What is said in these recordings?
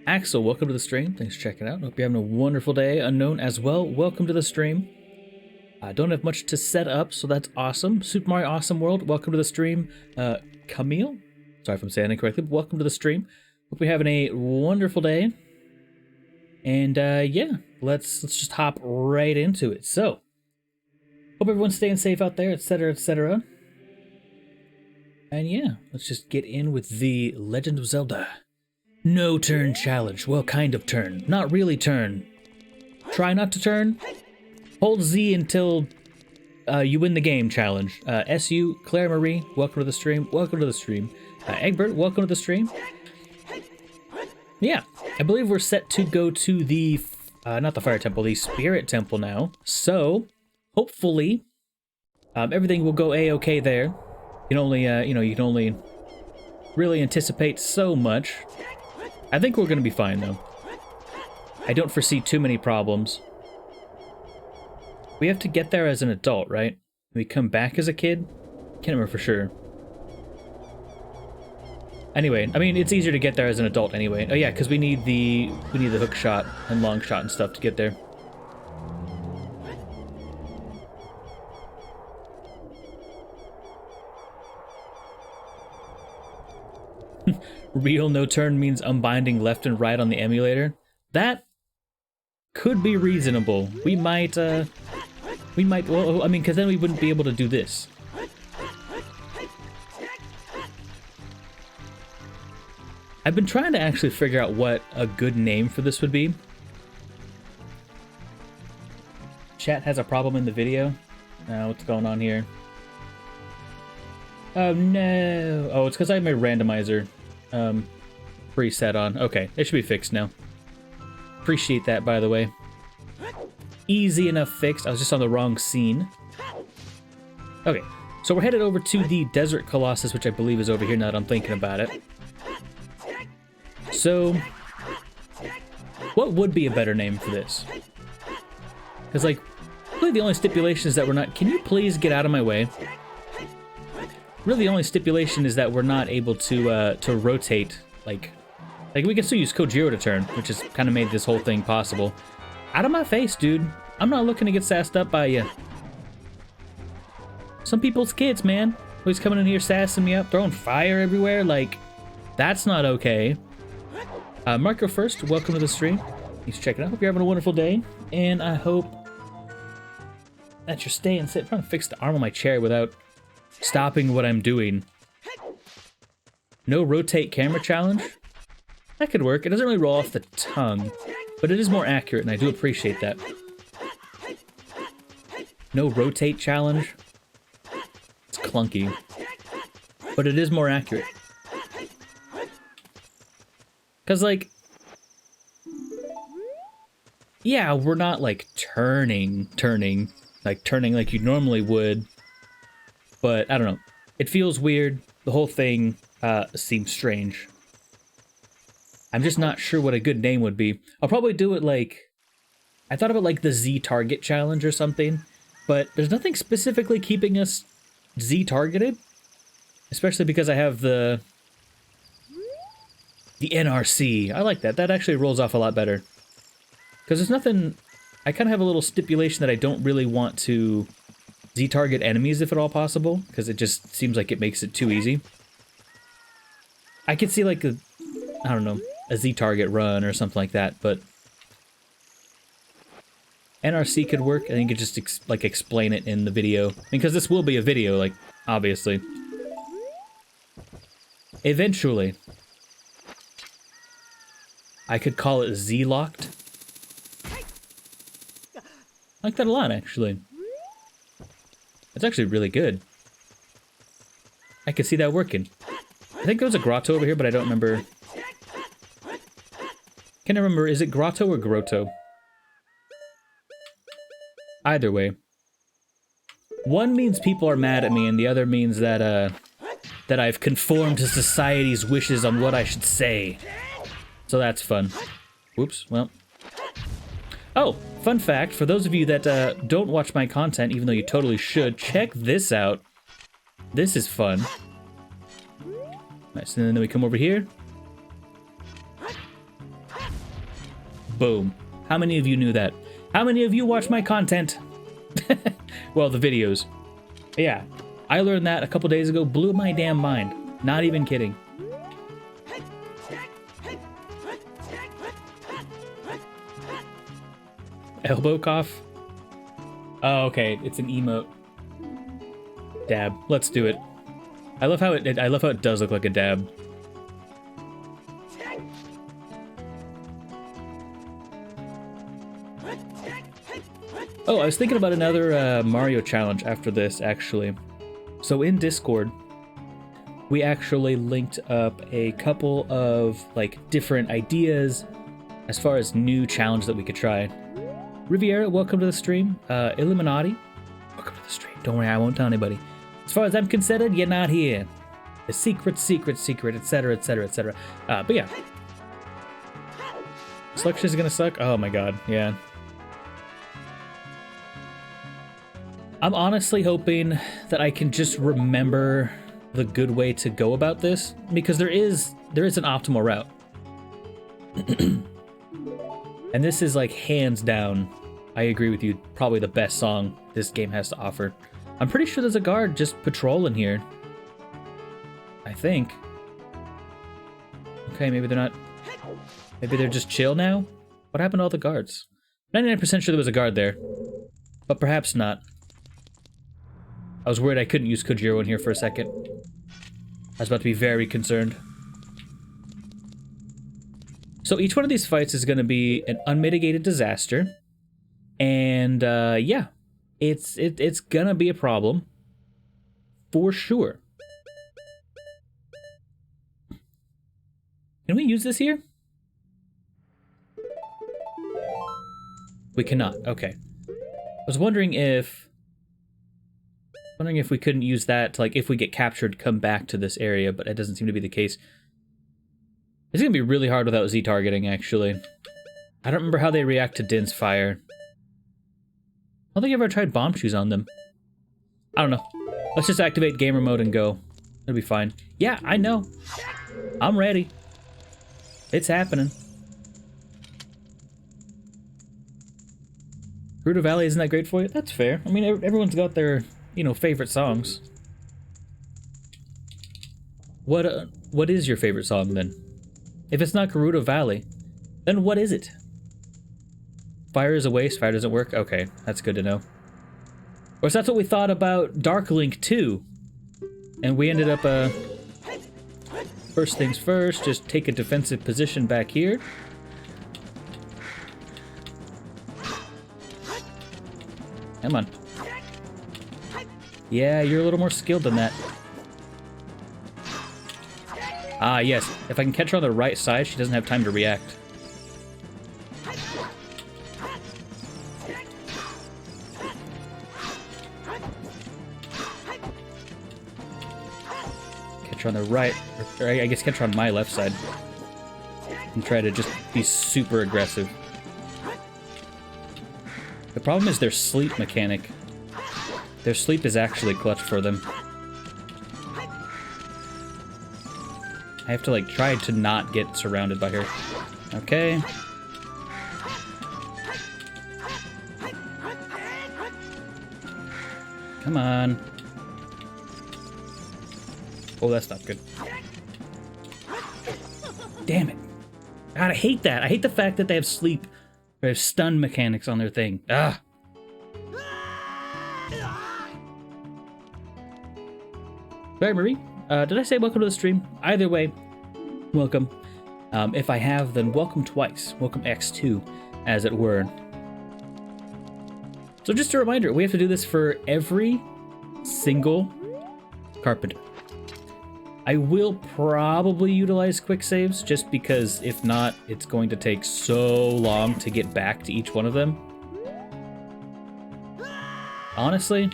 Axel, welcome to the stream. Thanks for checking out. Hope you're having a wonderful day. Unknown as well, welcome to the stream. I don't have much to set up, so that's awesome. Super Mario Awesome World, welcome to the stream. Camille, sorry if I'm saying it correctly, but welcome to the stream. Hope you're having a wonderful day. And yeah, let's just hop right into it. So, hope everyone's staying safe out there, etc., etc. And yeah, let's just get in with the Legend of Zelda. No turn challenge. Well, kind of turn. Not really turn. Try not to turn. Hold Z until you win the game challenge. SU, Claire Marie, welcome to the stream. Welcome to the stream. Egbert, welcome to the stream. Yeah, I believe we're set to go to the, not the Fire Temple, the Spirit Temple now. So, hopefully, everything will go A-okay there. You can only, you can only really anticipate so much. I think we're going to be fine, though. I don't foresee too many problems. We have to get there as an adult, right? We come back as a kid? Can't remember for sure. Anyway, I mean, it's easier to get there as an adult anyway. Oh yeah, because we need the hook shot and long shot and stuff to get there. Real no turn means unbinding left and right on the emulator. That could be reasonable. We might, well, I mean, because then we wouldn't be able to do this. I've been trying to actually figure out what a good name for this would be. Chat has a problem in the video. What's going on here? Oh no! Oh, it's because I have my randomizer preset on. Okay, it should be fixed now. Appreciate that, by the way. Easy enough fixed. I was just on the wrong scene. Okay, so we're headed over to the Desert Colossus, which I believe is over here now that I'm thinking about it. So, what would be a better name for this? Because, like, really the only stipulation is that we're not... Can you please get out of my way? Really the only stipulation is that we're not able to rotate, like we can still use Gerudo to turn, which has kind of made this whole thing possible. Out of my face, dude. I'm not looking to get sassed up by you. Some people's kids, man. Always coming in here sassing me up, throwing fire everywhere, like, that's not okay. Marco first, welcome to the stream. Thanks for checking out. Hope you're having a wonderful day, and I hope that you're staying sit. I'm trying to fix the arm on my chair without stopping what I'm doing. No rotate camera challenge? That could work. It doesn't really roll off the tongue, but it is more accurate, and I do appreciate that. No rotate challenge? It's clunky, but it is more accurate. Because, like, yeah, we're not, like, turning like you normally would, but I don't know. It feels weird. The whole thing seems strange. I'm just not sure what a good name would be. I'll probably do it like... I thought about, like, the Z-Target Challenge or something, but there's nothing specifically keeping us Z-targeted, especially because I have the NRC. I like that. That actually rolls off a lot better. Because there's nothing... I kind of have a little stipulation that I don't really want to Z-target enemies if at all possible, because it just seems like it makes it too easy. I could see, like, I don't know, a Z-target run or something like that, but... NRC could work. I think you could just, explain it in the video. Because this will be a video, like, obviously. Eventually. I could call it Z-locked. I like that a lot, actually. It's actually really good. I could see that working. I think there was a grotto over here, but I don't remember. Can't remember, is it grotto or grotto? Either way. One means people are mad at me, and the other means that, that I've conformed to society's wishes on what I should say. So that's fun. Whoops, well. Oh, fun fact, for those of you that don't watch my content, even though you totally should, check this out. This is fun. Nice, and then we come over here. Boom. How many of you knew that? How many of you watch my content? Well, the videos. Yeah, I learned that a couple days ago. Blew my damn mind. Not even kidding. Elbow cough? Oh, okay. It's an emote. Dab. Let's do it. I love how it does look like a dab. Oh, I was thinking about another Mario challenge after this, actually. So in Discord, we actually linked up a couple of, like, different ideas as far as new challenge that we could try. Riviera, welcome to the stream. Illuminati, welcome to the stream. Don't worry, I won't tell anybody. As far as I'm concerned, you're not here. The secret, etc., etc., etc. But yeah. Selection is gonna suck? Oh my god, yeah. I'm honestly hoping that I can just remember the good way to go about this, because there is an optimal route. And this is, like, hands down, I agree with you, probably the best song this game has to offer. I'm pretty sure there's a guard just patrolling here. I think. Okay, maybe they're not... Maybe they're just chill now? What happened to all the guards? 99% sure there was a guard there. But perhaps not. I was worried I couldn't use Kojiro in here for a second. I was about to be very concerned. So each one of these fights is going to be an unmitigated disaster. And, yeah. It's gonna be a problem. For sure. Can we use this here? We cannot. Okay. I was wondering if we couldn't use that to, like, if we get captured, come back to this area, but it doesn't seem to be the case. It's gonna be really hard without Z targeting, actually. I don't remember how they react to Din's fire. I don't think I've ever tried bomb shoes on them. I don't know. Let's just activate gamer mode and go. It'll be fine. Yeah, I know. I'm ready. It's happening. Gerudo Valley isn't that great for you? That's fair. I mean, everyone's got their, you know, favorite songs. What is your favorite song, then? If it's not Gerudo Valley, then what is it? Fire is a waste, fire doesn't work? Okay, that's good to know. Of course, that's what we thought about Dark Link 2. And we ended up, first things first, just take a defensive position back here. Come on. Yeah, you're a little more skilled than that. Ah, yes. If I can catch her on the right side, she doesn't have time to react. Catch her on the right, or I guess catch her on my left side. And try to just be super aggressive. The problem is their sleep mechanic. Their sleep is actually clutch for them. I have to, like, try to not get surrounded by her. Okay. Come on. Oh, that's not good. Damn it. God, I hate that. I hate the fact that they have sleep. They have stun mechanics on their thing. Ah. Sorry, Marie. Did I say welcome to the stream? Either way, welcome. If I have, then welcome twice. Welcome X2, as it were. So just a reminder, we have to do this for every single carpenter. I will probably utilize quick saves, just because if not, it's going to take so long to get back to each one of them. Honestly,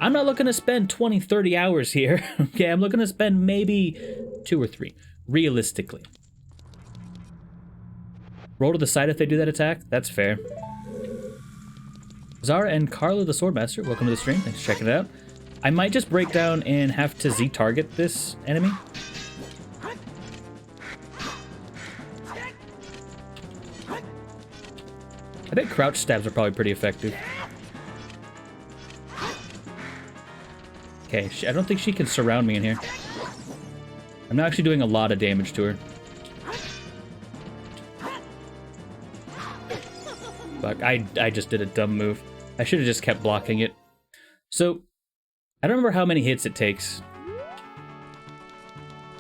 I'm not looking to spend 20, 30 hours here. Okay, I'm looking to spend maybe 2 or 3, realistically. Roll to the side if they do that attack. That's fair. Zara and Carla the Swordmaster, welcome to the stream. Thanks for checking it out. I might just break down and have to Z-target this enemy. I bet crouch stabs are probably pretty effective. Okay, I don't think she can surround me in here. I'm not actually doing a lot of damage to her. Fuck, I just did a dumb move. I should have just kept blocking it. So, I don't remember how many hits it takes.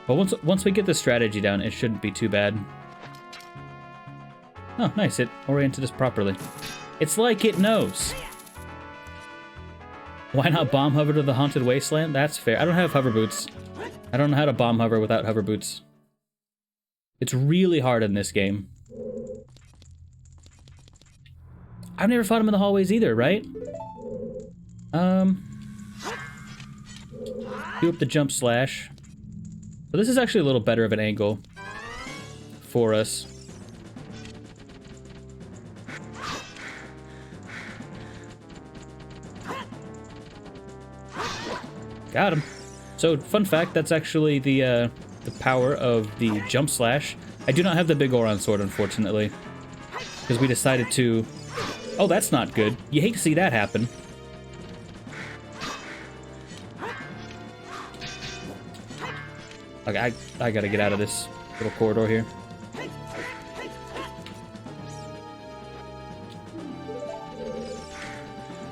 But once we get the strategy down, it shouldn't be too bad. Oh, nice. It oriented us properly. It's like it knows. Why not bomb hover to the haunted wasteland? That's fair. I don't have hover boots. I don't know how to bomb hover without hover boots. It's really hard in this game. I've never fought him in the hallways either, right? Do up the jump slash. But this is actually a little better of an angle for us. Got him. So, fun fact, that's actually the power of the jump slash. I do not have the big Oron sword, unfortunately. Because we decided to... Oh, that's not good. You hate to see that happen. Okay, I gotta get out of this little corridor here.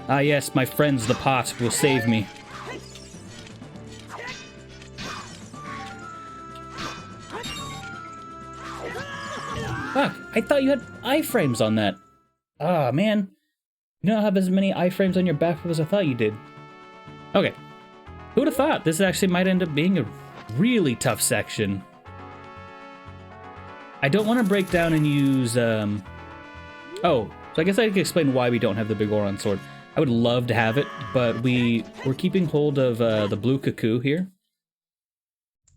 Ah yes, my friends, the pot will save me. Fuck, I thought you had iframes on that. Ah, man. You don't have as many iframes on your backflip as I thought you did. Okay. Who would have thought this actually might end up being a really tough section? I don't want to break down and use, Oh, so I guess I could explain why we don't have the big Oron sword. I would love to have it, but we're keeping hold of the blue cuckoo here.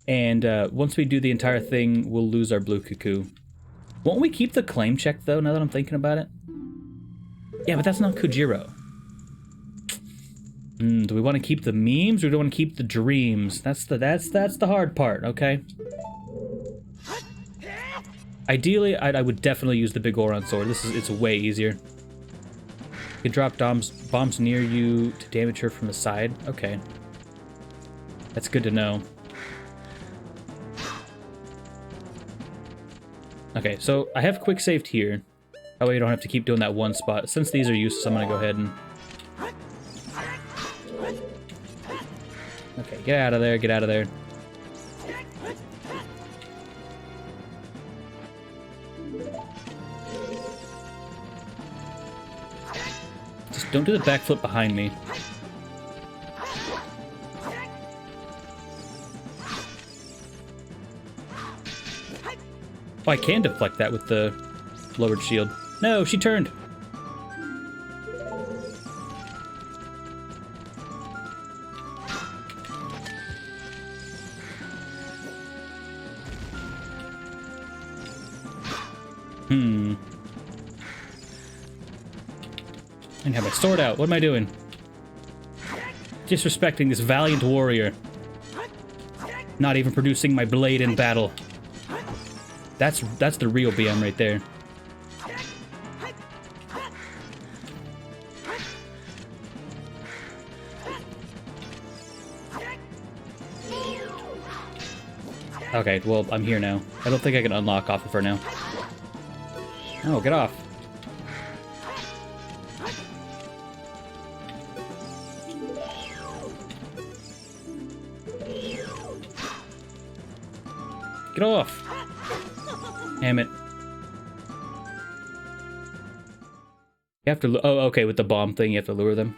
And once we do the entire thing, we'll lose our blue cuckoo. Won't we keep the claim check, though, now that I'm thinking about it? Yeah, but that's not Kujiro. Do we want to keep the memes, or do we want to keep the dreams? That's the hard part, okay? Ideally, I would definitely use the big Oron sword. It's way easier. You can drop bombs near you to damage her from the side. Okay. That's good to know. Okay, so I have quick saved here. That way you don't have to keep doing that one spot. Since these are useless, I'm gonna go ahead and... Okay, get out of there, get out of there. Just don't do the backflip behind me. Oh, I can deflect that with the lowered shield. No, she turned. I have my sword out. What am I doing? Disrespecting this valiant warrior. Not even producing my blade in battle. That's the real BM right there. Okay, well, I'm here now. I don't think I can unlock off of her now. Oh, get off. Get off! Damn it. You have to... Oh, okay, with the bomb thing, you have to lure them.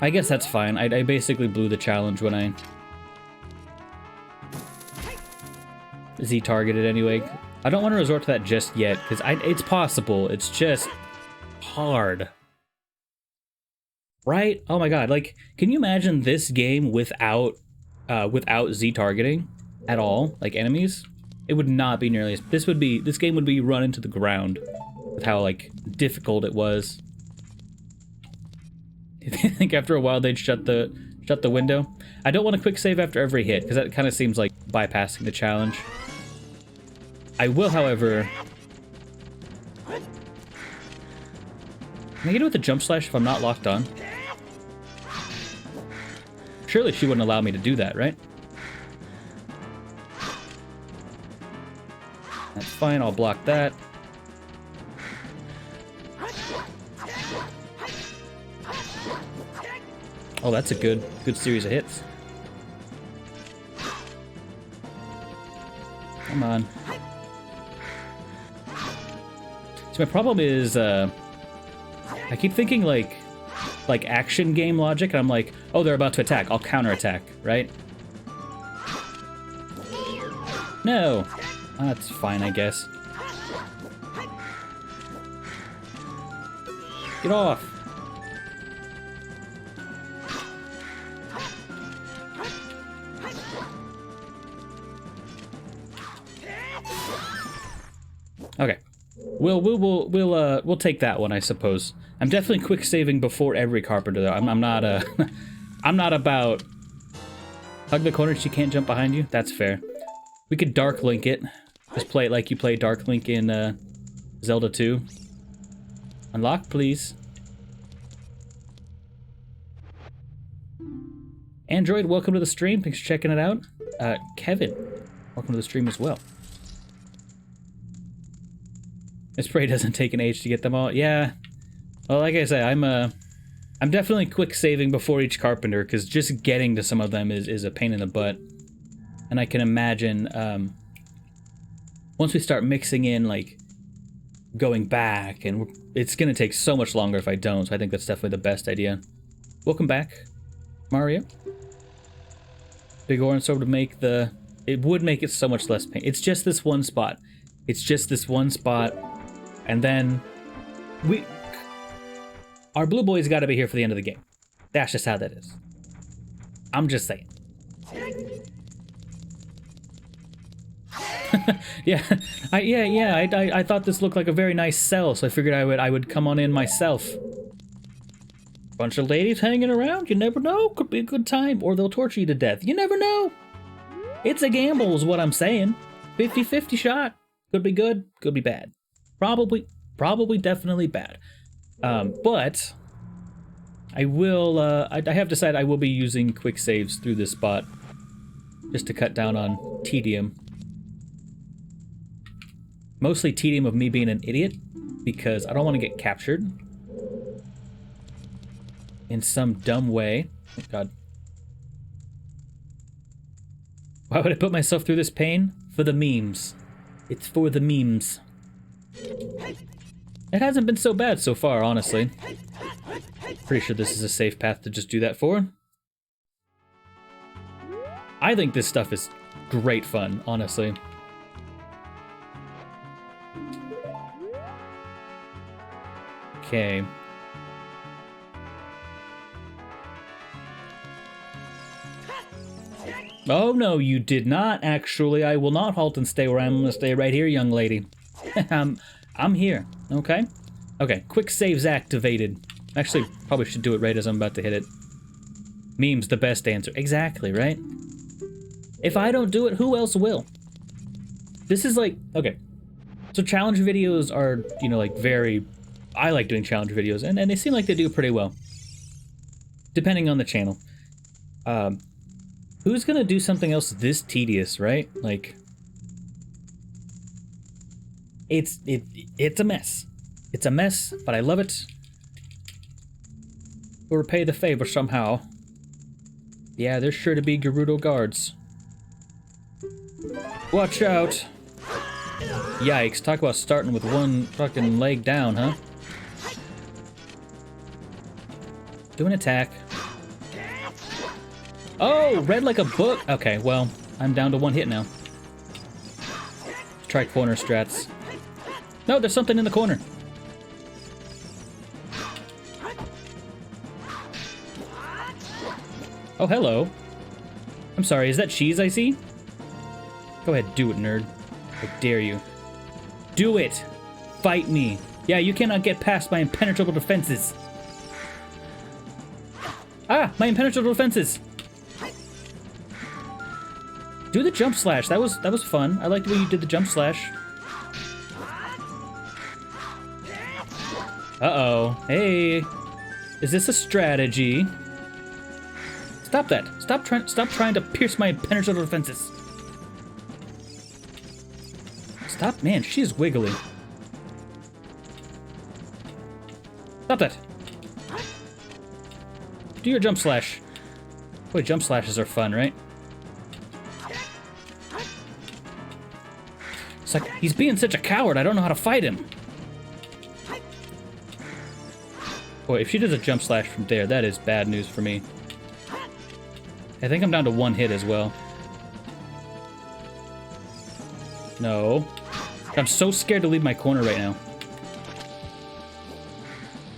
I guess that's fine. I basically blew the challenge when I... Z-targeted anyway. I don't want to resort to that just yet, because it's possible. It's just hard. Right? Oh my god, like, can you imagine this game without Z-targeting at all? Like, enemies? It would not be nearly as... This game would be run into the ground with how, like, difficult it was. I think after a while they'd shut the window. I don't want to quick save after every hit, because that kind of seems like bypassing the challenge. I will, however... Can I get it with the jump slash if I'm not locked on? Surely she wouldn't allow me to do that, right? That's fine, I'll block that. Oh, that's a good series of hits. Come on. So my problem is, I keep thinking like action game logic, and I'm like, oh, they're about to attack, I'll counterattack, right? No! That's fine, I guess. Get off! Okay. We'll take that one, I suppose. I'm definitely quick saving before every carpenter though. I'm not I'm not about hug the corner she can't jump behind you. That's fair. We could Dark Link it. Just play it like you play Dark Link in Zelda 2. Unlock, please. Android, welcome to the stream. Thanks for checking it out. Kevin, welcome to the stream as well. This spray doesn't take an age to get them all. Yeah. Well, like I say, I'm definitely quick saving before each carpenter, because just getting to some of them is a pain in the butt. And I can imagine, once we start mixing in, like, going back, and it's gonna take so much longer if I don't, so I think that's definitely the best idea. Welcome back, Mario. Big orange sword would make it would make it so much less pain. It's just this one spot. It's just this one spot. And then our blue boy's got to be here for the end of the game. That's just how that is. I'm just saying. Yeah, I thought this looked like a very nice cell, so I figured I would come on in myself. Bunch of ladies hanging around, you never know. Could be a good time, or they'll torture you to death. You never know. It's a gamble is what I'm saying. 50-50 shot. Could be good, could be bad. Probably definitely bad. But I will, I have decided I will be using quick saves through this spot just to cut down on tedium. Mostly tedium of me being an idiot, because I don't want to get captured in some dumb way. Oh God. Why would I put myself through this pain? For the memes. It's for the memes. It hasn't been so bad so far, honestly. Pretty sure this is a safe path to just do that for. I think this stuff is great fun, honestly. Okay. Oh, no, you did not, actually. I will not halt and stay where I'm going to stay right here, young lady. I'm here, okay? Okay, quick saves activated. Actually, probably should do it right as I'm about to hit it. Meme's the best answer. Exactly, right? If I don't do it, who else will? This is like, okay. So challenge videos are, you know, like very... I like doing challenge videos, and they seem like they do pretty well. Depending on the channel. Who's gonna do something else this tedious, right? Like... It's a mess. It's a mess, but I love it. We'll repay the favor somehow. Yeah, there's sure to be Gerudo guards. Watch out! Yikes, talk about starting with one fucking leg down, huh? Do an attack. Oh, read like a book! Okay, well, I'm down to one hit now. Try corner strats. No, there's something in the corner. Oh, hello. I'm sorry, is that cheese I see? Go ahead, do it, nerd. I dare you. Do it! Fight me! Yeah, you cannot get past my impenetrable defenses! Ah! My impenetrable defenses! Do the jump slash. That was fun. I like the way you did the jump slash. Uh-oh. Hey. Is this a strategy? Stop that. Stop trying to pierce my impenetrable defenses. Stop. Man, she's wiggly. Stop that. Do your jump slash. Boy, jump slashes are fun, right? It's like, he's being such a coward, I don't know how to fight him. Boy, if she does a jump slash from there, that is bad news for me. I think I'm down to one hit as well. No. I'm so scared to leave my corner right now.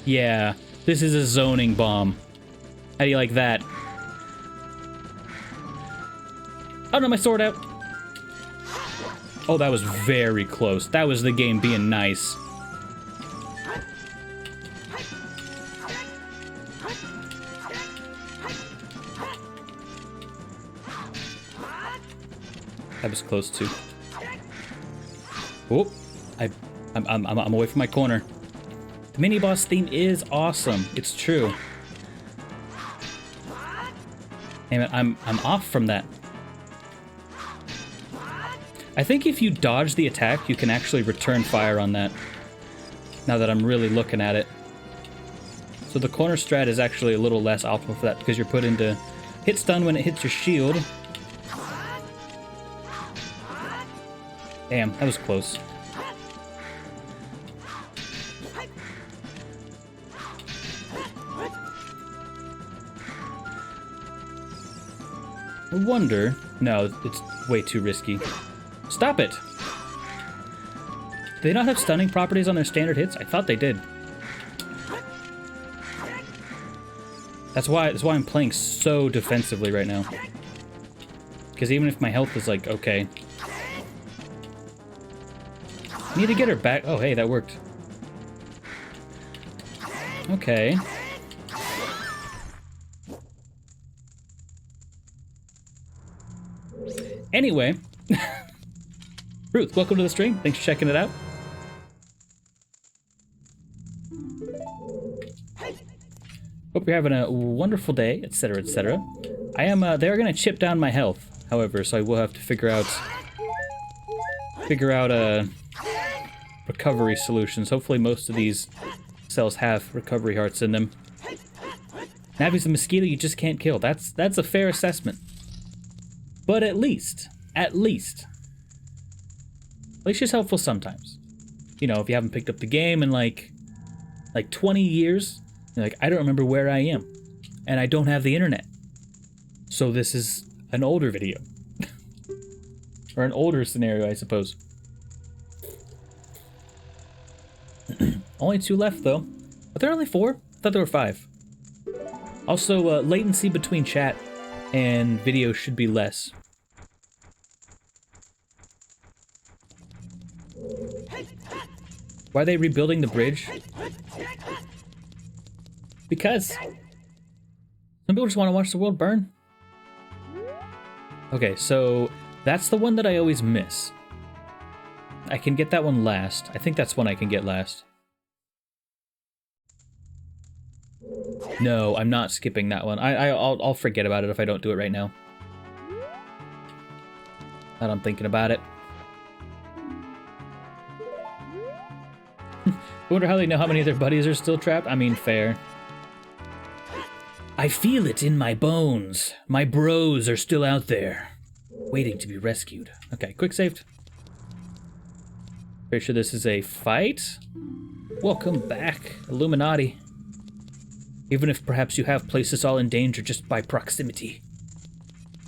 Yeah, this is a zoning bomb. How do you like that? Oh no, my sword out. Oh, that was very close. That was the game being nice. That was close too. Oh, I'm away from my corner. The mini boss theme is awesome. It's true. Damn it, I'm off from that. I think if you dodge the attack, you can actually return fire on that. Now that I'm really looking at it. So the corner strat is actually a little less optimal for that because you're put into hit stun when it hits your shield. Damn, that was close. I wonder... No, it's way too risky. Stop it! Do they not have stunning properties on their standard hits? I thought they did. That's why I'm playing so defensively right now. Because even if my health is like, okay. I need to get her back. Oh, hey, that worked. Okay. Anyway. Ruth, welcome to the stream. Thanks for checking it out. Hope you're having a wonderful day, etc., etc. I am, they're gonna chip down my health, however, so I will have to figure out, recovery solutions. Hopefully most of these cells have recovery hearts in them. Navi's a mosquito you just can't kill. That's a fair assessment. But at least she's helpful sometimes. You know, if you haven't picked up the game in like 20 years, you're like, I don't remember where I am. And I don't have the internet. So this is an older video. Or an older scenario, I suppose. Only 2 left, though. Are there only 4? I thought there were 5. Also, latency between chat and video should be less. Why are they rebuilding the bridge? Because some people just want to watch the world burn. Okay, so that's the one that I always miss. I can get that one last. I think that's one I can get last. No, I'm not skipping that one. I'll forget about it if I don't do it right now. Now I'm thinking about it. I wonder how they know how many of their buddies are still trapped. I mean, fair. I feel it in my bones. My bros are still out there, waiting to be rescued. Okay, quick saved. Pretty sure this is a fight. Welcome back, Illuminati. Even if perhaps you have placed us all in danger just by proximity.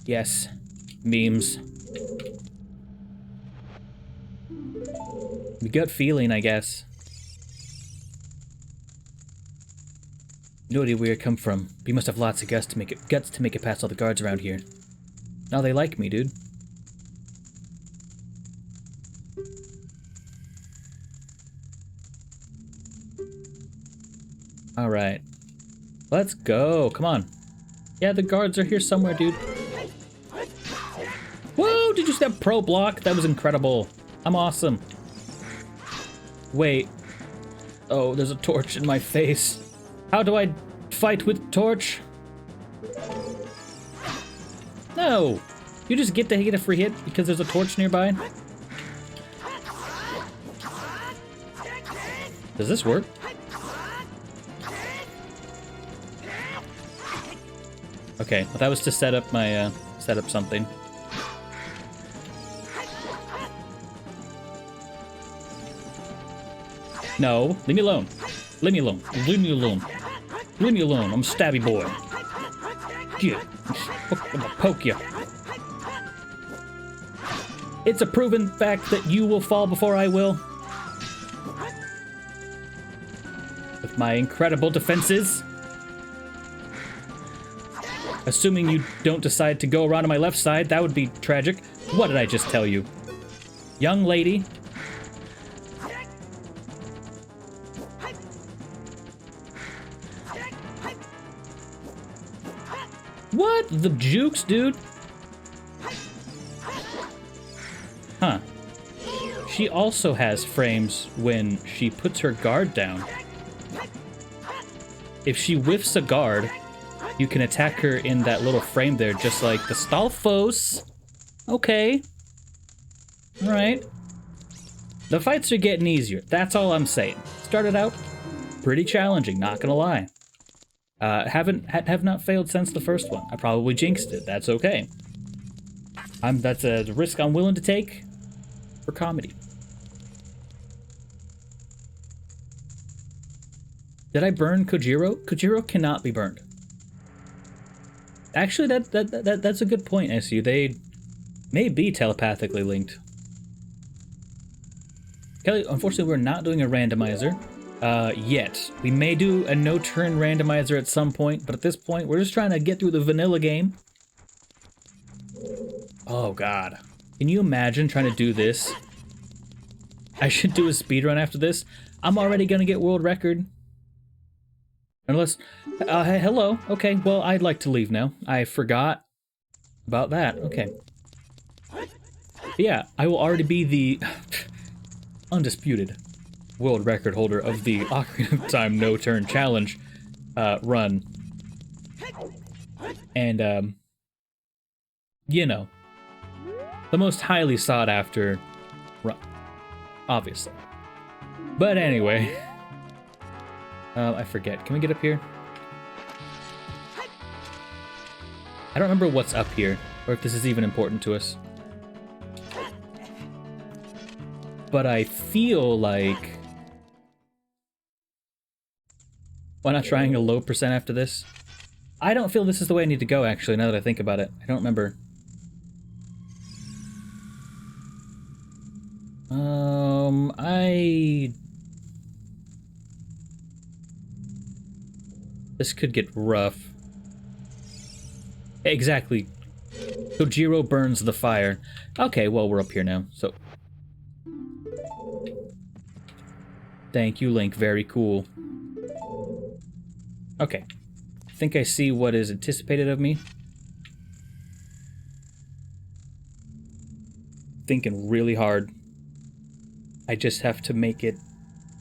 Yes, memes. The gut feeling, I guess. No idea where it come from. But you must have lots of guts to make it past all the guards around here. Now they like me, dude. All right. Let's go. Come on. Yeah, the guards are here somewhere, dude. Whoa, did you see that pro block? That was incredible. I'm awesome. Wait. Oh, there's a torch in my face. How do I fight with torch? No! You just get to get a free hit because there's a torch nearby? Does this work? Okay, well that was to set up my, set up something. No, leave me alone. Leave me alone. Leave me alone. Leave me alone. I'm a stabby boy. Yeah. I'm gonna poke you. It's a proven fact that you will fall before I will. With my incredible defenses. Assuming you don't decide to go around to my left side, that would be tragic. What did I just tell you? Young lady. What? The jukes, dude? Huh. She also has frames when she puts her guard down. If she whiffs a guard, you can attack her in that little frame there, just like the Stalfos. Okay. Alright. The fights are getting easier. That's all I'm saying. Started out pretty challenging, not gonna lie. Have not failed since the first one. I probably jinxed it. That's okay. That's a risk I'm willing to take for comedy. Did I burn Kojiro? Kojiro cannot be burned. Actually, that's a good point, SU. They may be telepathically linked. Kelly, unfortunately, we're not doing a randomizer. Yet. We may do a no-turn randomizer at some point, but at this point, we're just trying to get through the vanilla game. Oh, God. Can you imagine trying to do this? I should do a speedrun after this. I'm already gonna get world record. Unless... hello. Okay, well, I'd like to leave now. I forgot about that. Okay. But yeah, I will already be the undisputed world record holder of the Ocarina of Time No Turn Challenge run. And, you know, the most highly sought after run, obviously. But anyway, I forget. Can we get up here? I don't remember what's up here, or if this is even important to us. But I feel like... Why not trying a low percent after this? I don't feel this is the way I need to go, actually, now that I think about it. I don't remember. This could get rough. Exactly. Kojiro burns the fire. Okay, well, we're up here now, so... Thank you, Link. Very cool. Okay. I think I see what is anticipated of me. Thinking really hard. I just have to make it...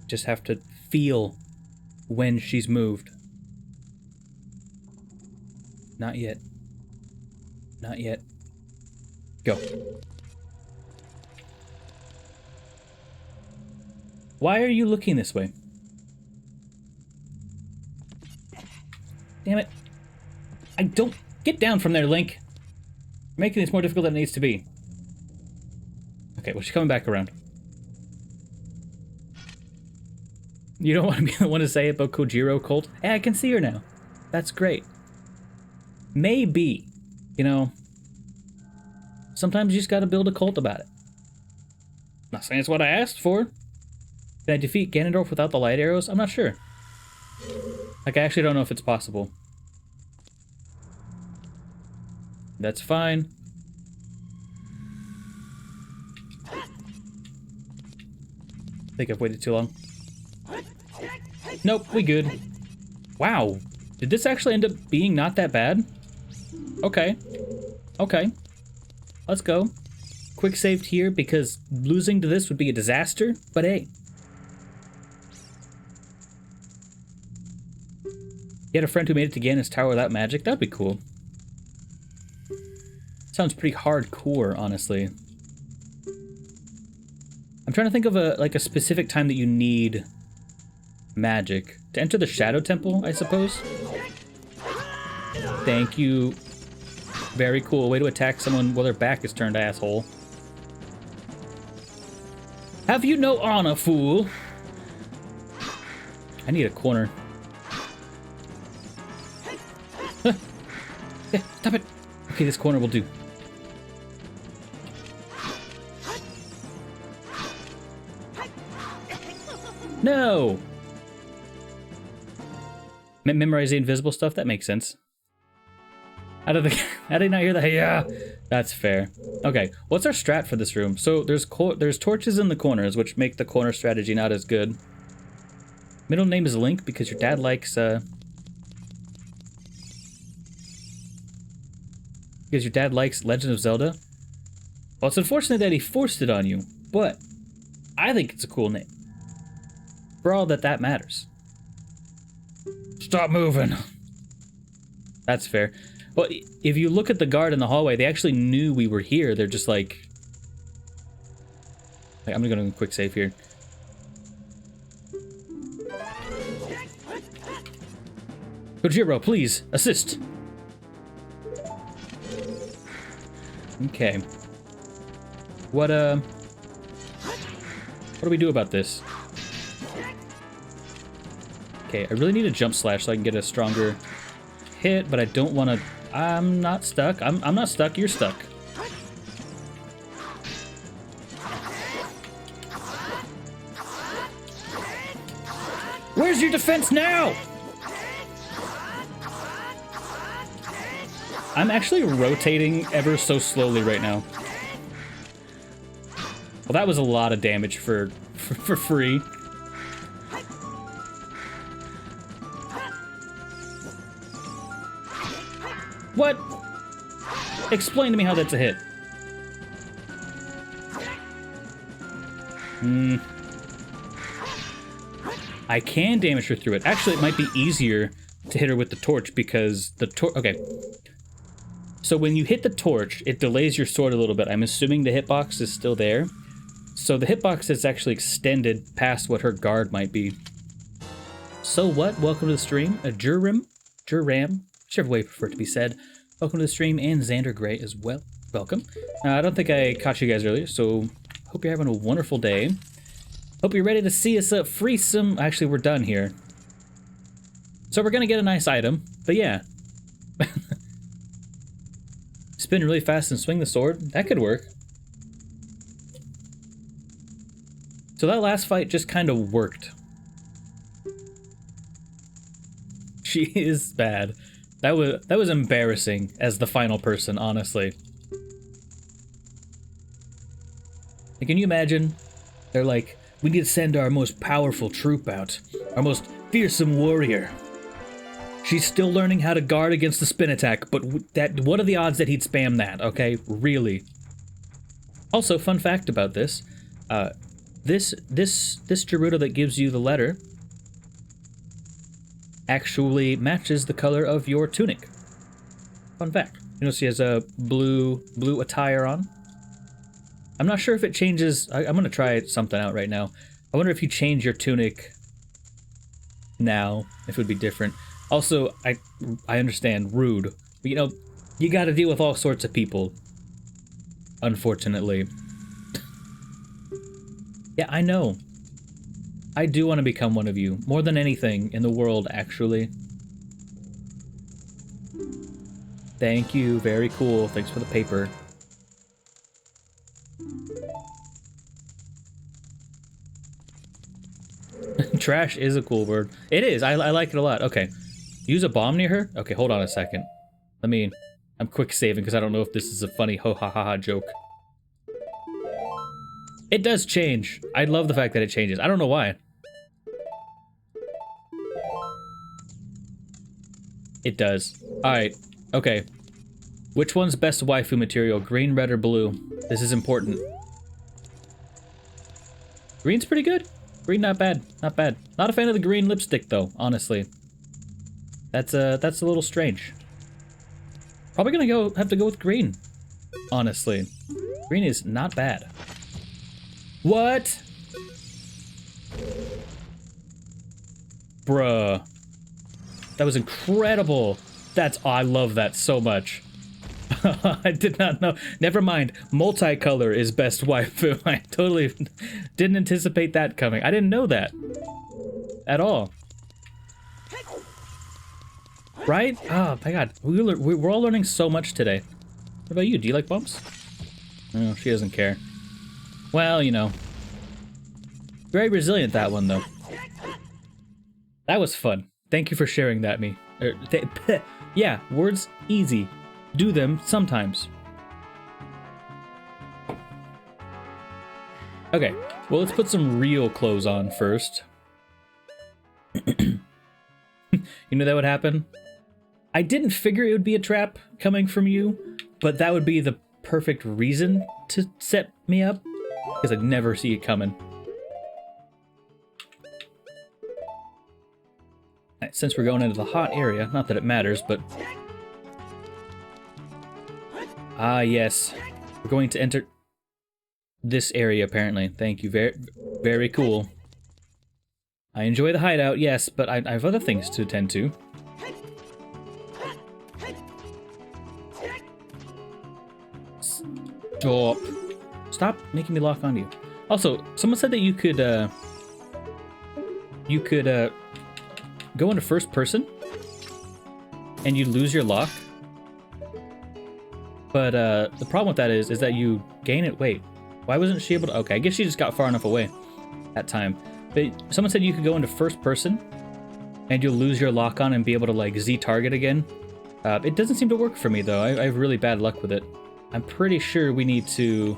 Just have to feel when she's moved. Not yet. Not yet. Go. Why are you looking this way? Damn it. I don't... Get down from there, Link. You're making this more difficult than it needs to be. Okay, well, she's coming back around. You don't want to be the one to say about Kojiro cult? Hey, I can see her now. That's great. Maybe. You know, sometimes you just gotta build a cult about it. Not saying it's what I asked for. Can I defeat Ganondorf without the light arrows? I'm not sure. Like, I actually don't know if it's possible. That's fine. I think I've waited too long. Nope, we good. Wow. Did this actually end up being not that bad? Okay. Okay. Let's go. Quick saved here because losing to this would be a disaster, but hey. You had a friend who made it to Ganon's tower without magic? That'd be cool. Sounds pretty hardcore, honestly. I'm trying to think of a specific time that you need magic. To enter the Shadow Temple, I suppose? Thank you. Very cool. Way to attack someone while their back is turned, asshole. Have you no honor, fool? I need a corner. Yeah, stop it. Okay, this corner will do. No! Memorize the invisible stuff? That makes sense. How did I not hear that? Yeah, that's fair. Okay, what's our strat for this room? So there's torches in the corners, which make the corner strategy not as good. Middle name is Link because your dad likes Legend of Zelda. Well, it's unfortunate that he forced it on you, but I think it's a cool name. For all that matters. Stop moving. That's fair. Well, if you look at the guard in the hallway, they actually knew we were here. They're just like I'm gonna go to a quick save here. Gojiro, please, assist. Okay. What do we do about this? Okay, I really need a jump slash so I can get a stronger hit, but I don't want to... I'm not stuck. I'm not stuck. You're stuck. Where's your defense now? I'm actually rotating ever so slowly right now. Well, that was a lot of damage for free. What? Explain to me how that's a hit. I can damage her through it. Actually, it might be easier to hit her with the torch because the torch... Okay. So when you hit the torch, it delays your sword a little bit. I'm assuming the hitbox is still there. So the hitbox is actually extended past what her guard might be. So what? Welcome to the stream. A Juram, whichever way you prefer it to be said. Welcome to the stream, and Xander Gray as well. Welcome. I don't think I caught you guys earlier, so hope you're having a wonderful day. Hope you're ready to see us free some... Actually, we're done here. So we're gonna get a nice item, but yeah. Spin really fast and swing the sword. That could work. So that last fight just kind of worked. She is bad. That was embarrassing as the final person, honestly. Like, can you imagine? They're like, we need to send our most powerful troop out. Our most fearsome warrior. She's still learning how to guard against the spin attack, but what are the odds that he'd spam that, okay? Really. Also, fun fact about this. This Gerudo that gives you the letter actually matches the color of your tunic. Fun fact. You know, she has a blue attire on. I'm not sure if it changes... I'm gonna try something out right now. I wonder if you change your tunic now, if it would be different. Also, I understand, rude. But, you know, you gotta deal with all sorts of people. Unfortunately. Yeah, I know. I do want to become one of you. More than anything in the world, actually. Thank you. Very cool. Thanks for the paper. Trash is a cool word. It is. I like it a lot. Okay. Use a bomb near her? Okay, hold on a second. I'm quick saving because I don't know if this is a funny ho-ha-ha-ha joke. It does change. I love the fact that it changes. I don't know why. It does. Alright. Okay. Which one's best waifu material? Green, red, or blue? This is important. Green's pretty good. Green, not bad. Not bad. Not a fan of the green lipstick, though, honestly. That's a little strange. Probably gonna have to go with green, honestly. Green is not bad. What? Bruh. That was incredible. I love that so much. I did not know. Never mind. Multicolor is best waifu. I totally didn't anticipate that coming. I didn't know that at all. Right? Oh my god. We're all learning so much today. What about you? Do you like bumps? No, she doesn't care. Well, you know. Very resilient, that one, though. That was fun. Thank you for sharing that, me. Yeah, words easy. Do them sometimes. Okay, well, let's put some real clothes on first. You know that would happen? I didn't figure it would be a trap coming from you, but that would be the perfect reason to set me up, because I'd never see it coming. Right, since we're going into the hot area, not that it matters, but... Ah, yes. We're going to enter this area, apparently. Thank you. Very, very cool. I enjoy the hideout, yes, but I have other things to attend to. Stop. Stop making me lock onto you. Also, someone said that you could go into first person and you lose your lock. But the problem with that is that you gain it. Wait, why wasn't she able to? Okay, I guess she just got far enough away that time. But someone said you could go into first person and you'll lose your lock on and be able to like Z target again. It doesn't seem to work for me though. I have really bad luck with it. I'm pretty sure we need to...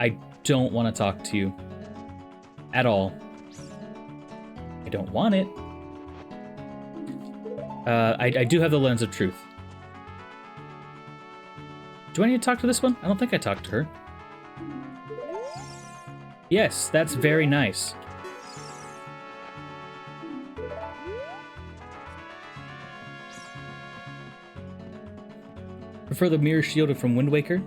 I don't want to talk to you at all. I don't want it. I do have the lens of truth. Do I need to talk to this one? I don't think I talked to her. Yes, that's very nice. Prefer the mirror shielded from Wind Waker?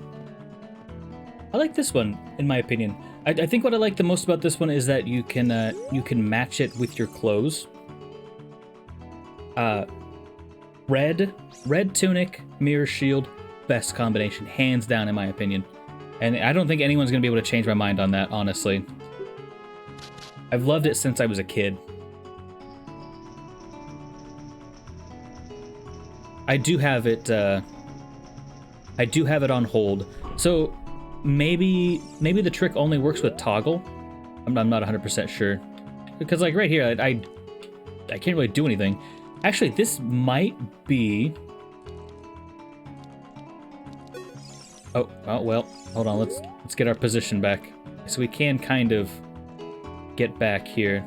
I like this one, in my opinion. I think what I like the most about this one is that you can match it with your clothes. Red tunic, mirror shield, best combination, hands down in my opinion. And I don't think anyone's gonna be able to change my mind on that, honestly. I've loved it since I was a kid. I do have it on hold. So maybe the trick only works with toggle. I'm not 100% sure. Because like right here, I can't really do anything. Actually, this might be... Oh, well, hold on, let's get our position back. So we can kind of get back here.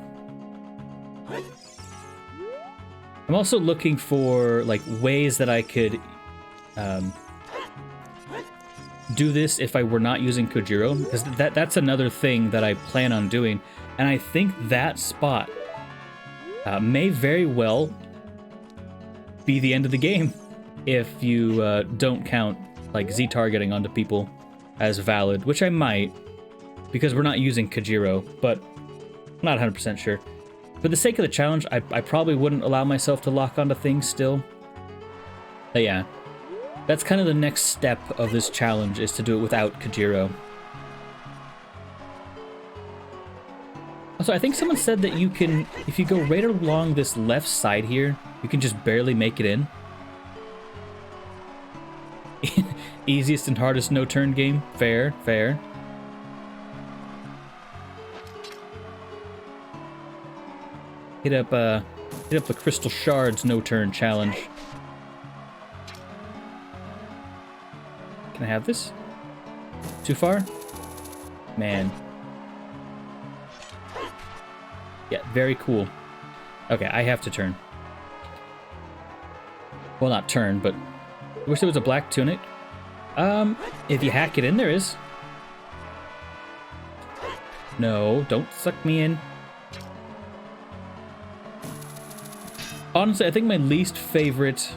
I'm also looking for like ways that I could do this if I were not using Kojiro, because that's another thing that I plan on doing, and I think that spot may very well be the end of the game if you don't count like Z targeting onto people as valid, which I might, because we're not using Kojiro, but I'm not 100% sure. For the sake of the challenge, I probably wouldn't allow myself to lock onto things still. But yeah, that's kind of the next step of this challenge, is to do it without Kojiro. Also, I think someone said that you can, if you go right along this left side here, you can just barely make it in. Easiest and hardest no-turn game. Fair, fair. Hit up the Crystal Shards no-turn challenge. Can I have this? Too far? Man. Yeah, very cool. Okay, I have to turn. Well, not turn, but... I wish there was a black tunic. If you hack it in, there is. No, don't suck me in. Honestly, I think my least favorite...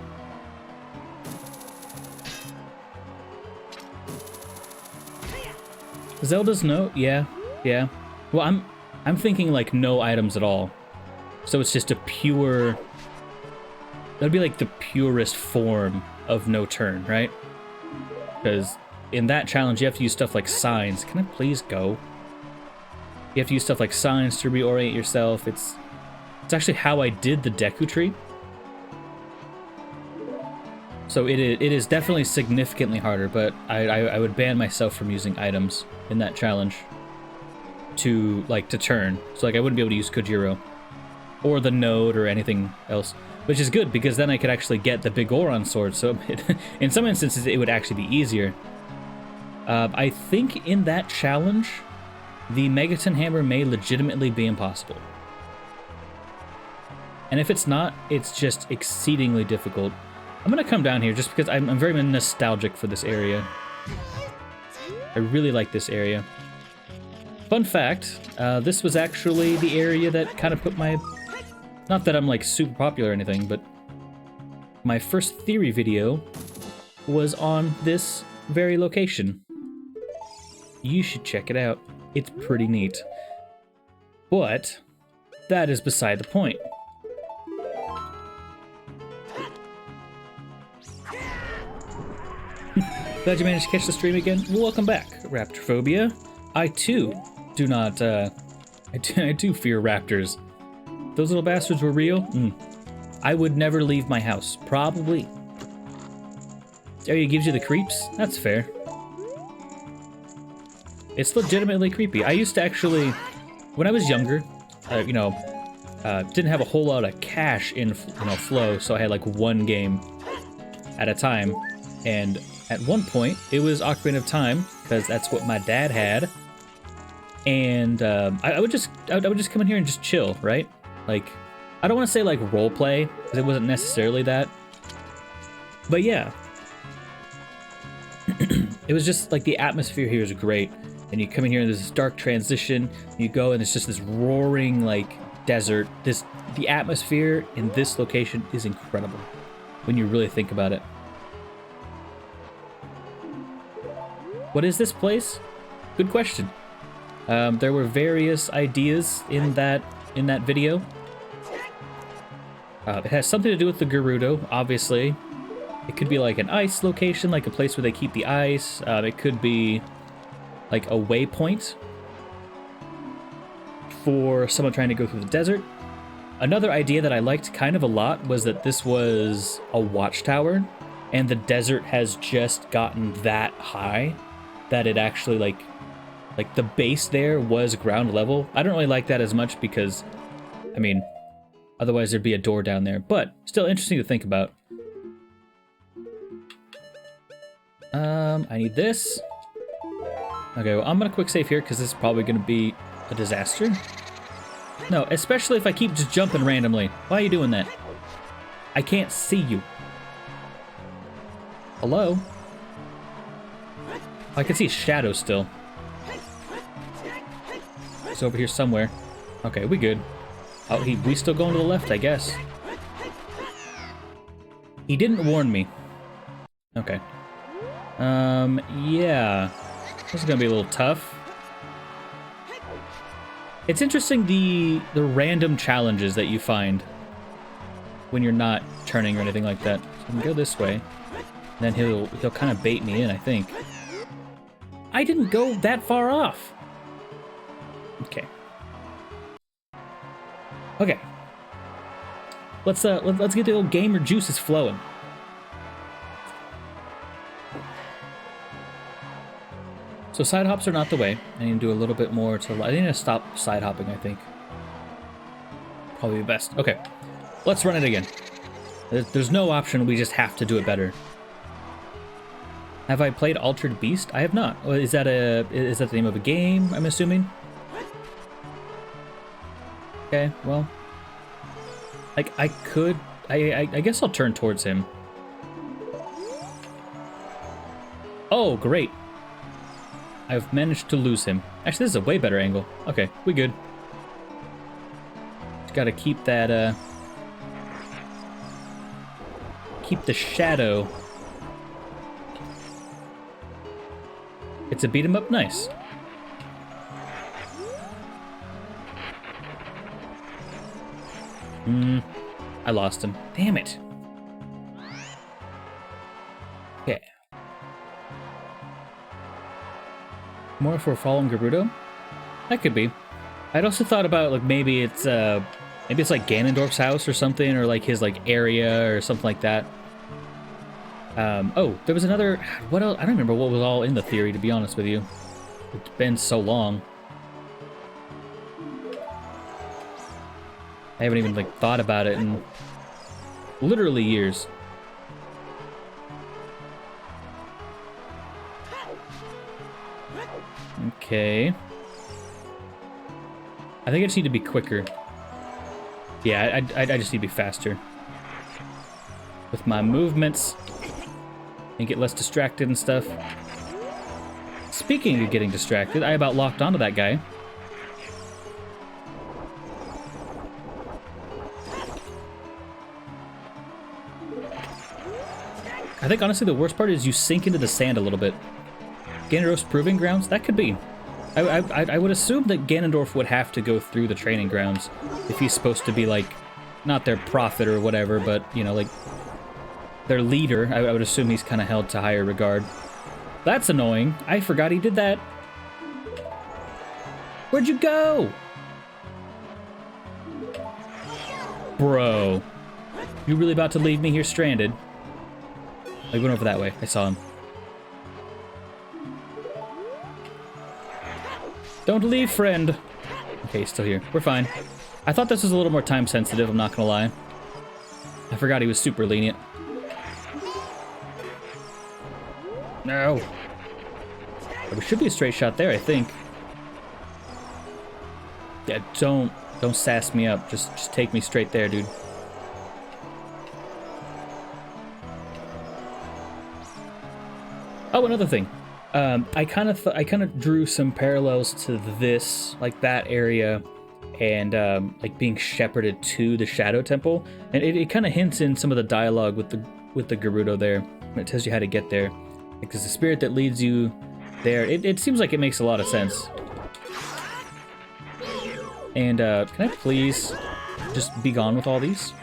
Zelda's no, yeah. Well, I'm thinking like no items at all. So it's just a pure... That'd be like the purest form of no turn, right? Because in that challenge, you have to use stuff like signs. Can I please go? You have to use stuff like signs to reorient yourself. It's actually how I did the Deku Tree. So it is definitely significantly harder, but I would ban myself from using items in that challenge to turn. So like I wouldn't be able to use Kojiro or the node or anything else, which is good because then I could actually get the big Goron sword. So in some instances it would actually be easier. I think in that challenge, the Megaton Hammer may legitimately be impossible. And if it's not, it's just exceedingly difficult. I'm gonna come down here just because I'm very nostalgic for this area. I really like this area. Fun fact, this was actually the area that kind of put my... Not that I'm like super popular or anything, but my first theory video was on this very location. You should check it out. It's pretty neat. But that is beside the point. Glad you managed to catch the stream again. Welcome back, Raptorphobia. I too do not, I do fear raptors. Those little bastards were real? I would never leave my house. Probably. Oh, it gives you the creeps? That's fair. It's legitimately creepy. I used to actually, when I was younger, didn't have a whole lot of cash in, flow, so I had like one game at a time. And at one point, it was Ocarina of Time, because that's what my dad had. And I would just come in here and just chill, right? Like, I don't want to say like role play, because it wasn't necessarily that. But yeah. It was just like the atmosphere here is great. And you come in here and there's this dark transition, and you go and it's just this roaring like desert. The atmosphere in this location is incredible when you really think about it. What is this place? Good question. There were various ideas in that video. It has something to do with the Gerudo, obviously. It could be like an ice location, like a place where they keep the ice. It could be like a waypoint for someone trying to go through the desert. Another idea that I liked kind of a lot was that this was a watchtower, and the desert has just gotten that high that it actually like the base there was ground level. I don't really like that as much because, I mean, otherwise there'd be a door down there, but still interesting to think about. I need this. Okay, well, I'm gonna quick save here because this is probably gonna be a disaster. No, especially if I keep just jumping randomly. Why are you doing that? I can't see you. Hello? I can see a shadow still. It's over here somewhere. Okay, we good. Oh, we still going to the left, I guess. He didn't warn me. Okay. Yeah. This is gonna be a little tough. It's interesting the random challenges that you find when you're not turning or anything like that. So I'm gonna go this way. Then he'll kind of bait me in, I think. I didn't go that far off. Okay. Okay. Let's get the old gamer juices flowing. So side hops are not the way. I need to do a little bit more to... I need to stop side hopping, I think. Probably the best. Okay. Let's run it again. There's no option. We just have to do it better. Have I played Altered Beast? I have not. Is that the name of a game, I'm assuming? Okay, well... Like, I could... I guess I'll turn towards him. Oh, great. I've managed to lose him. Actually, this is a way better angle. Okay, we good. Just gotta keep that, keep the shadow. It's a beat 'em up, nice. I lost him. Damn it. Okay. More if we're following Gerudo? That could be. I'd also thought about like maybe it's like Ganondorf's house or something, or like his like area or something like that. Oh, there was another. What else? I don't remember what was all in the theory, to be honest with you. It's been so long. I haven't even like thought about it in literally years. Okay. I think I just need to be quicker. Yeah, I just need to be faster with my movements and get less distracted and stuff. Speaking of getting distracted, I about locked onto that guy. I think honestly the worst part is you sink into the sand a little bit. Ganondorf's proving grounds? That could be. I would assume that Ganondorf would have to go through the training grounds if he's supposed to be, like, not their prophet or whatever, but, you know, like, their leader. I would assume he's kind of held to higher regard. That's annoying. I forgot he did that. Where'd you go? Bro. You really about to leave me here stranded? I went over that way. I saw him. Don't leave, friend. Okay, he's still here. We're fine. I thought this was a little more time sensitive, I'm not gonna lie. I forgot he was super lenient. No. There should be a straight shot there, I think. Yeah, don't sass me up. Just take me straight there, dude. Oh, another thing. I kind of drew some parallels to this, like that area, and like being shepherded to the Shadow Temple, and it kind of hints in some of the dialogue with the Gerudo there. And it tells you how to get there, because the spirit that leads you there. It seems like it makes a lot of sense. And can I please just be gone with all these?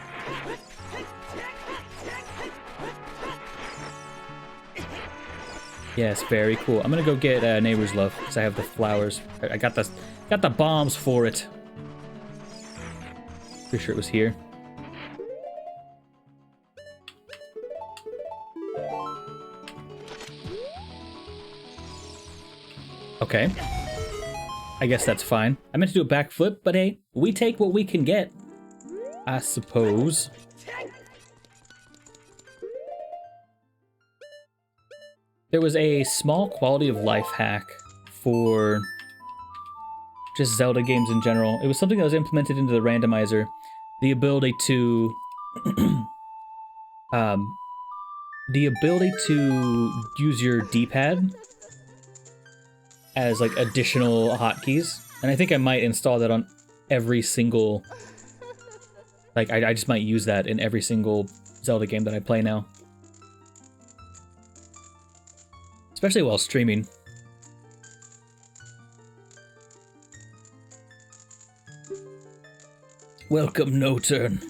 Yes, very cool. I'm gonna go get Neighbor's Love because I have the flowers. I got the bombs for it. Pretty sure it was here. Okay. I guess that's fine. I meant to do a backflip, but hey, we take what we can get, I suppose. There was a small quality of life hack for just Zelda games in general. It was something that was implemented into the randomizer. The ability to use your D-pad as like additional hotkeys. And I think I might install that on every single, like I just might use that in every single Zelda game that I play now. Especially while streaming. Welcome, No Turn.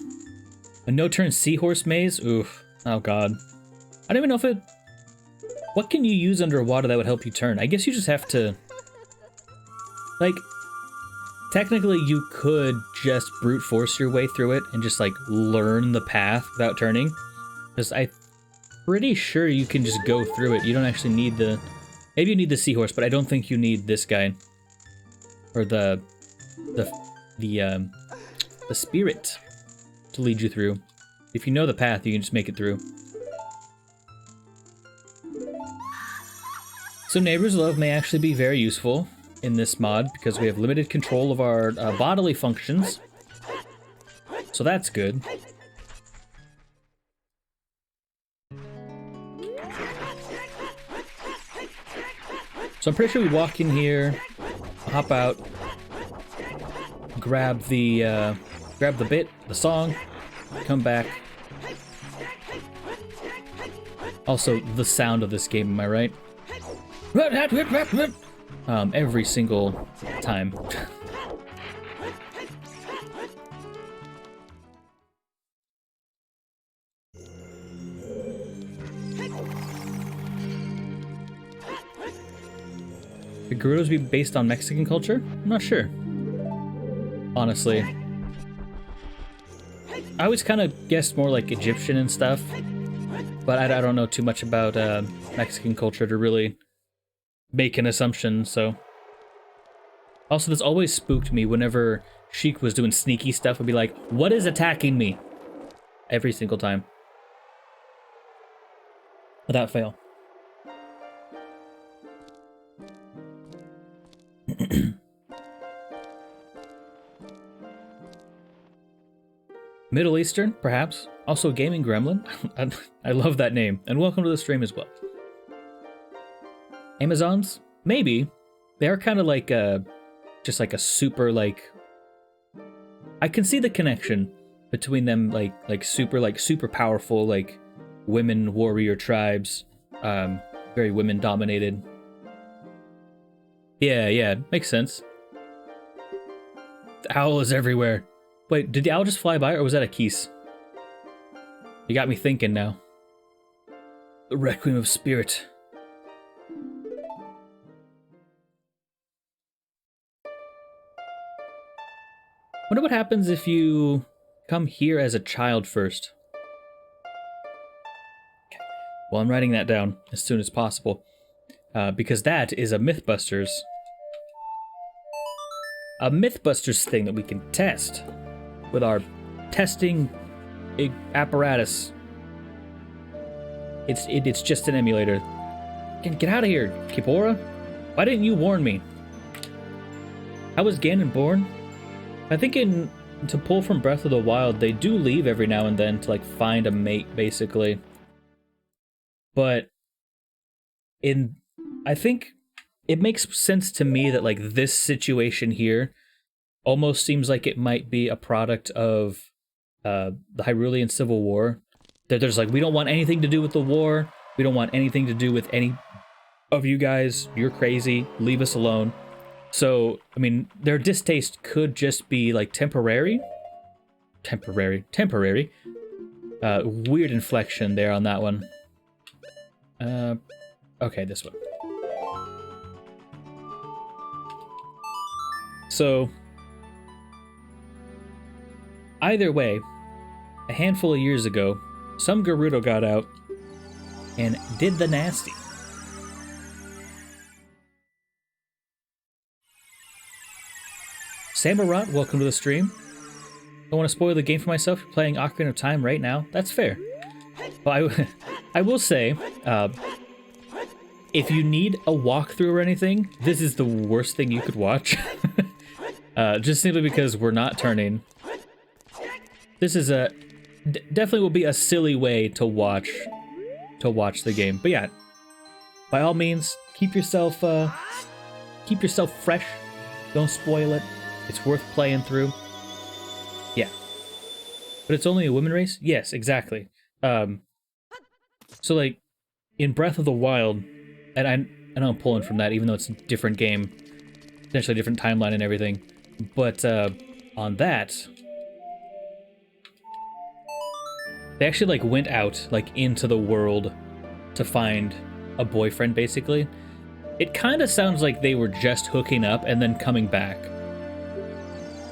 A No Turn Seahorse Maze? Oof. Oh god. I don't even know if it... What can you use underwater that would help you turn? I guess you just have to... Like, technically you could just brute force your way through it and just like learn the path without turning. Because I'm pretty sure you can just go through it. You don't actually need the... Maybe you need the seahorse, but I don't think you need this guy. Or the spirit to lead you through. If you know the path, you can just make it through. So Neighbor's Love may actually be very useful in this mod because we have limited control of our bodily functions. So that's good. So I'm pretty sure we walk in here, hop out, grab the bit, the song, come back. Also, the sound of this game, am I right? Every single time. Could Gerudos be based on Mexican culture? I'm not sure. Honestly. I always kind of guessed more like Egyptian and stuff, but I don't know too much about Mexican culture to really make an assumption, so. Also, this always spooked me whenever Sheik was doing sneaky stuff. I'd be like, what is attacking me? Every single time. Without fail. Middle Eastern, perhaps. Also Gaming Gremlin. I love that name. And welcome to the stream as well. Amazons? Maybe. They are kind of like just like a super like... I can see the connection between them like super powerful like women warrior tribes. Very women dominated. Yeah, makes sense. The owl is everywhere. Wait, did the owl just fly by, or was that a keys? You got me thinking now. The Requiem of Spirit. Wonder what happens if you come here as a child first. Okay. Well, I'm writing that down as soon as possible. Because that is a Mythbusters. A Mythbusters thing that we can test with our testing apparatus. It's just an emulator. Get out of here, Kipora. Why didn't you warn me? How was Ganon born? I think to pull from Breath of the Wild, they do leave every now and then to like find a mate, basically. But I think it makes sense to me that like this situation here almost seems like it might be a product of the Hyrulean Civil War. That there's like, we don't want anything to do with the war. We don't want anything to do with any of you guys. You're crazy. Leave us alone. So, I mean, their distaste could just be like temporary. Weird inflection there on that one. Okay, this one. So, either way, a handful of years ago, some Gerudo got out and did the nasty. Samurott, welcome to the stream. Don't want to spoil the game for myself. You're playing Ocarina of Time right now. That's fair. But I will say, if you need a walkthrough or anything, this is the worst thing you could watch. Just simply because we're not turning. This is definitely will be a silly way to watch the game. But yeah, by all means, keep yourself fresh. Don't spoil it. It's worth playing through. Yeah. But it's only a women race? Yes, exactly. So like in Breath of the Wild, and I know I'm pulling from that even though it's a different game, potentially a different timeline and everything. But on that, they actually like went out like into the world to find a boyfriend basically. It kind of sounds like they were just hooking up and then coming back,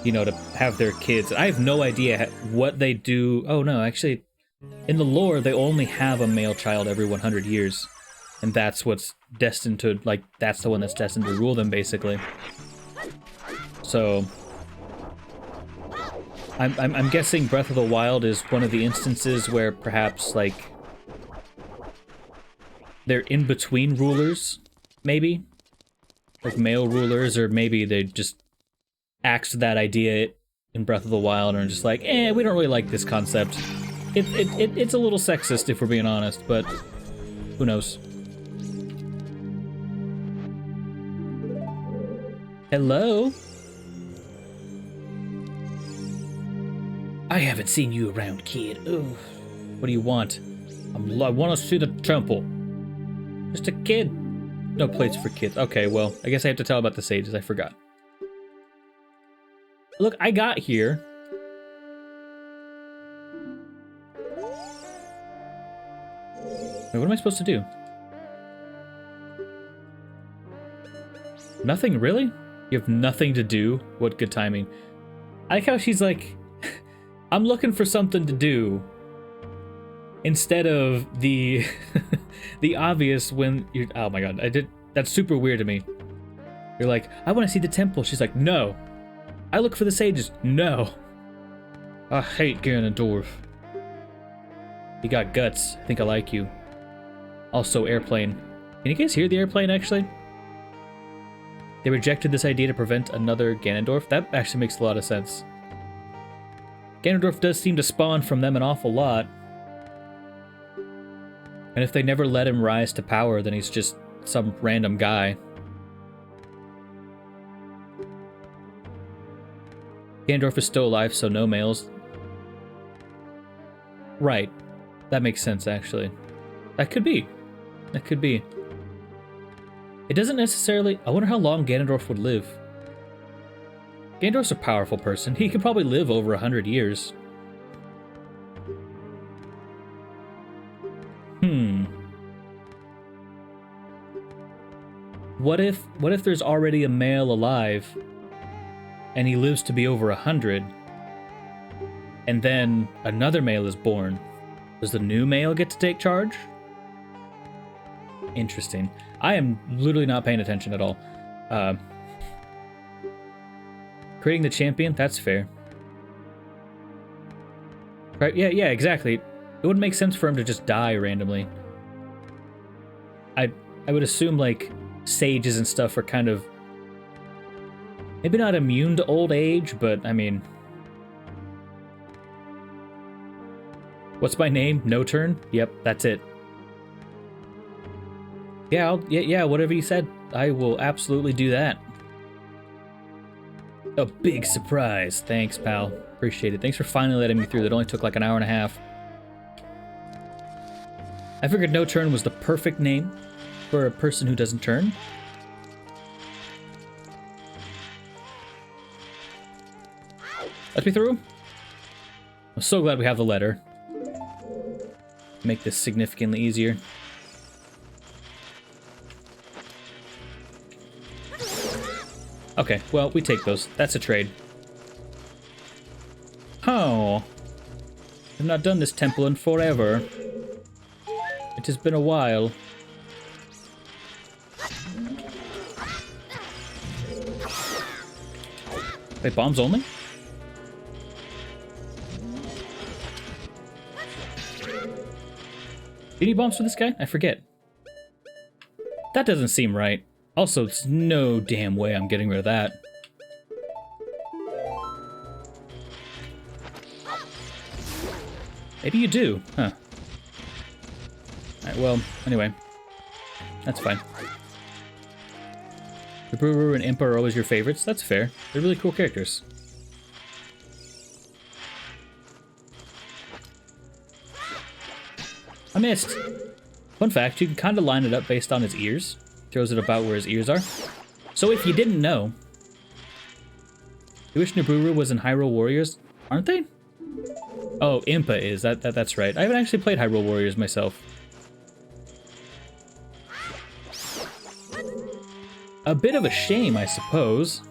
you know, to have their kids. I have no idea what they do. Oh no, actually, in the lore, they only have a male child every 100 years. And that's what's destined to, like, that's the one that's destined to rule them, basically. So, I'm guessing Breath of the Wild is one of the instances where perhaps, like, they're in between rulers, maybe? Like male rulers, or maybe they just axed that idea in Breath of the Wild and are just like, we don't really like this concept. It's a little sexist if we're being honest, but who knows? Hello? I haven't seen you around, kid. Ugh. What do you want? I want to see the temple. Just a kid. No plates for kids. Okay, well, I guess I have to tell about the sages. I forgot. Look, I got here. Wait, what am I supposed to do? Nothing, really? You have nothing to do? What good timing. I like how she's like, I'm looking for something to do. Instead of the the obvious when you're, oh my god, that's super weird to me. You're like, I want to see the temple. She's like, no. I look for the sages. No. I hate Ganondorf. You got guts. I think I like you. Also, airplane. Can you guys hear the airplane, actually? They rejected this idea to prevent another Ganondorf. That actually makes a lot of sense. Ganondorf does seem to spawn from them an awful lot. And if they never let him rise to power, then he's just some random guy. Ganondorf is still alive, so no males. Right. That makes sense, actually. That could be. That could be. It doesn't necessarily... I wonder how long Ganondorf would live. Ganondorf's a powerful person. He could probably live over 100 years. What if there's already a male alive and he lives to be over 100 and then another male is born? Does the new male get to take charge? Interesting. I am literally not paying attention at all. Creating the champion, that's fair. Right, yeah, exactly. It wouldn't make sense for him to just die randomly. I would assume, like, sages and stuff are kind of... maybe not immune to old age, but, I mean... What's my name? No turn? Yep, that's it. Yeah, yeah, whatever you said. I will absolutely do that. A big surprise. Thanks, pal. Appreciate it. Thanks for finally letting me through. That only took like an hour and a half. I figured no turn was the perfect name for a person who doesn't turn. Let me through. I'm so glad we have the letter. Make this significantly easier. Okay, well, we take those. That's a trade. Oh. I've not done this temple in forever. It has been a while. Wait, bombs only? Do you need bombs for this guy? I forget. That doesn't seem right. Also, there's no damn way I'm getting rid of that. Maybe you do, huh? Alright, well, anyway. That's fine. The Brewer and Impa are always your favorites. That's fair. They're really cool characters. I missed! Fun fact, you can kind of line it up based on his ears. Throws it about where his ears are. So if you didn't know, you wish Naburu was in Hyrule Warriors, aren't they? Oh, Impa is. That's right. I haven't actually played Hyrule Warriors myself. A bit of a shame, I suppose.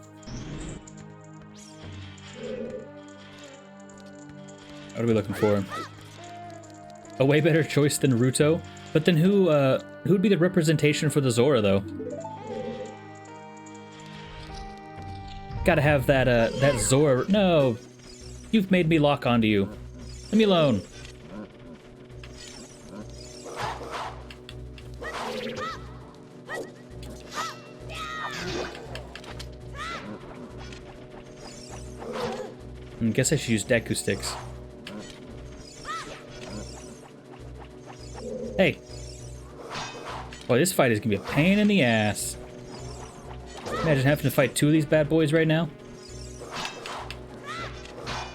What are we looking for? A way better choice than Ruto? But then who'd be the representation for the Zora, though? Gotta have that, that Zora... No! You've made me lock onto you. Leave me alone. I guess I should use Deku sticks. Hey. Boy, this fight is gonna be a pain in the ass. Imagine having to fight two of these bad boys right now.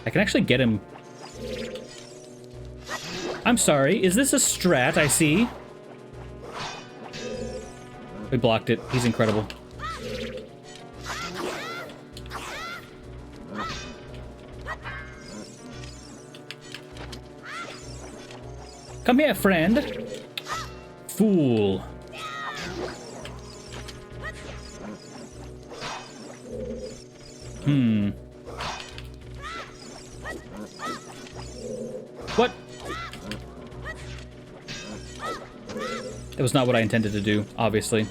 I can actually get him. I'm sorry, is this a strat I see? We blocked it. He's incredible. Come here, friend. Fool. What? It was not what I intended to do, obviously.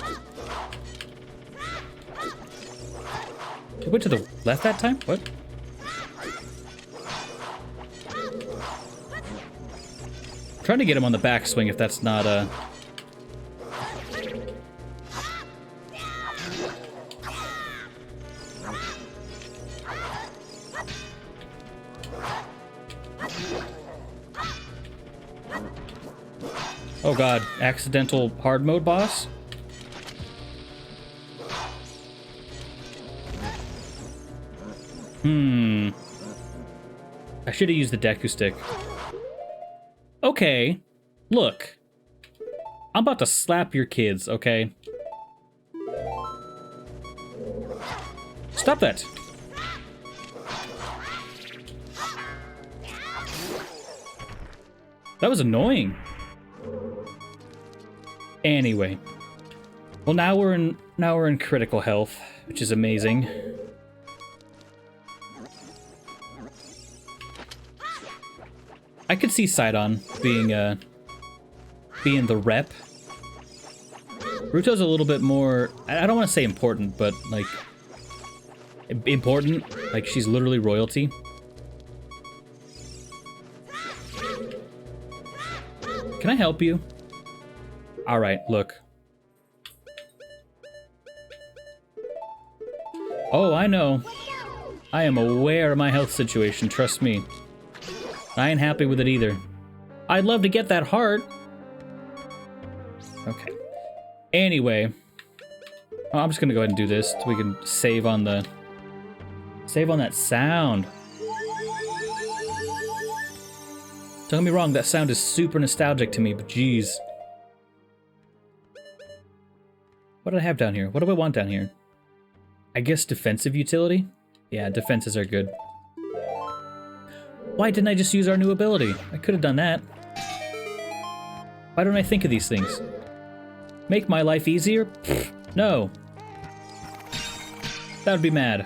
It went to the left that time? What? I'm trying to get him on the backswing if that's not Oh god, accidental hard mode boss? I should have used the Deku stick. Okay, look. I'm about to slap your kids, okay? Stop that! That was annoying. Anyway. Well, now we're in critical health, which is amazing. I could see Sidon being the rep. Ruto's a little bit more, I don't want to say important, but like important, like she's literally royalty. Can I help you? All right, look. Oh, I know. I am aware of my health situation, trust me. I ain't happy with it either. I'd love to get that heart. Okay. Anyway. I'm just gonna go ahead and do this so we can save on the... Save on that sound. Don't get me wrong, that sound is super nostalgic to me, but jeez. What do I have down here? What do I want down here? I guess defensive utility? Yeah, defenses are good. Why didn't I just use our new ability? I could have done that. Why don't I think of these things? Make my life easier? Pfft, no. That would be mad.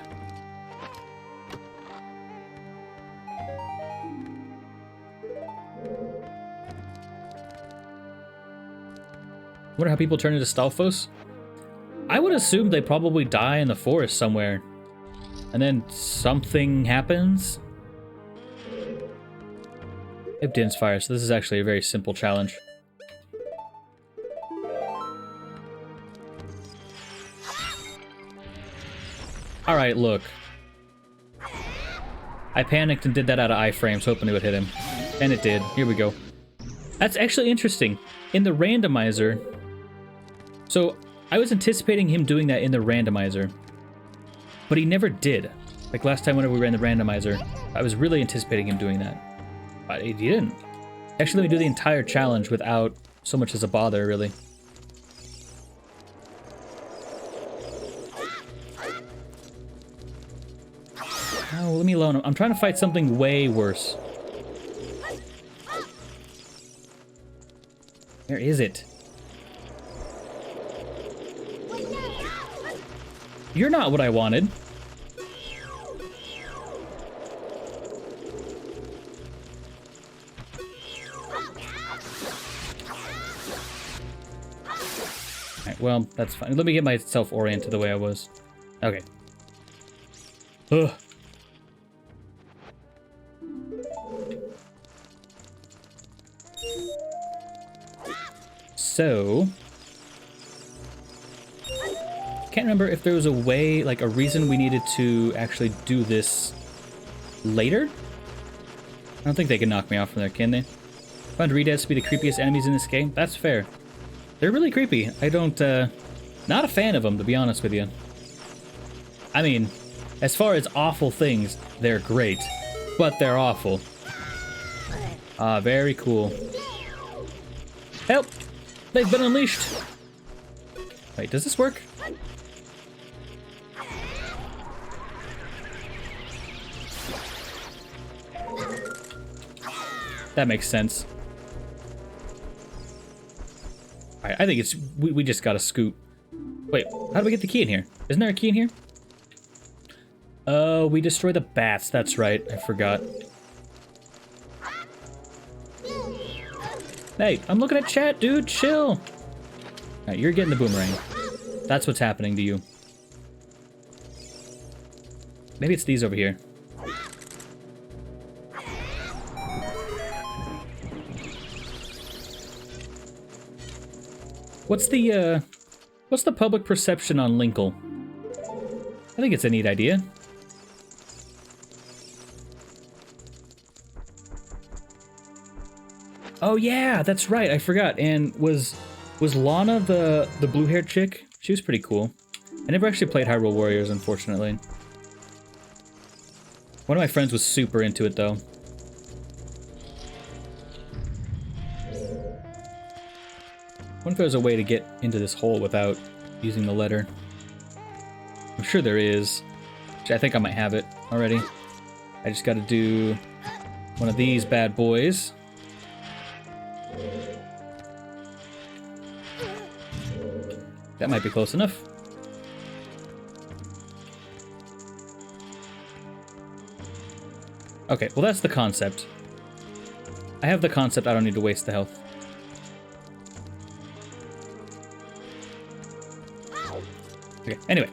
Wonder how people turn into Stalfos? I would assume they probably die in the forest somewhere. And then something happens? I have Din's Fire, so this is actually a very simple challenge. Alright, look. I panicked and did that out of iframes, hoping it would hit him. And it did. Here we go. That's actually interesting. In the randomizer... So, I was anticipating him doing that in the randomizer. But he never did. Like last time whenever we ran the randomizer, I was really anticipating him doing that. But he didn't. Actually, let me do the entire challenge without so much as a bother, really. Oh, leave me alone. I'm trying to fight something way worse. Where is it? You're not what I wanted. Alright, well, that's fine. Let me get myself oriented the way I was. Okay. Ugh. So... Can't remember if there was a way, like a reason we needed to actually do this later? I don't think they can knock me off from there, can they? Found Redeads to be the creepiest enemies in this game. That's fair. They're really creepy. I don't, not a fan of them, to be honest with you. I mean, as far as awful things, they're great. But they're awful. Ah, very cool. Help! They've been unleashed! Wait, does this work? That makes sense. Alright, I think it's... We just gotta scoot. Wait, how do we get the key in here? Isn't there a key in here? We destroy the bats, that's right. I forgot. Hey, I'm looking at chat, dude. Chill. Alright, you're getting the boomerang. That's what's happening to you. Maybe it's these over here. What's the public perception on Linkle? I think it's a neat idea. Oh yeah, that's right. I forgot. And was Lana the blue-haired chick? She was pretty cool. I never actually played Hyrule Warriors, unfortunately. One of my friends was super into it, though. I wonder if there's a way to get into this hole without using the letter. I'm sure there is. I think I might have it already. I just gotta do one of these bad boys. That might be close enough. Okay, well that's the concept. I have the concept, I don't need to waste the health. Okay, anyway.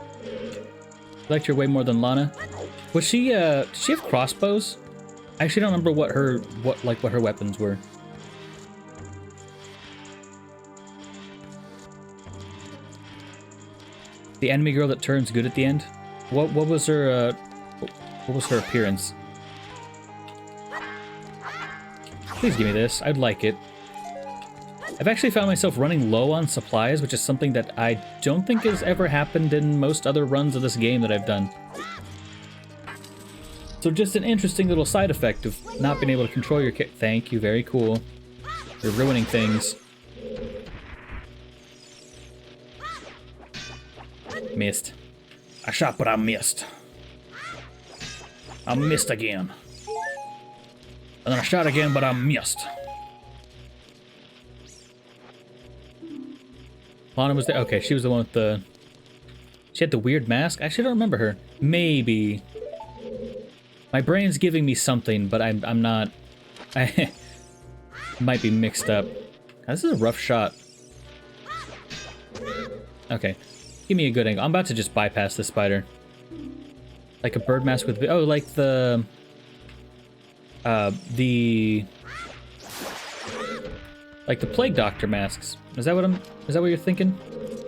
I liked her way more than Lana. Was she, did she have crossbows? I actually don't remember what her weapons were. The enemy girl that turns good at the end? What was her, what was her appearance? Please give me this, I'd like it. I've actually found myself running low on supplies, which is something that I don't think has ever happened in most other runs of this game that I've done. So just an interesting little side effect of not being able to control your kit. Thank you, very cool. You're ruining things. Missed. I shot, but I missed. I missed again. And then I shot again, but I missed. Lana was there. Okay, she was the one with the... She had the weird mask? I actually don't remember her. Maybe. My brain's giving me something, but I'm not... I might be mixed up. This is a rough shot. Okay. Give me a good angle. I'm about to just bypass this spider. Like a bird mask with... Oh, like the... Like the Plague Doctor masks. Is that what you're thinking?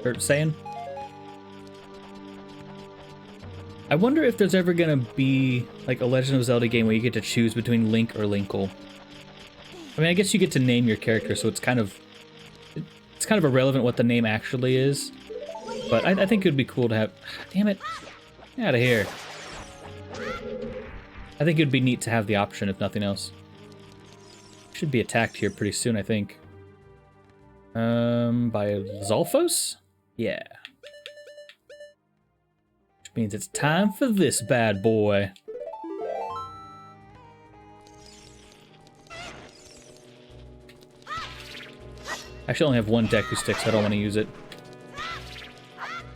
Or saying? I wonder if there's ever gonna be like a Legend of Zelda game where you get to choose between Link or Linkle. I mean, I guess you get to name your character, so it's kind of irrelevant what the name actually is. But I think it would be cool to have... Damn it. Get out of here. I think it would be neat to have the option, if nothing else. Should be attacked here pretty soon, I think. By Zolfos? Yeah. Which means it's time for this bad boy. I actually only have one Deku Stick, so I don't want to use it.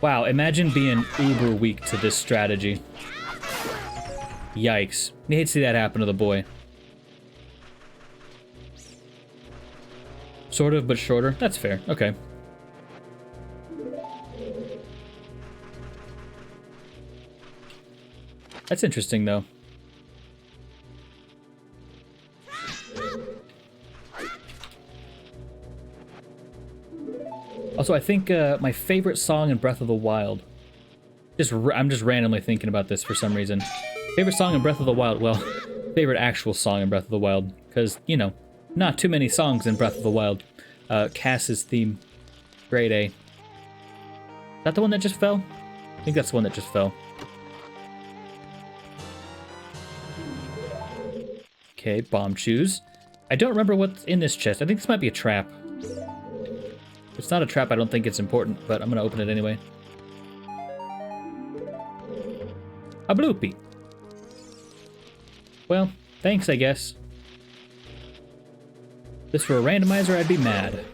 Wow, imagine being uber weak to this strategy. Yikes. You hate to see that happen to the boy. Sort of, but shorter. That's fair. Okay. That's interesting, though. Also, I think my favorite song in Breath of the Wild... I'm just randomly thinking about this for some reason. Favorite song in Breath of the Wild... Well, favorite actual song in Breath of the Wild. Because, you know, not too many songs in Breath of the Wild. Cass's theme. Grade A. Is that the one that just fell? I think that's the one that just fell. Okay, bomb shoes. I don't remember what's in this chest. I think this might be a trap. If it's not a trap, I don't think it's important, but I'm gonna open it anyway. A bloopy. Well, thanks, I guess. If this were a randomizer, I'd be mad.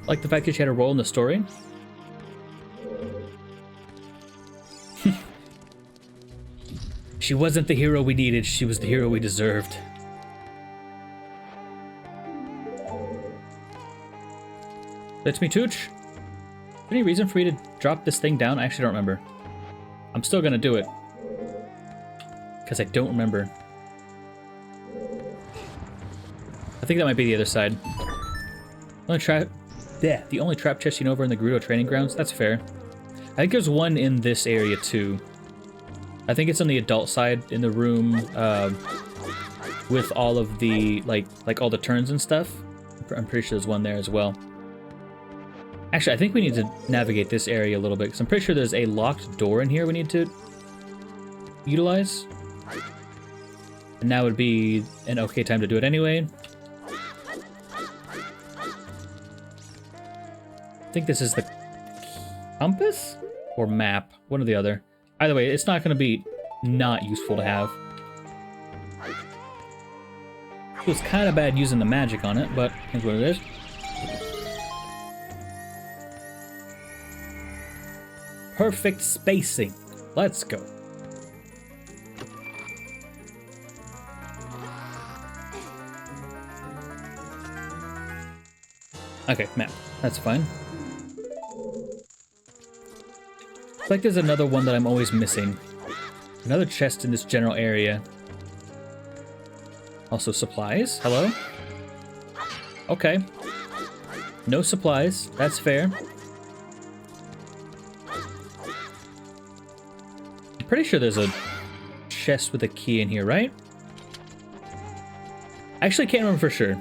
Like the fact that she had a role in the story. She wasn't the hero we needed, she was the hero we deserved. That's me, Tooch. Any reason for me to drop this thing down? I actually don't remember. I'm still gonna do it. Because I don't remember. I think that might be the other side. The only trap chest you know over in the Gerudo training grounds? That's fair. I think there's one in this area too. I think it's on the adult side in the room with all of the, like all the turns and stuff. I'm pretty sure there's one there as well. Actually, I think we need to navigate this area a little bit because I'm pretty sure there's a locked door in here we need to utilize. And now would be an okay time to do it anyway. I think this is the compass or map, one or the other. Either way, it's not going to be not useful to have. It was kind of bad using the magic on it, but here's what it is. Perfect spacing. Let's go. Okay, map. That's fine. It's like there's another one that I'm always missing. Another chest in this general area. Also supplies. Hello? Okay. No supplies. That's fair. I'm pretty sure there's a chest with a key in here, right? I actually can't remember for sure.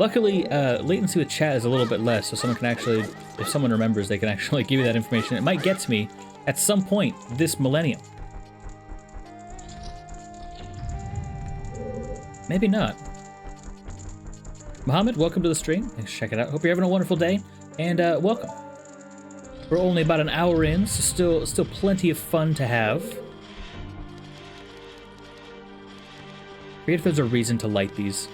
Luckily, latency with chat is a little bit less, so someone can actually, if someone remembers, they can actually give you that information. It might get to me at some point this millennium. Maybe not. Mohammed, welcome to the stream. Thanks for checking it out. Hope you're having a wonderful day, and welcome. We're only about an hour in, so still plenty of fun to have. Forget if there's a reason to light these.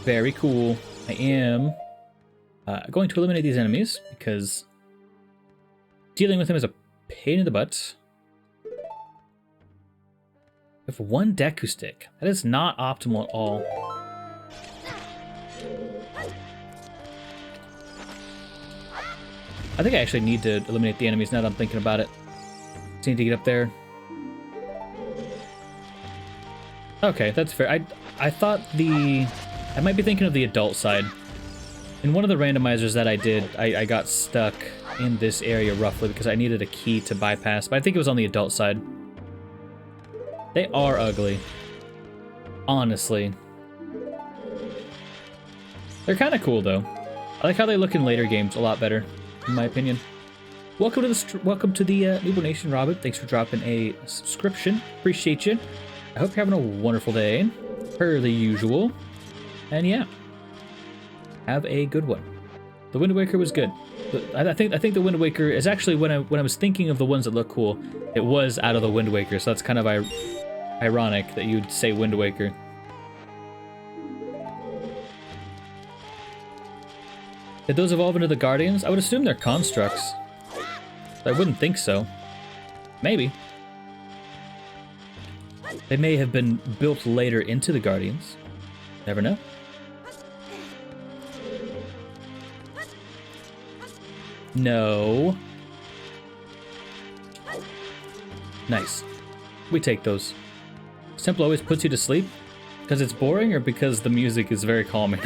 Very cool. I am going to eliminate these enemies because dealing with them is a pain in the butt. I have one Deku stick. That is not optimal at all. I think I actually need to eliminate the enemies now that I'm thinking about it. Just need to get up there. Okay, that's fair. I thought I might be thinking of the adult side. In one of the randomizers that I did, I got stuck in this area roughly because I needed a key to bypass, but I think it was on the adult side. They are ugly. Honestly. They're kind of cool though. I like how they look in later games a lot better, in my opinion. Welcome to the Newborn Nation, Robert. Thanks for dropping a subscription. Appreciate you. I hope you're having a wonderful day, per the usual. And yeah, have a good one. The Wind Waker was good. I think the Wind Waker is actually, when I was thinking of the ones that look cool, it was out of the Wind Waker. So that's kind of ironic that you'd say Wind Waker. Did those evolve into the Guardians? I would assume they're constructs. I wouldn't think so. Maybe. They may have been built later into the Guardians. Never know. No. Nice. We take those. Simple always puts you to sleep? Because it's boring or because the music is very calming?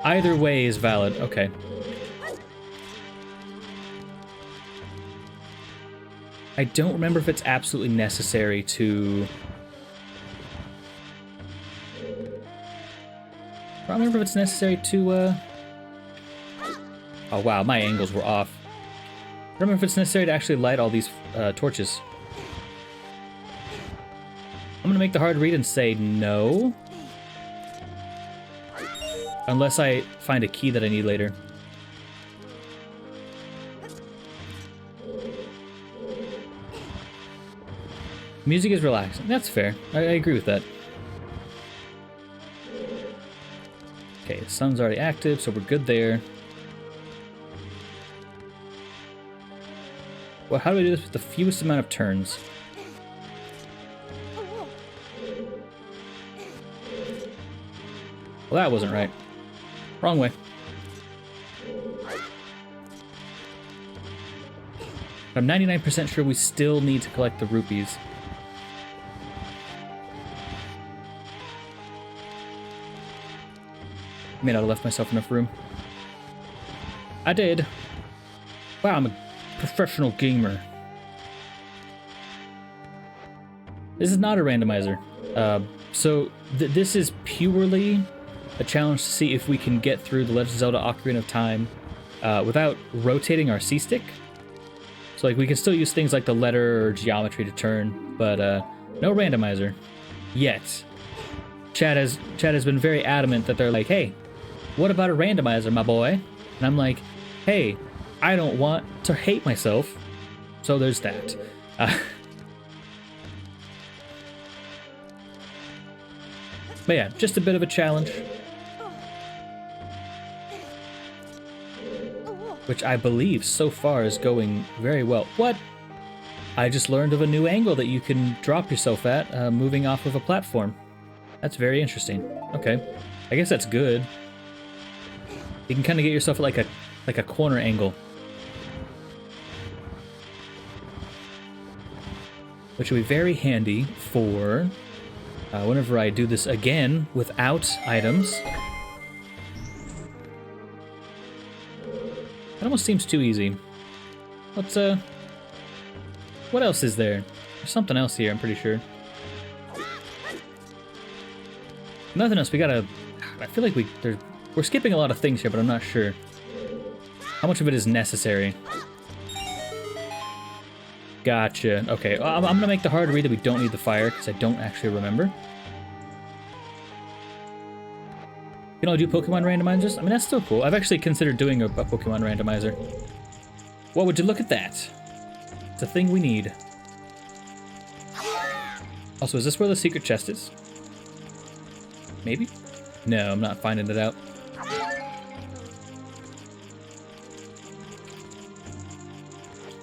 Either way is valid. Okay. I don't remember if it's absolutely necessary to I don't remember if it's necessary to, Oh wow, my angles were off. I don't remember if it's necessary to actually light all these torches. I'm gonna make the hard read and say no. Unless I find a key that I need later. Music is relaxing. That's fair. I agree with that. Okay, the sun's already active, so we're good there. Well, how do we do this with the fewest amount of turns? Well, that wasn't right. Wrong way. I'm 99% sure we still need to collect the rupees. May not have left myself enough room. I did. Wow, I'm a professional gamer. This is not a randomizer. So this is purely a challenge to see if we can get through the Legend of Zelda Ocarina of Time without rotating our C-stick. So like we can still use things like the letter or geometry to turn, but no randomizer yet. Chad has been very adamant that they're like, hey, what about a randomizer, my boy? And I'm like, hey, I don't want to hate myself, so there's that. But yeah, just a bit of a challenge. Which I believe so far is going very well. What? I just learned of a new angle that you can drop yourself at, moving off of a platform. That's very interesting. Okay, I guess that's good. You can kind of get yourself like a corner angle, which will be very handy for whenever I do this again without items. It almost seems too easy. What else is there? There's something else here, I'm pretty sure. Nothing else. We gotta... I feel like we're skipping a lot of things here, but I'm not sure how much of it is necessary. Gotcha. Okay, I'm gonna make the hard read that we don't need the fire, because I don't actually remember. You can only do Pokemon randomizers? I mean, that's still cool. I've actually considered doing a Pokemon randomizer. Well, would you look at that? It's a thing we need. Also, is this where the secret chest is? Maybe? No, I'm not finding it out.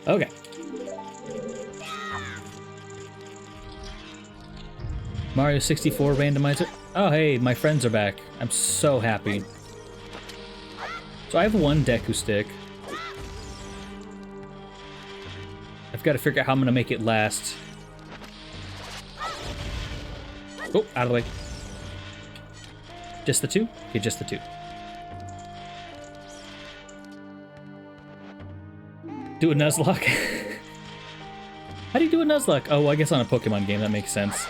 Okay. Mario 64 randomizer. Oh, hey, my friends are back. I'm so happy. So I have one Deku stick. I've got to figure out how I'm going to make it last. Oh, out of the way. Just the two? Okay, just the two. Do a Nuzlocke? How do you do a Nuzlocke? Oh, I guess on a Pokemon game, that makes sense.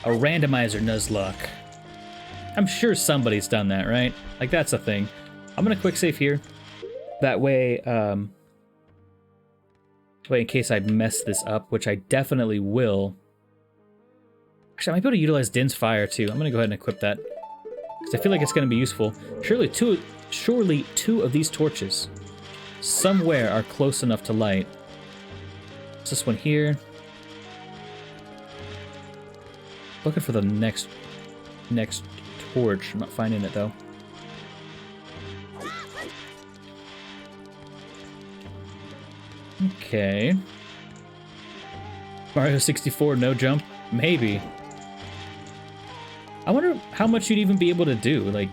A randomizer Nuzlocke. I'm sure somebody's done that, right? Like, that's a thing. I'm gonna quick save here. That way, in case I mess this up, which I definitely will. Actually, I might be able to utilize Din's Fire, too. I'm gonna go ahead and equip that, because I feel like it's gonna be useful. Surely two of these torches somewhere are close enough to light. What's this one here? Looking for the next torch. I'm not finding it though. Okay. Mario 64 no jump? Maybe. I wonder how much you'd even be able to do, like...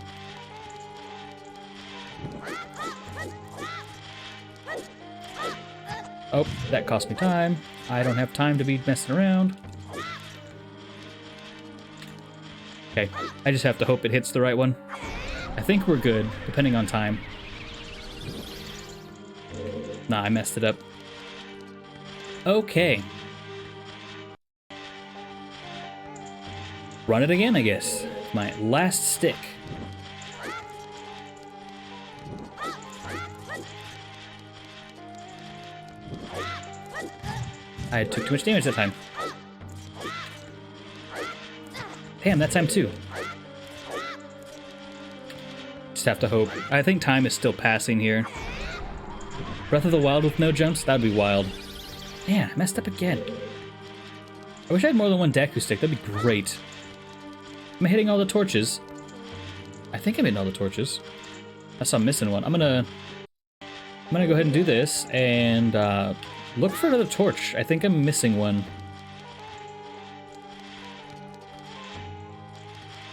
Oh, that cost me time. I don't have time to be messing around. Okay, I just have to hope it hits the right one. I think we're good, depending on time. Nah, I messed it up. Okay. run it again, I guess. My last stick. I took too much damage that time. Damn, that time too. Just have to hope. I think time is still passing here. Breath of the Wild with no jumps? That'd be wild. Man, I messed up again. I wish I had more than one Deku stick. That'd be great. Am I hitting all the torches? I think I'm hitting all the torches. Unless I'm missing one. I'm gonna go ahead and do this and look for another torch. I think I'm missing one.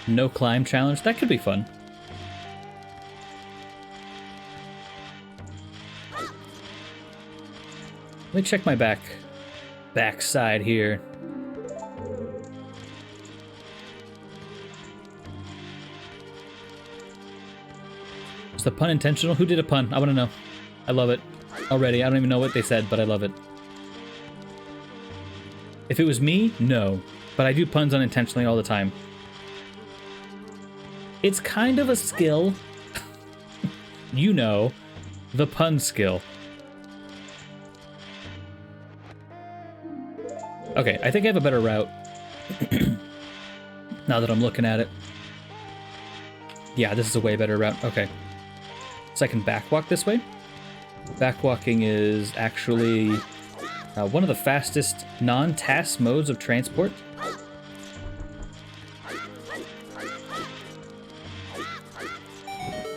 No climb challenge. That could be fun. Let me check my backside here. Was the pun intentional? Who did a pun? I want to know. I love it already. I don't even know what they said, but I love it. If it was me, no. But I do puns unintentionally all the time. It's kind of a skill. You know, the pun skill. Okay, I think I have a better route. Now that I'm looking at it. Yeah, this is a way better route. Okay. So I can backwalk this way. Backwalking is actually one of the fastest non-task modes of transport.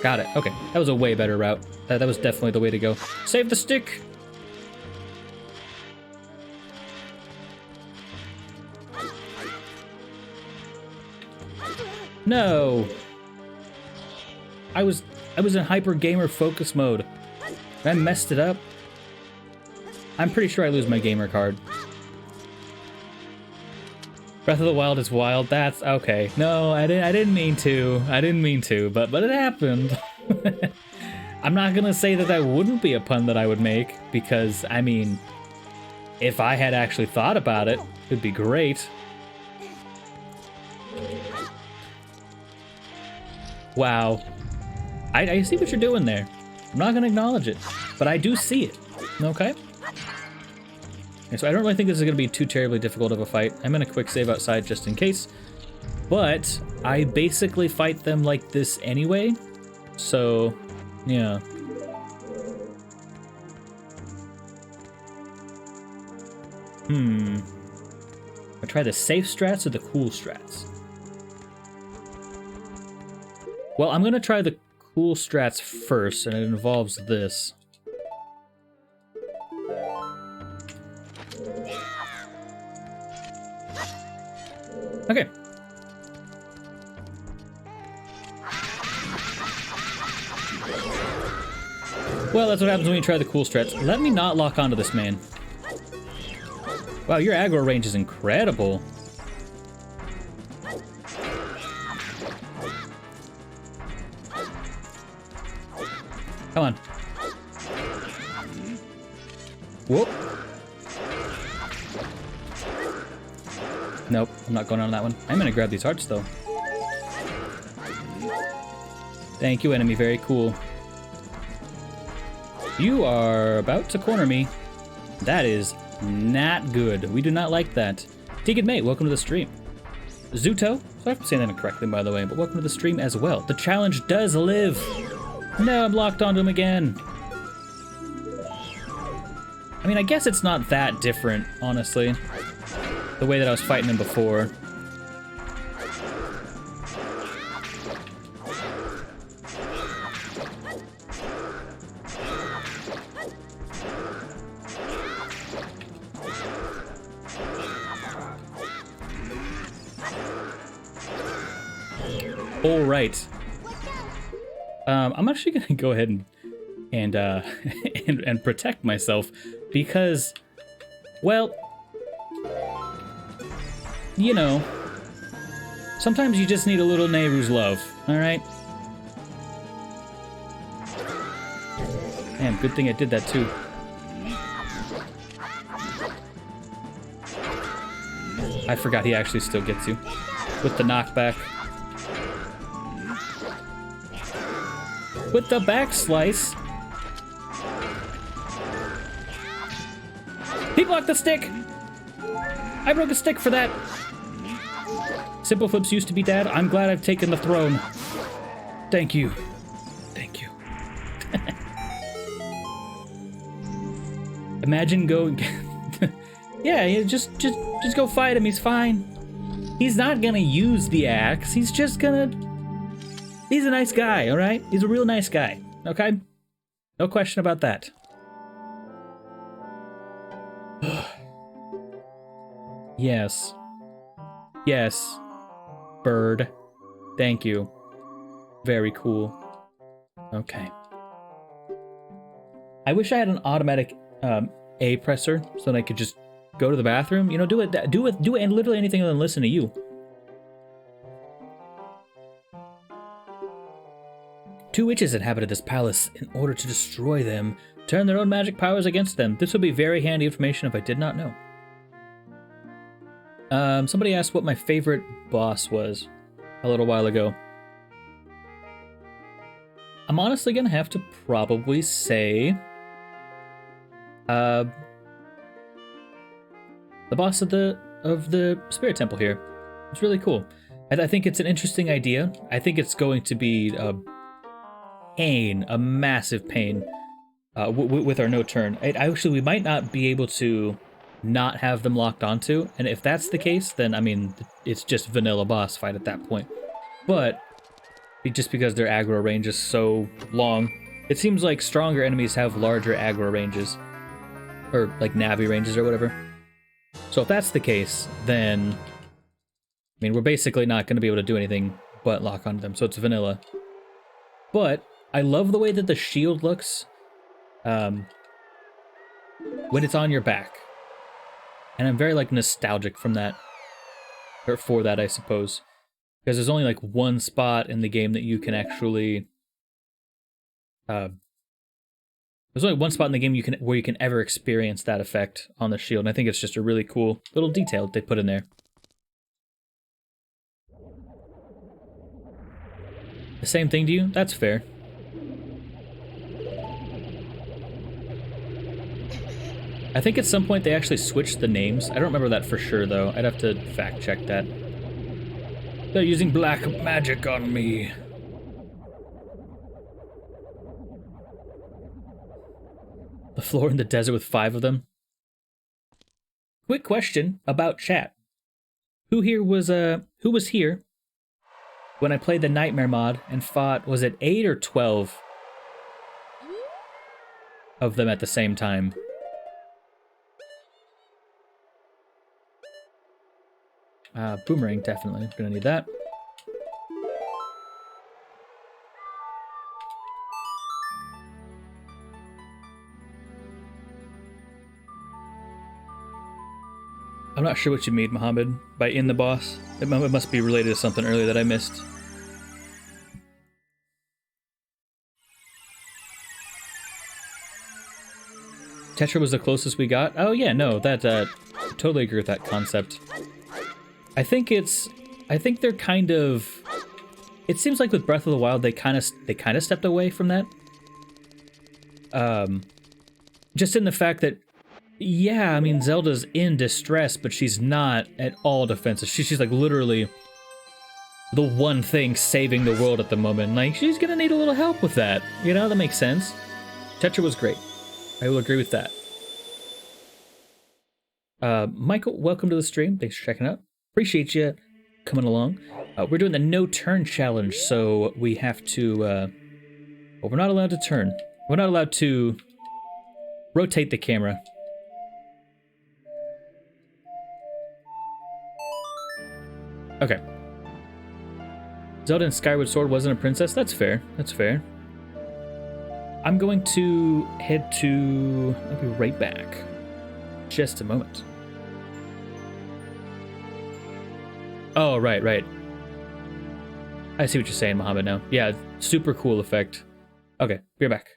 Got it. Okay, that was a way better route. That was definitely the way to go. Save the stick! No! I was in hyper gamer focus mode. I messed it up. I'm pretty sure I lose my gamer card. Breath of the Wild is wild. That's okay. No, I didn't mean to. I didn't mean to, but it happened. I'm not gonna say that that wouldn't be a pun that I would make, because I mean, if I had actually thought about it, it'd be great. Wow. I see what you're doing there. I'm not gonna acknowledge it, but I do see it. Okay? And so I don't really think this is gonna be too terribly difficult of a fight. I'm gonna quick save outside just in case. But I basically fight them like this anyway. So, yeah. I try the safe strats or the cool strats? Well, I'm gonna try the cool strats first, and it involves this. Okay. Well, that's what happens when you try the cool strats. Let me not lock onto this man. Wow, your aggro range is incredible. Come on. Whoop. Nope, I'm not going on that one. I'm gonna grab these hearts, though. Thank you, enemy. Very cool. You are about to corner me. That is not good. We do not like that. Tegan Mate, welcome to the stream. Zuto, sorry if I'm saying that incorrectly, by the way, but welcome to the stream as well. The challenge does live. No, I'm locked onto him again. I mean, I guess it's not that different, honestly. The way that I was fighting him before. All right. I'm actually gonna go ahead and protect myself because, well, you know, sometimes you just need a little Nehru's love. All right. Man, good thing I did that too. I forgot he actually still gets you. with the knockback. With the back slice. He blocked the stick! I broke a stick for that. Simple flips used to be dad. I'm glad I've taken the throne. Thank you. Thank you. Imagine going... yeah, just go fight him. He's fine. He's not gonna use the axe. He's just gonna... He's a nice guy, all right? He's a real nice guy, okay? No question about that. Yes. Yes. Bird. Thank you. Very cool. Okay. I wish I had an automatic A presser so that I could just go to the bathroom. You know, do it and literally anything other than listen to you. Two witches inhabited this palace. In order to destroy them, turn their own magic powers against them. This would be very handy information if I did not know. Somebody asked what my favorite boss was a little while ago. I'm honestly gonna have to probably say the boss of the Spirit Temple here. It's really cool. I think it's an interesting idea. I think it's going to be a massive pain with our no turn. Actually, we might not be able to not have them locked onto, and if that's the case, then I mean it's just vanilla boss fight at that point. But just because their aggro range is so long, it seems like stronger enemies have larger aggro ranges, or like Navi ranges or whatever. So if that's the case, then I mean we're basically not going to be able to do anything but lock onto them. So it's vanilla. But I love the way that the shield looks when it's on your back. And I'm very, like, nostalgic from that. Or for that, I suppose. Because there's only, like, one spot in the game that you can actually... there's only one spot in the game where you can ever experience that effect on the shield. And I think it's just a really cool little detail they put in there. The same thing to you? That's fair. I think at some point they actually switched the names. I don't remember that for sure, though. I'd have to fact check that. They're using black magic on me. The floor in the desert with 5 of them. Quick question about chat. Who was here when I played the Nightmare mod and fought, was it 8 or 12 of them at the same time? Boomerang, definitely. Gonna need that. I'm not sure what you mean, Mohammed, by in the boss. It must be related to something earlier that I missed. Tetra was the closest we got? Oh yeah, no, that, totally agree with that concept. I think they're kind of... It seems like with Breath of the Wild, they kind of stepped away from that. Just in the fact that, yeah, I mean, Zelda's in distress, but she's not at all defensive. She's like literally the one thing saving the world at the moment. Like, she's gonna need a little help with that. You know, that makes sense. Tetra was great. I will agree with that. Michael, welcome to the stream. Thanks for checking out. Appreciate you coming along. We're doing the no turn challenge, so we have to, well, we're not allowed to turn. We're not allowed to rotate the camera. Okay. Zelda in Skyward Sword wasn't a princess? That's fair. That's fair. I'm going to head to... I'll be right back. Just a moment. Oh, right. I see what you're saying, Mohammed, now. Yeah, super cool effect. Okay, be right back.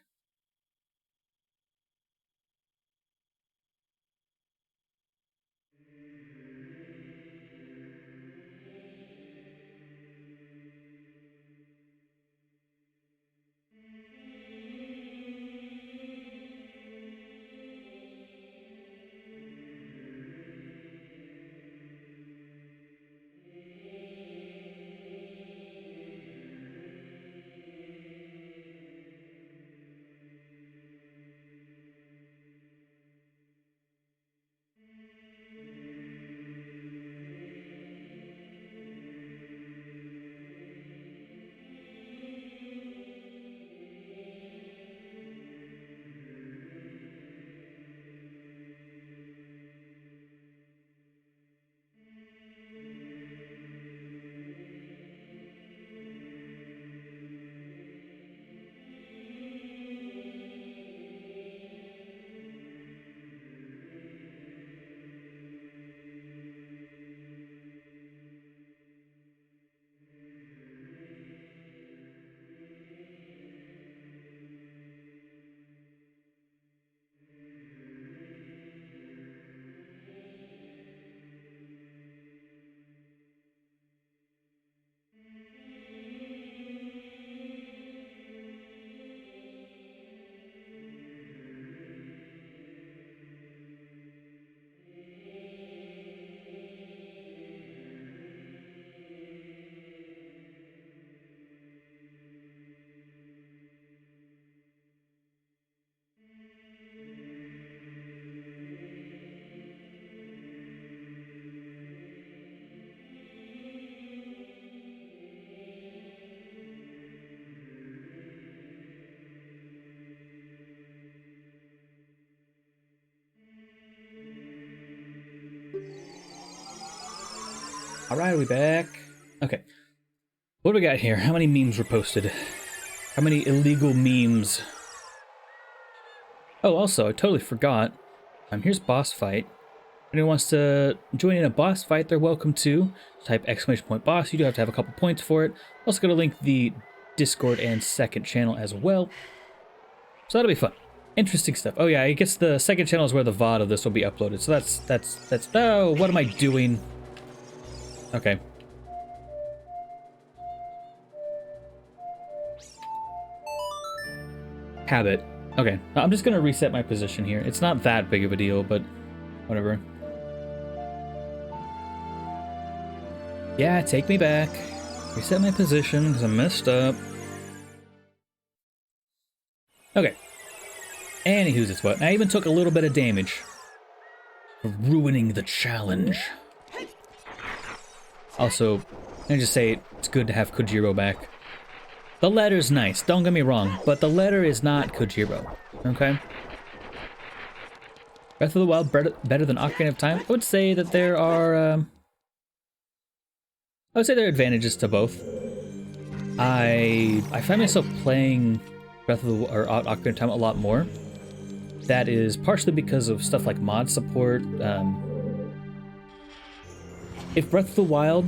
Alright, we back. Okay. What do we got here? How many memes were posted? How many illegal memes? Oh, also, I totally forgot. Here's boss fight. If anyone wants to join in a boss fight, they're welcome to. Type !boss. You do have to have a couple points for it. Also gonna link the Discord and second channel as well. So that'll be fun. Interesting stuff. Oh yeah, I guess the second channel is where the VoD of this will be uploaded. So that's oh, what am I doing? Okay. Habit. Okay, I'm just gonna reset my position here. It's not that big of a deal, but whatever. Yeah, take me back. Reset my position because I messed up. Okay. Anywho's it's what. I even took a little bit of damage for ruining the challenge. Also, can I just say it's good to have Kojiro back. The letter's nice, don't get me wrong, but the letter is not Kojiro, okay? Breath of the Wild better than Ocarina of Time? I would say that there are, I would say there are advantages to both. I find myself playing Breath of the or Ocarina of Time a lot more. That is partially because of stuff like mod support. If Breath of the Wild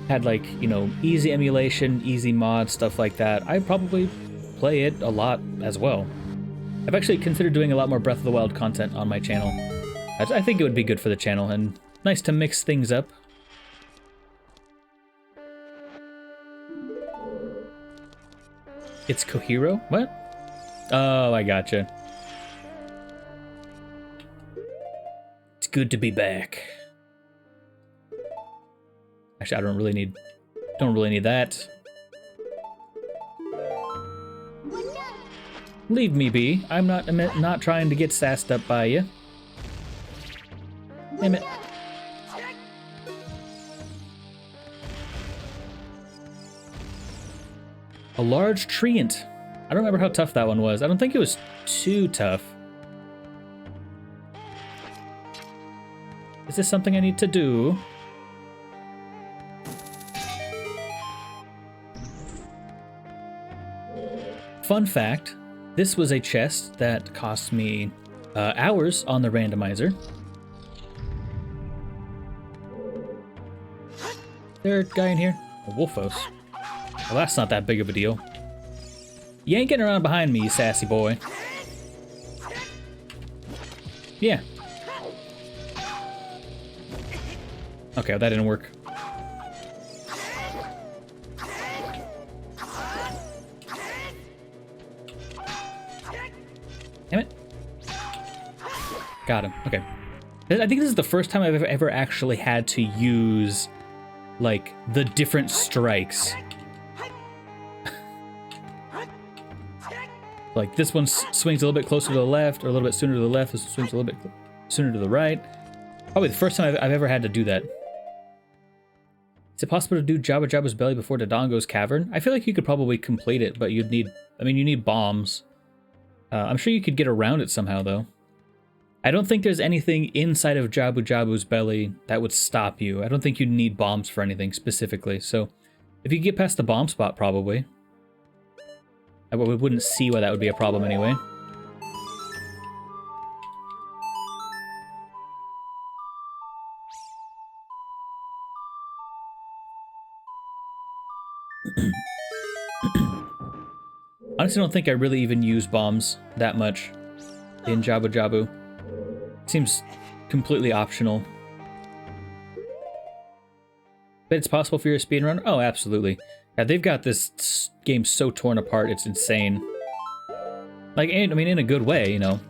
had like, you know, easy emulation, easy mod, stuff like that, I'd probably play it a lot as well. I've actually considered doing a lot more Breath of the Wild content on my channel. I think it would be good for the channel and nice to mix things up. It's Kohiro? What? Oh, I gotcha. It's good to be back. Actually, I don't really need that. Leave me be. I'm not trying to get sassed up by you. Damn it. A large treant. I don't remember how tough that one was. I don't think it was too tough. Is this something I need to do? Fun fact, this was a chest that cost me hours on the randomizer. There a guy in here? A Wolfos. Well, that's not that big of a deal. You ain't getting around behind me, you sassy boy. Yeah. Okay, well, that didn't work. Damn it. Got him. Okay. I think this is the first time I've ever actually had to use, like, the different strikes. Like, this one swings a little bit closer to the left, or a little bit sooner to the left. This one swings a little bit sooner to the right. Probably the first time I've ever had to do that. Is it possible to do Jabba Jabba's belly before Dodongo's cavern? I feel like you could probably complete it, but you'd need, I mean, you need bombs. I'm sure you could get around it somehow, though. I don't think there's anything inside of Jabu Jabu's belly that would stop you. I don't think you'd need bombs for anything specifically. So, if you get past the bomb spot, probably. I wouldn't see why that would be a problem anyway. Honestly, I don't think I really even use bombs that much in Jabu Jabu. Seems completely optional. But it's possible for your speedrun? Oh, absolutely. Yeah, they've got this game so torn apart, it's insane. Like, I mean, in a good way, you know.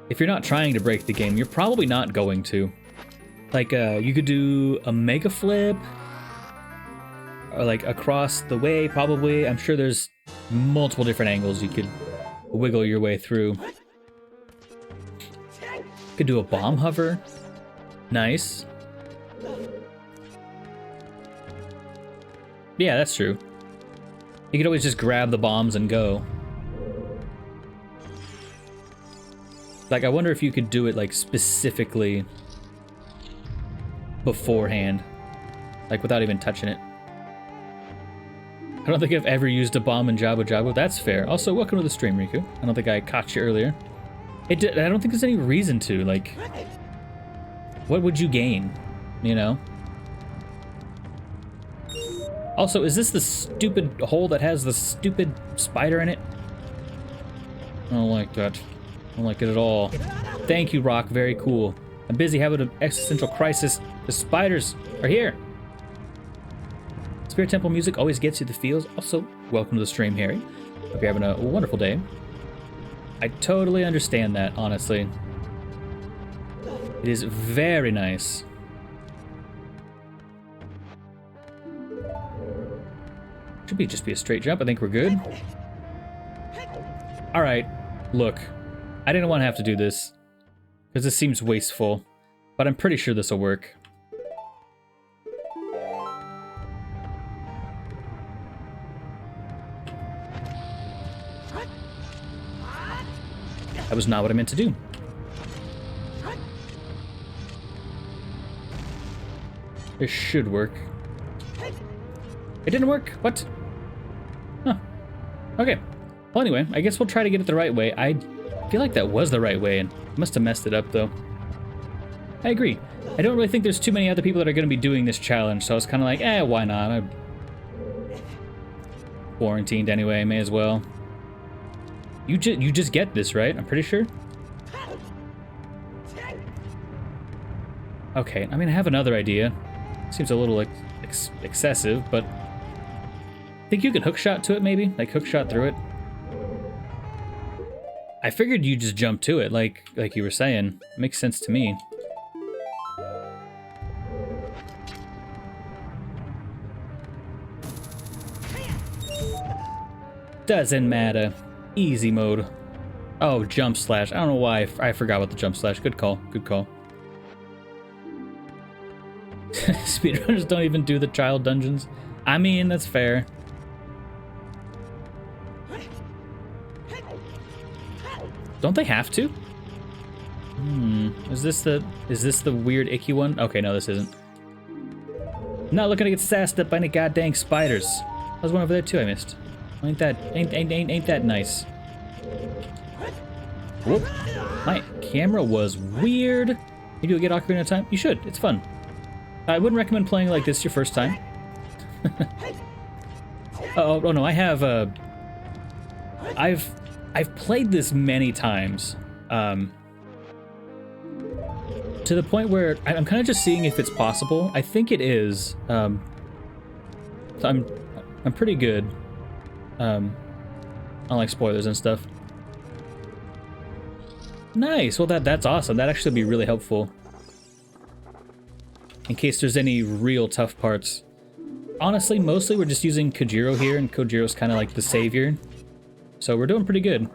If you're not trying to break the game, you're probably not going to. Like, you could do a mega flip, or like across the way, probably. I'm sure there's multiple different angles you could wiggle your way through. Could do a bomb hover. Nice. Yeah, that's true. You could always just grab the bombs and go. Like, I wonder if you could do it, like, specifically beforehand. like without even touching it. I don't think I've ever used a bomb in Jabu Jabu. That's fair. Also, welcome to the stream, Riku. I don't think I caught you earlier. I don't think there's any reason to, like, what would you gain, you know? Also, is this the stupid hole that has the stupid spider in it? I don't like that. I don't like it at all. Thank you, Rock. Very cool. I'm busy having an existential crisis. The spiders are here. Spirit Temple music always gets you the feels. Also, welcome to the stream, Harry. Hope you're having a wonderful day. I totally understand that, honestly. It is very nice. Should just be a straight jump. I think we're good. All right, look. I didn't want to have to do this because this seems wasteful, but I'm pretty sure this will work. That was not what I meant to do. This should work. It didn't work? What? Huh. Okay. Well, anyway, I guess we'll try to get it the right way. I feel like that was the right way, and I must have messed it up, though. I agree. I don't really think there's too many other people that are going to be doing this challenge, so I was kind of like, why not? I'm quarantined anyway, may as well. You just get this, right? I'm pretty sure. Okay, I mean, I have another idea. Seems a little excessive, but I think you can hookshot to it, maybe? Like, hookshot through it. I figured you just jump to it, like you were saying. It makes sense to me. Doesn't matter. Easy mode. Oh, jump slash. I don't know why I forgot about the jump slash. Good call. Good call. Speedrunners don't even do the child dungeons. I mean, that's fair. Don't they have to? Is this the weird icky one? Okay, no, this isn't. Not looking to get sassed up by any goddamn spiders. There's one over there too I missed. Ain't that nice? Whoop. My camera was weird. Maybe you'll get Ocarina of Time? You should, it's fun. I wouldn't recommend playing like this your first time. Oh no, I have I've played this many times. To the point where I'm kind of just seeing if it's possible. I think it is. So I'm pretty good. Unlike spoilers and stuff. Nice. Well, that's awesome. That'd actually be really helpful. In case there's any real tough parts. Honestly, mostly we're just using Kojiro here, and Kojiro's kind of like the savior. So we're doing pretty good.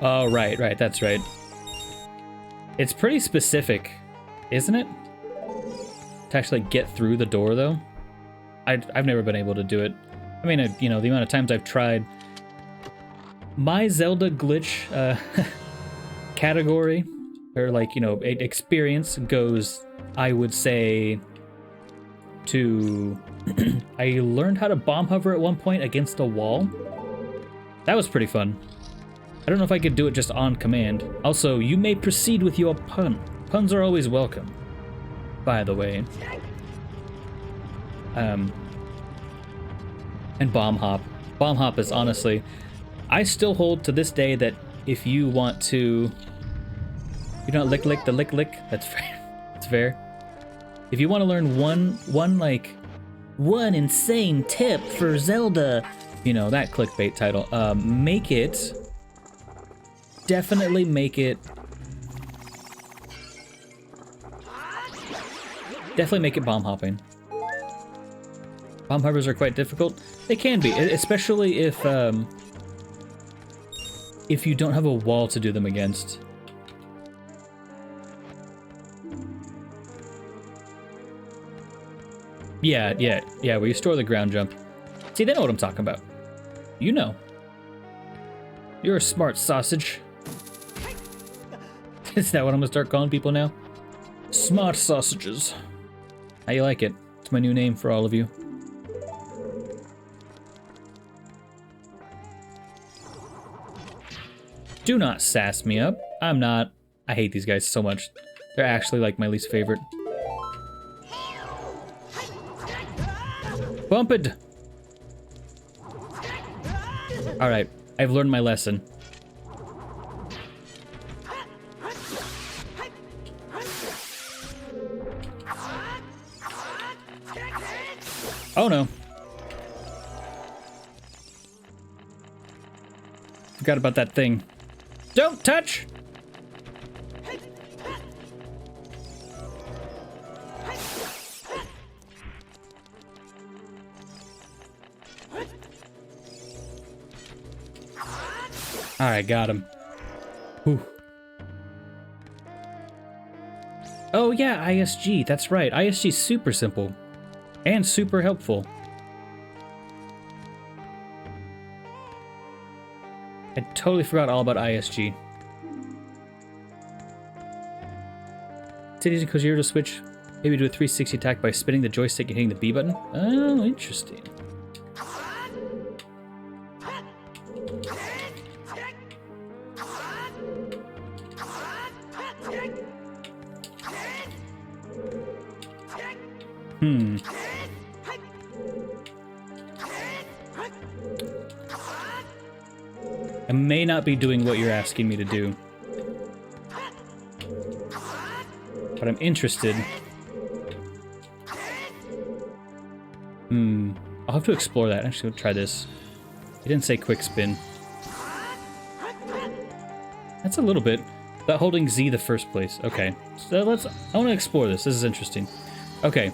Oh, right, that's right. It's pretty specific, isn't it? To actually get through the door, though. I've never been able to do it. I mean, you know, the amount of times I've tried. My Zelda glitch category, or like, you know, experience goes, I would say, to... I learned how to bomb hover at one point against a wall. That was pretty fun. I don't know if I could do it just on command. Also, you may proceed with your pun. Puns are always welcome, by the way. And bomb hop. Bomb hop is honestly... I still hold to this day that if you want to... You don't lick the lick, that's fair. That's fair. If you want to learn one insane tip for Zelda, you know, that clickbait title, make it... Definitely make it... Definitely make it bomb hopping. Bomb hoppers are quite difficult. They can be, especially if you don't have a wall to do them against. Yeah, where you store the ground jump. See, they know what I'm talking about. You know. You're a smart sausage. Is that what I'm gonna start calling people now? Smart sausages. How you like it? It's my new name for all of you. Do not sass me up. I'm not. I hate these guys so much. They're actually like my least favorite. Bump it! Alright, I've learned my lesson. Oh no. Forgot about that thing. Don't touch! Alright, got him. Whew. Oh yeah, ISG, that's right. ISG's super simple. And super helpful. I totally forgot all about ISG. Cities and Gerudo switch. Maybe do a 360 attack by spinning the joystick and hitting the B button. Oh, interesting. I may not be doing what you're asking me to do. But I'm interested. I'll have to explore that. Actually, I'll try this. He didn't say quick spin. That's a little bit. About holding Z the first place. Okay. So I want to explore this. This is interesting. Okay.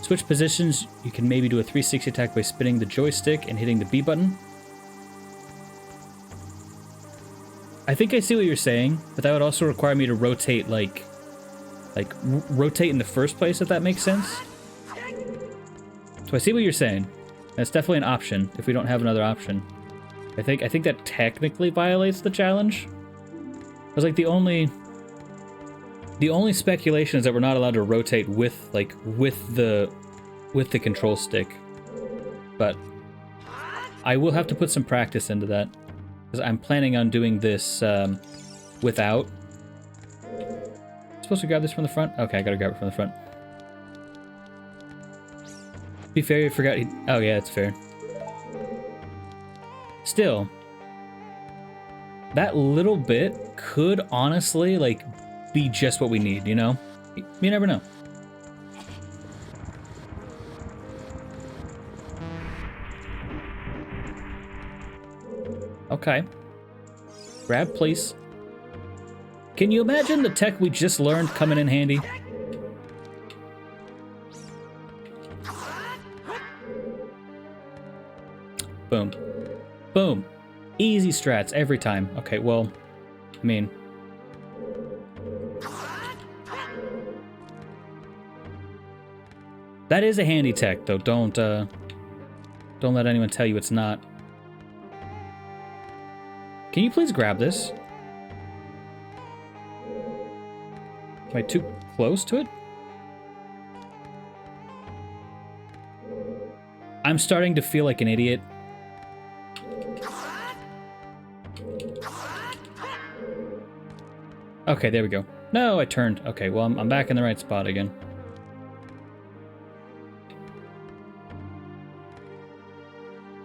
Switch positions. You can maybe do a 360 attack by spinning the joystick and hitting the B button. I think I see what you're saying, but that would also require me to rotate, rotate in the first place, if that makes sense. So I see what you're saying. That's definitely an option, if we don't have another option. I think that technically violates the challenge. Because, like, the only speculation is that we're not allowed to rotate with the control stick. But I will have to put some practice into that. Because I'm planning on doing this without. Supposed to grab this from the front? Okay, I gotta grab it from the front. To be fair, you forgot. Oh yeah, it's fair. Still, that little bit could honestly be just what we need. You know, you never know. Okay. Grab, please. Can you imagine the tech we just learned coming in handy? Boom. Boom. Easy strats every time. Okay, well, I mean... that is a handy tech, though. Don't let anyone tell you it's not. Can you please grab this? Am I too close to it? I'm starting to feel like an idiot. Okay, there we go. No, I turned. Okay, well, I'm back in the right spot again.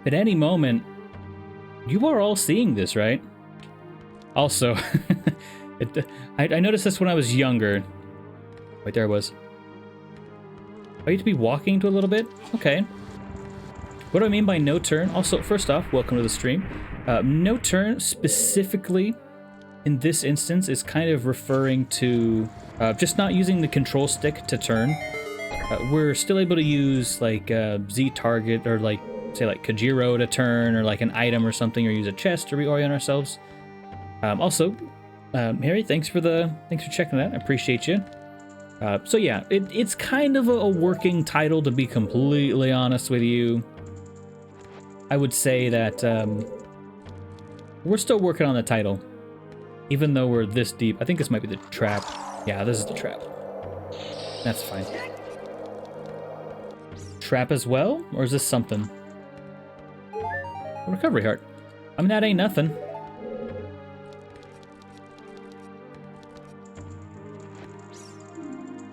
At any moment... You are all seeing this, right? Also, I noticed this when I was younger. Wait, there it was. I need to be walking to a little bit? Okay. What do I mean by no turn? Also, first off, welcome to the stream. No turn, specifically, in this instance, is kind of referring to just not using the control stick to turn. We're still able to use, Z target, or, say Kajiro to turn, or an item or something, or use a chest to reorient ourselves. Also, Harry, thanks for checking that. I appreciate you. So yeah, it's kind of a working title, to be completely honest with you. I would say that We're still working on the title. Even though we're this deep. I think this might be the trap. Yeah, this is the trap. That's fine. Trap as well? Or is this something? Recovery heart. I mean, that ain't nothing.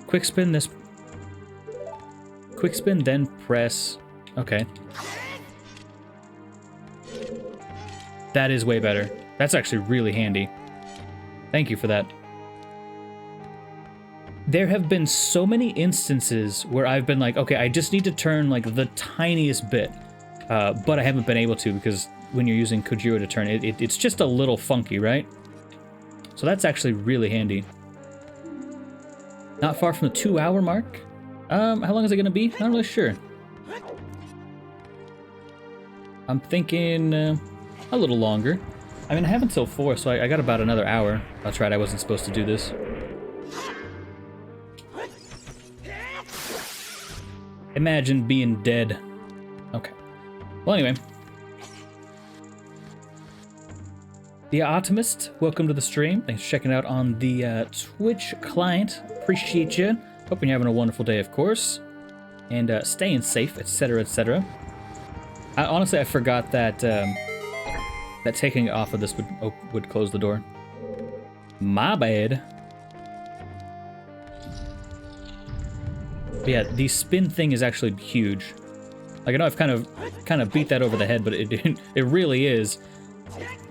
Quick spin this. Quick spin, then press. Okay. That is way better. That's actually really handy. Thank you for that. There have been so many instances where I've been like, okay, I just need to turn like the tiniest bit. But I haven't been able to because when you're using Kojiro to turn it, it's just a little funky, right? So that's actually really handy. Not far from the 2-hour mark. How long is it going to be? Not really sure. I'm thinking a little longer. I mean, I have until 4, so I got about another hour. That's right, I wasn't supposed to do this. Imagine being dead. Okay. Well, anyway. The Optimist, welcome to the stream. Thanks for checking out on the Twitch client. Appreciate you. Hoping you're having a wonderful day, of course. And staying safe, etc., etc. Honestly, I forgot that that taking it off of this would close the door. My bad. But yeah, the spin thing is actually huge. Like, I know I've kind of beat that over the head, but it really is.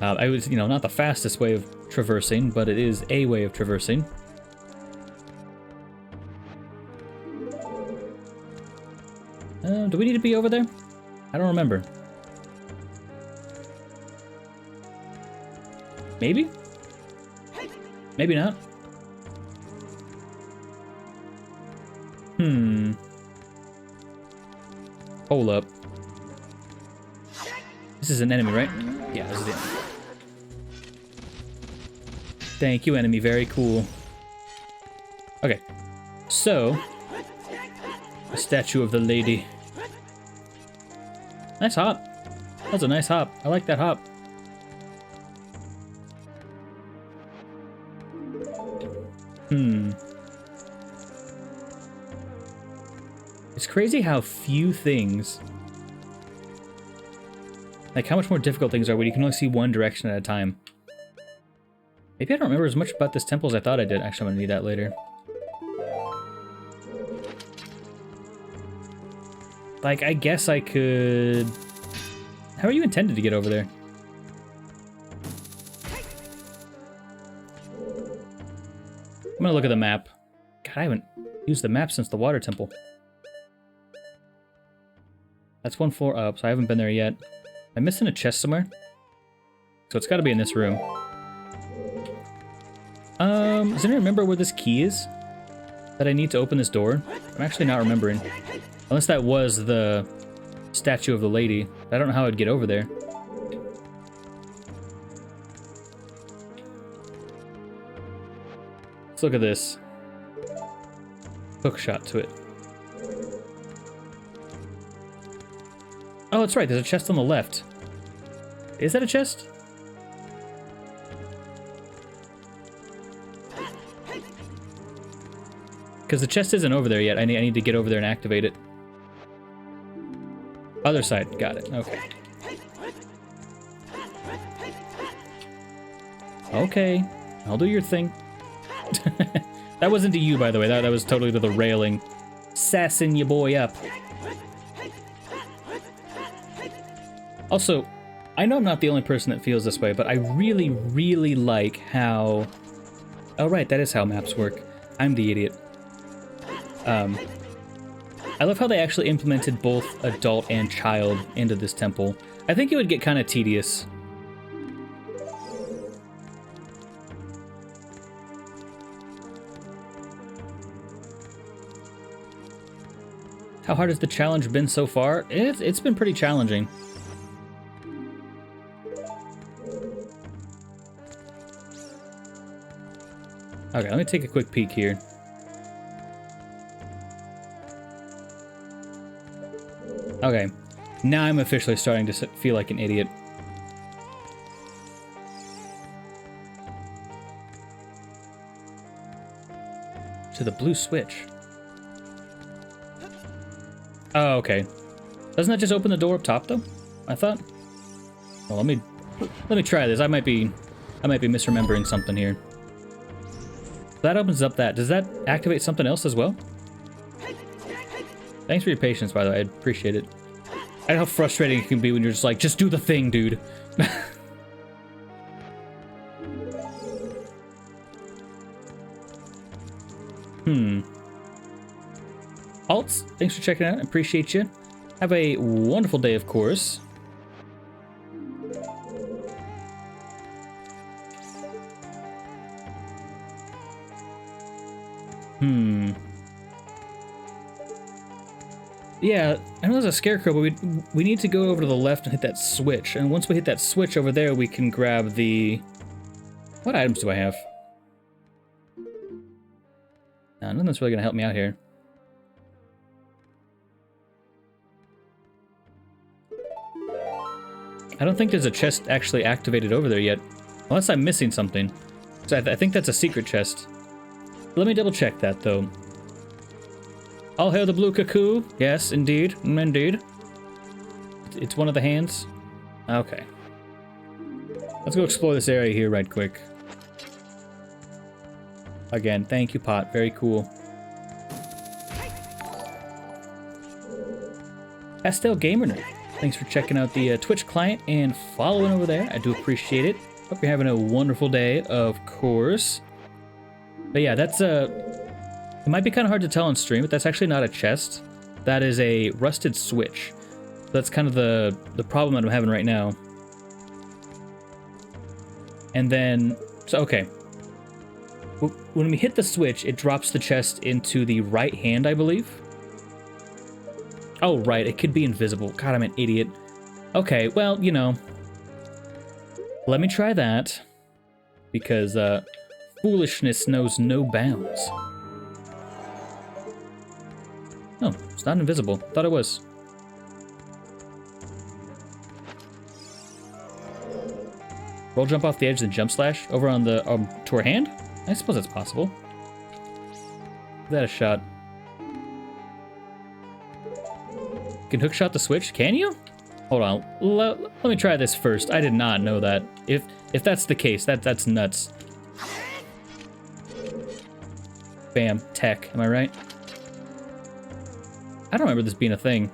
I was, you know, not the fastest way of traversing, but it is a way of traversing. Do we need to be over there? I don't remember. Maybe? Maybe not. Hold up. This is an enemy, right? Yeah, this is it. Thank you, enemy. Very cool. Okay. So, the statue of the lady. Nice hop. That's a nice hop. I like that hop. It's crazy how few things, like how much more difficult things are when you can only see one direction at a time. Maybe I don't remember as much about this temple as I thought I did. Actually, I'm gonna need that later. Like, I guess I could... How are you intended to get over there? I'm gonna look at the map. God, I haven't used the map since the water temple. That's 1 floor up, so I haven't been there yet. Am I missing a chest somewhere? So it's gotta be in this room. Does anyone remember where this key is? That I need to open this door? I'm actually not remembering. Unless that was the statue of the lady. I don't know how I'd get over there. Let's look at this. Hook shot to it. Oh, that's right. There's a chest on the left. Is that a chest? Because the chest isn't over there yet. I need to get over there and activate it. Other side. Got it. Okay. Okay. I'll do your thing. That wasn't to you, by the way. That was totally to the railing. Sassing your boy up. Also, I know I'm not the only person that feels this way, but I really, really like how... Oh, right, that is how maps work. I'm the idiot. I love how they actually implemented both adult and child into this temple. I think it would get kind of tedious. How hard has the challenge been so far? It's been pretty challenging. Okay, let me take a quick peek here. Okay, now I'm officially starting to feel like an idiot. To the blue switch. Oh, okay. Doesn't that just open the door up top though? I thought. Well, let me try this. I might be misremembering something here. That opens up that. Does that activate something else as well? Thanks for your patience, by the way. I appreciate it. I know how frustrating it can be when you're just like, just do the thing, dude. Alts, thanks for checking out. I appreciate you. Have a wonderful day, of course. Yeah, I know there's a scarecrow, but we need to go over to the left and hit that switch. And once we hit that switch over there, we can grab the... What items do I have? None that's really going to help me out here. I don't think there's a chest actually activated over there yet. Unless I'm missing something. So I think that's a secret chest. Let me double check that, though. All hail the blue cuckoo. Yes, indeed. Indeed. It's one of the hands. Okay. Let's go explore this area here right quick. Again, thank you, Pot. Very cool. Pastel Gamer Nerd. Thanks for checking out the Twitch client and following over there. I do appreciate it. Hope you're having a wonderful day, of course. But yeah, that's it might be kind of hard to tell on stream, but that's actually not a chest. That is a rusted switch. That's kind of the problem that I'm having right now. And then, so okay. When we hit the switch, it drops the chest into the right hand, I believe. Oh, right, it could be invisible. God, I'm an idiot. Okay, well, you know. Let me try that. Because, foolishness knows no bounds. Oh, it's not invisible. Thought it was. Roll jump off the edge, then jump slash over on the to her hand? I suppose that's possible. Give that a shot. You can hookshot the switch, can you? Hold on, let me try this first. I did not know that. If that's the case, that's nuts. Bam, tech, am I right? I don't remember this being a thing.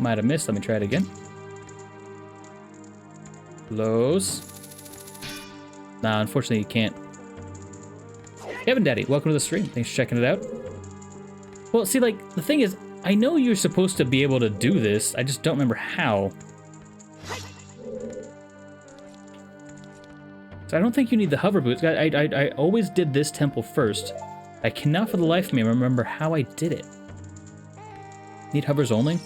Might have missed, let me try it again. Close. Nah, unfortunately you can't. Kevin Daddy, welcome to the stream. Thanks for checking it out. Well, see, like, the thing is, I know you're supposed to be able to do this, I just don't remember how. So I don't think you need the hover boots. I always did this temple first. I cannot for the life of me remember how I did it. Need hovers only?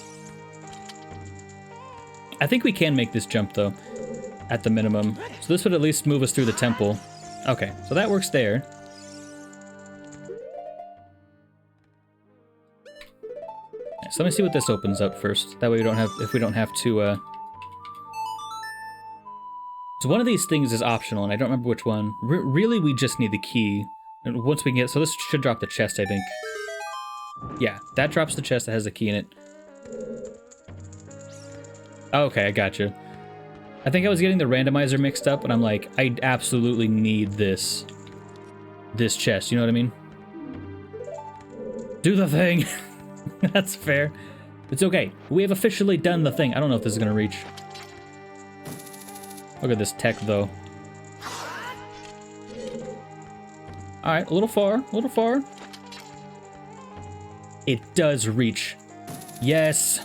I think we can make this jump, though, at the minimum. So this would at least move us through the temple. Okay, so that works there. So let me see what this opens up first. That way we don't have, if we don't have to, So one of these things is optional, and I don't remember which one. Really, we just need the key. And once we get, so this should drop the chest, I think. Yeah, that drops the chest that has the key in it. Okay, I gotcha. I think I was getting the randomizer mixed up, and I'm like, I absolutely need this chest, you know what I mean? Do the thing! That's fair. It's okay. We have officially done the thing. I don't know if this is gonna reach. Look at this tech, though. Alright, a little far, a little far. It does reach. Yes!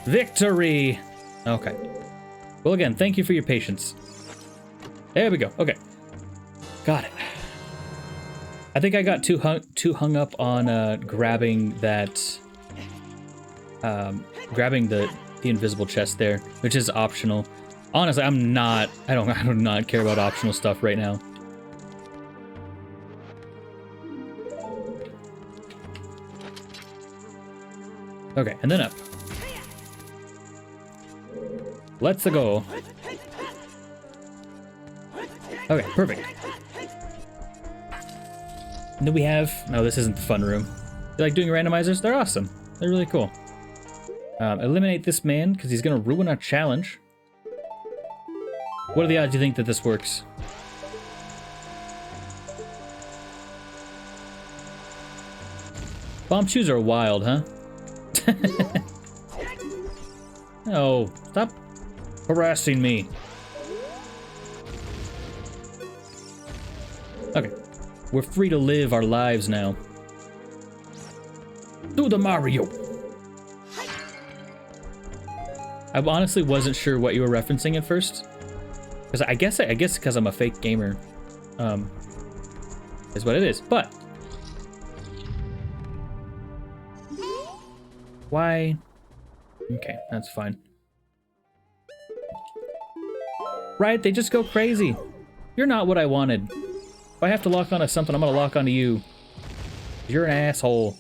Victory! Okay. Well, again, thank you for your patience. There we go. Okay. Got it. I think I got too hung up on grabbing that... grabbing the invisible chest there, which is optional. Honestly, I do not care about optional stuff right now. Okay, and then up. Let's go. Okay, perfect. And then we have... No, this isn't the fun room. You like doing randomizers? They're awesome. They're really cool. Eliminate this man, because he's going to ruin our challenge. What are the odds you think that this works? Bomb shoes are wild, huh? Oh, stop harassing me. Okay. We're free to live our lives now. Do the Mario! I honestly wasn't sure what you were referencing at first. Because I guess because I'm a fake gamer. Is what it is. But why? Okay, that's fine. Right, they just go crazy. You're not what I wanted. If I have to lock onto something, I'm gonna lock onto you. You're an asshole.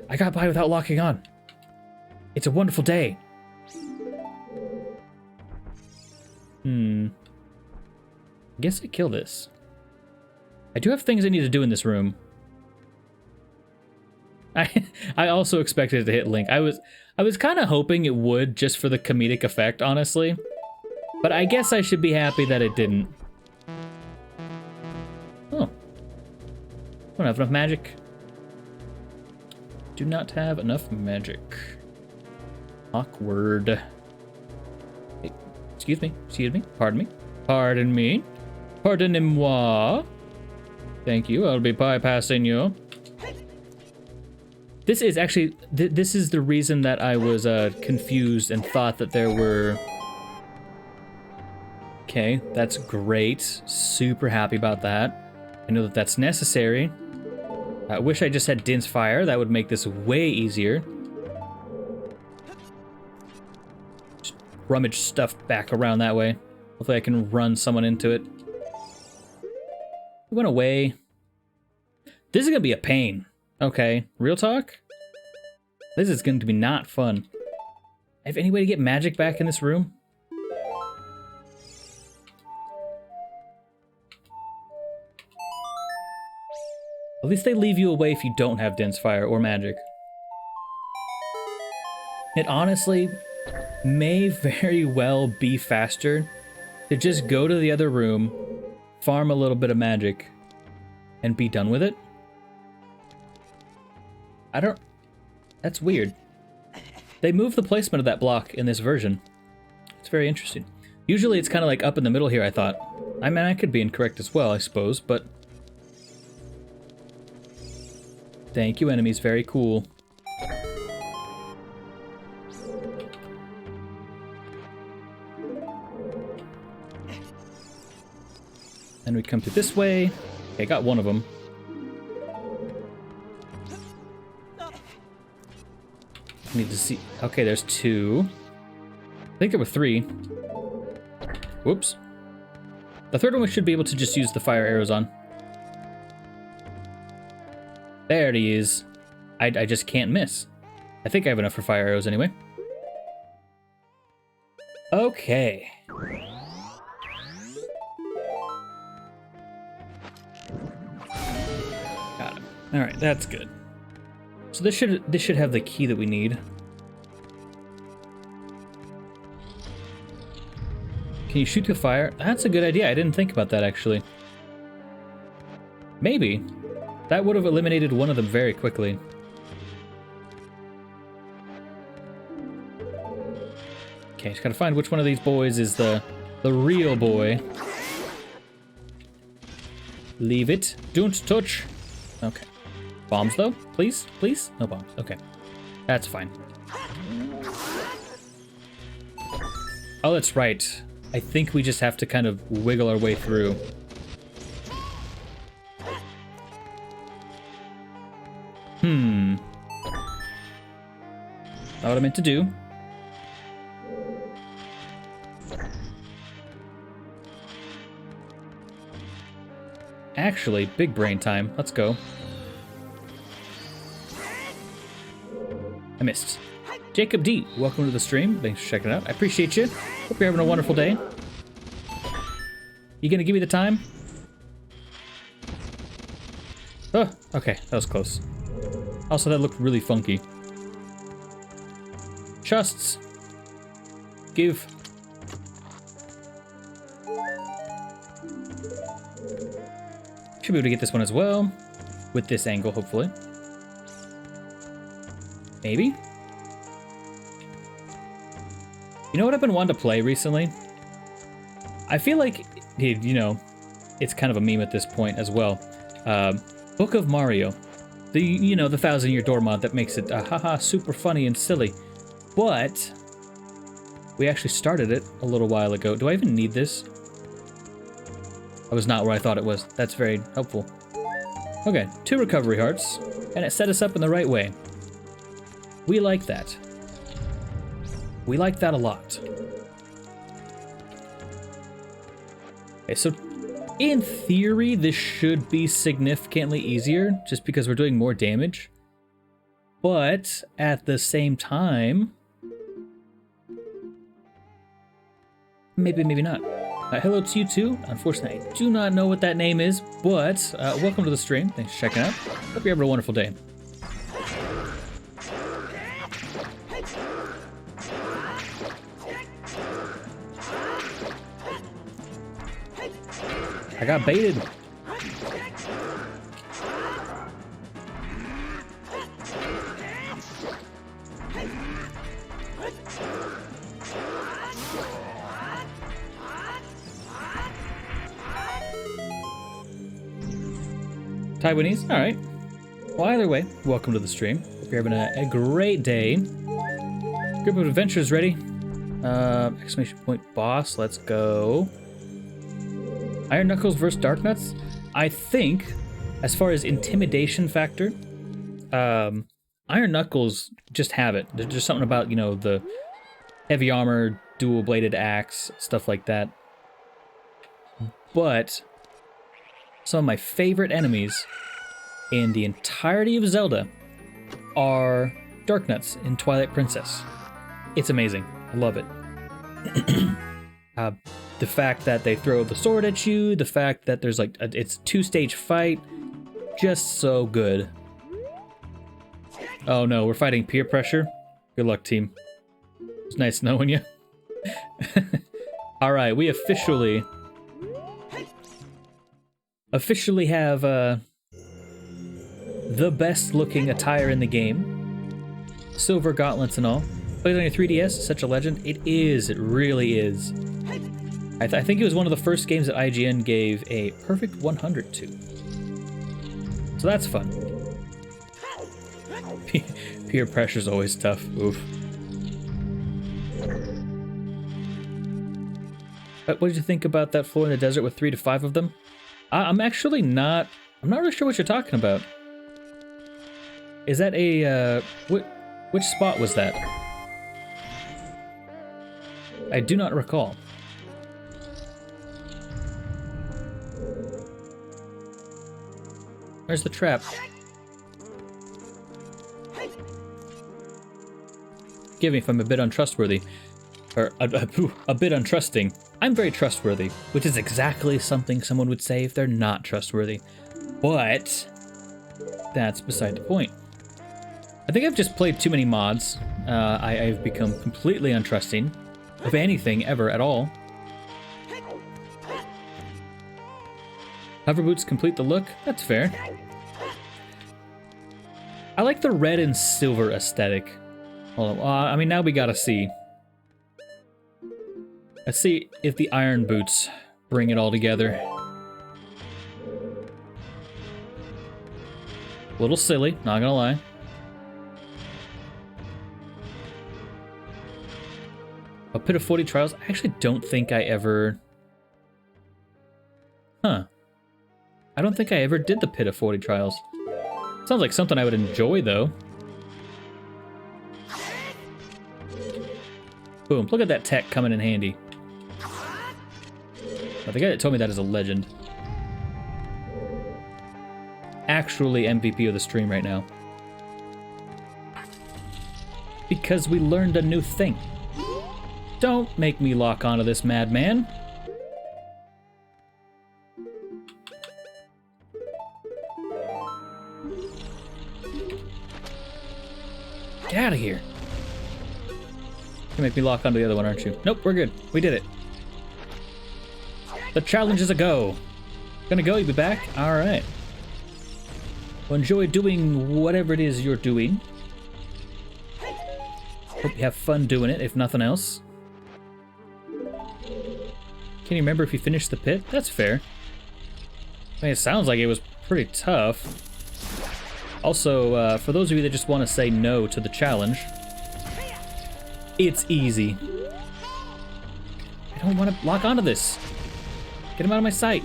I got by without locking on. It's a wonderful day. I guess I kill this. I do have things I need to do in this room. I also expected it to hit Link. I was kind of hoping it would, just for the comedic effect, honestly. But I guess I should be happy that it didn't. Oh. Don't have enough magic. Do not have enough magic. Awkward. Hey, excuse me, pardon me. Pardon me. Pardonnez-moi. Thank you, I'll be bypassing you. This is actually, this is the reason that I was confused and thought that there were... Okay, that's great. Super happy about that. I know that that's necessary. I wish I just had Din's Fire. That would make this way easier. Just rummage stuff back around that way. Hopefully I can run someone into it. It went away. This is gonna be a pain. Okay, real talk? This is going to be not fun. Have any way to get magic back in this room? At least they leave you away if you don't have Dense Fire or magic. It honestly may very well be faster to just go to the other room, farm a little bit of magic, and be done with it. That's weird. They moved the placement of that block in this version. It's very interesting. Usually it's kind of like up in the middle here, I thought. I mean, I could be incorrect as well, I suppose, but... Thank you, enemies. Very cool. And we come through this way. Okay, got one of them. Need to see. Okay, there's two. I think there were three. Whoops. The third one we should be able to just use the fire arrows on. There he is. I just can't miss. I think I have enough for fire arrows anyway. Okay. Got it. All right, that's good. So this should have the key that we need. Can you shoot through fire? That's a good idea. I didn't think about that actually. Maybe. That would have eliminated one of them very quickly. Okay, just gotta find which one of these boys is the real boy. Leave it. Don't touch. Okay. Bombs though? Please? Please? No bombs. Okay. That's fine. Oh, that's right. I think we just have to kind of wiggle our way through. Not what I meant to do. Actually, big brain time. Let's go. I missed. Jacob D, welcome to the stream. Thanks for checking it out. I appreciate you. Hope you're having a wonderful day. You gonna give me the time? Oh, okay, that was close. Also, that looked really funky. Chests. Give. Should be able to get this one as well. With this angle, hopefully. Maybe? You know what I've been wanting to play recently? I feel like, you know, it's kind of a meme at this point as well. Book of Mario. The, you know, the 1000-year door mod that makes it, haha, super funny and silly. But, we actually started it a little while ago. Do I even need this? That was not where I thought it was. That's very helpful. Okay, 2 recovery hearts, and it set us up in the right way. We like that. We like that a lot. Okay, so in theory, this should be significantly easier, just because we're doing more damage. But at the same time, maybe not. Hello to you too. Unfortunately, I do not know what that name is, but welcome to the stream. Thanks for checking out. Hope you're having a wonderful day. I got baited. Taiwanese? Alright. Well, either way, welcome to the stream. Hope you're having a great day. Group of adventurers ready. Exclamation point boss, let's go. Iron Knuckles versus Dark Nuts? I think, as far as intimidation factor, Iron Knuckles just have it. There's just something about, you know, the heavy armor, dual-bladed axe, stuff like that. But some of my favorite enemies in the entirety of Zelda are Dark Nuts in Twilight Princess. It's amazing. I love it. The fact that they throw the sword at you, the fact that there's like it's a 2-stage fight, just so good. Oh no, we're fighting peer pressure. Good luck, team. It's nice knowing you. All right, we officially have the best looking attire in the game. Silver gauntlets and all. Played on your 3DS, such a legend. It is, it really is. I think it was one of the first games that IGN gave a perfect 100 to. So that's fun. Peer pressure's always tough. Oof. But what did you think about that floor in the desert with 3 to 5 of them? I'm actually not... I'm not really sure what you're talking about. Is that a... which spot was that? I do not recall. Where's the trap? Forgive me if I'm a bit untrustworthy. Or a bit untrusting. I'm very trustworthy, which is exactly something someone would say if they're not trustworthy. But that's beside the point. I think I've just played too many mods. I've become completely untrusting of anything ever at all. Hover boots complete the look. That's fair. I like the red and silver aesthetic. Hold on. I mean, now we gotta see. Let's see if the iron boots bring it all together. A little silly, not gonna lie. A Pit of 40 Trials? I actually don't think I ever... Huh. I don't think I ever did the Pit of 40 Trials. Sounds like something I would enjoy, though. Boom, look at that tech coming in handy. But the guy that told me that is a legend. Actually MVP of the stream right now. Because we learned a new thing. Don't make me lock onto this madman. Get out of here. You make me lock onto the other one, aren't you? Nope, we're good. We did it. The challenge is a go. Gonna go, you be back? Alright. Well, enjoy doing whatever it is you're doing. Hope you have fun doing it, if nothing else. Can you remember if you finished the pit? That's fair. I mean, it sounds like it was pretty tough. Also, for those of you that just want to say no to the challenge, it's easy. I don't want to lock onto this. Get him out of my sight.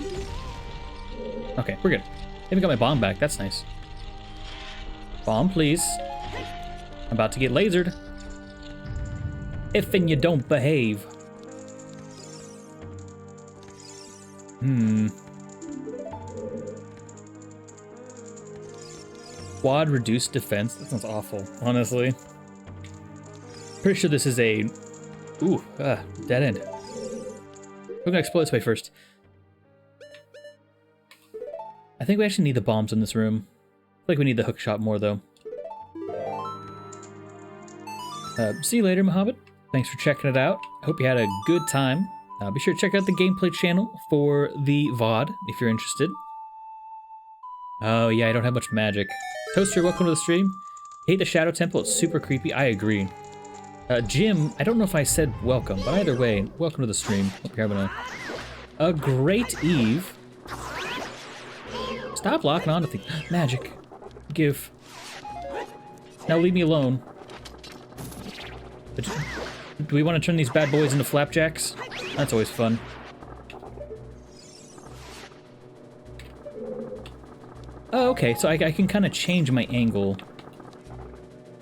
Okay, we're good. Even got my bomb back. That's nice. Bomb, please. I'm about to get lasered. If and you don't behave. Quad reduced defense. That sounds awful, honestly. Pretty sure this is a... Ooh, dead end. We're gonna explore this way first. I think we actually need the bombs in this room. I feel like we need the hook shot more, though. See you later, Mohammed. Thanks for checking it out. I hope you had a good time. Be sure to check out the gameplay channel for the VoD, if you're interested. Oh, yeah, I don't have much magic. Toaster, welcome to the stream. Hate the Shadow Temple, it's super creepy. I agree. Jim, I don't know if I said welcome, but either way, welcome to the stream. Hope you're having a great eve. Stop locking on to things. Magic. Give. Now leave me alone. Do we want to turn these bad boys into flapjacks? That's always fun. Oh, okay, so I can kind of change my angle.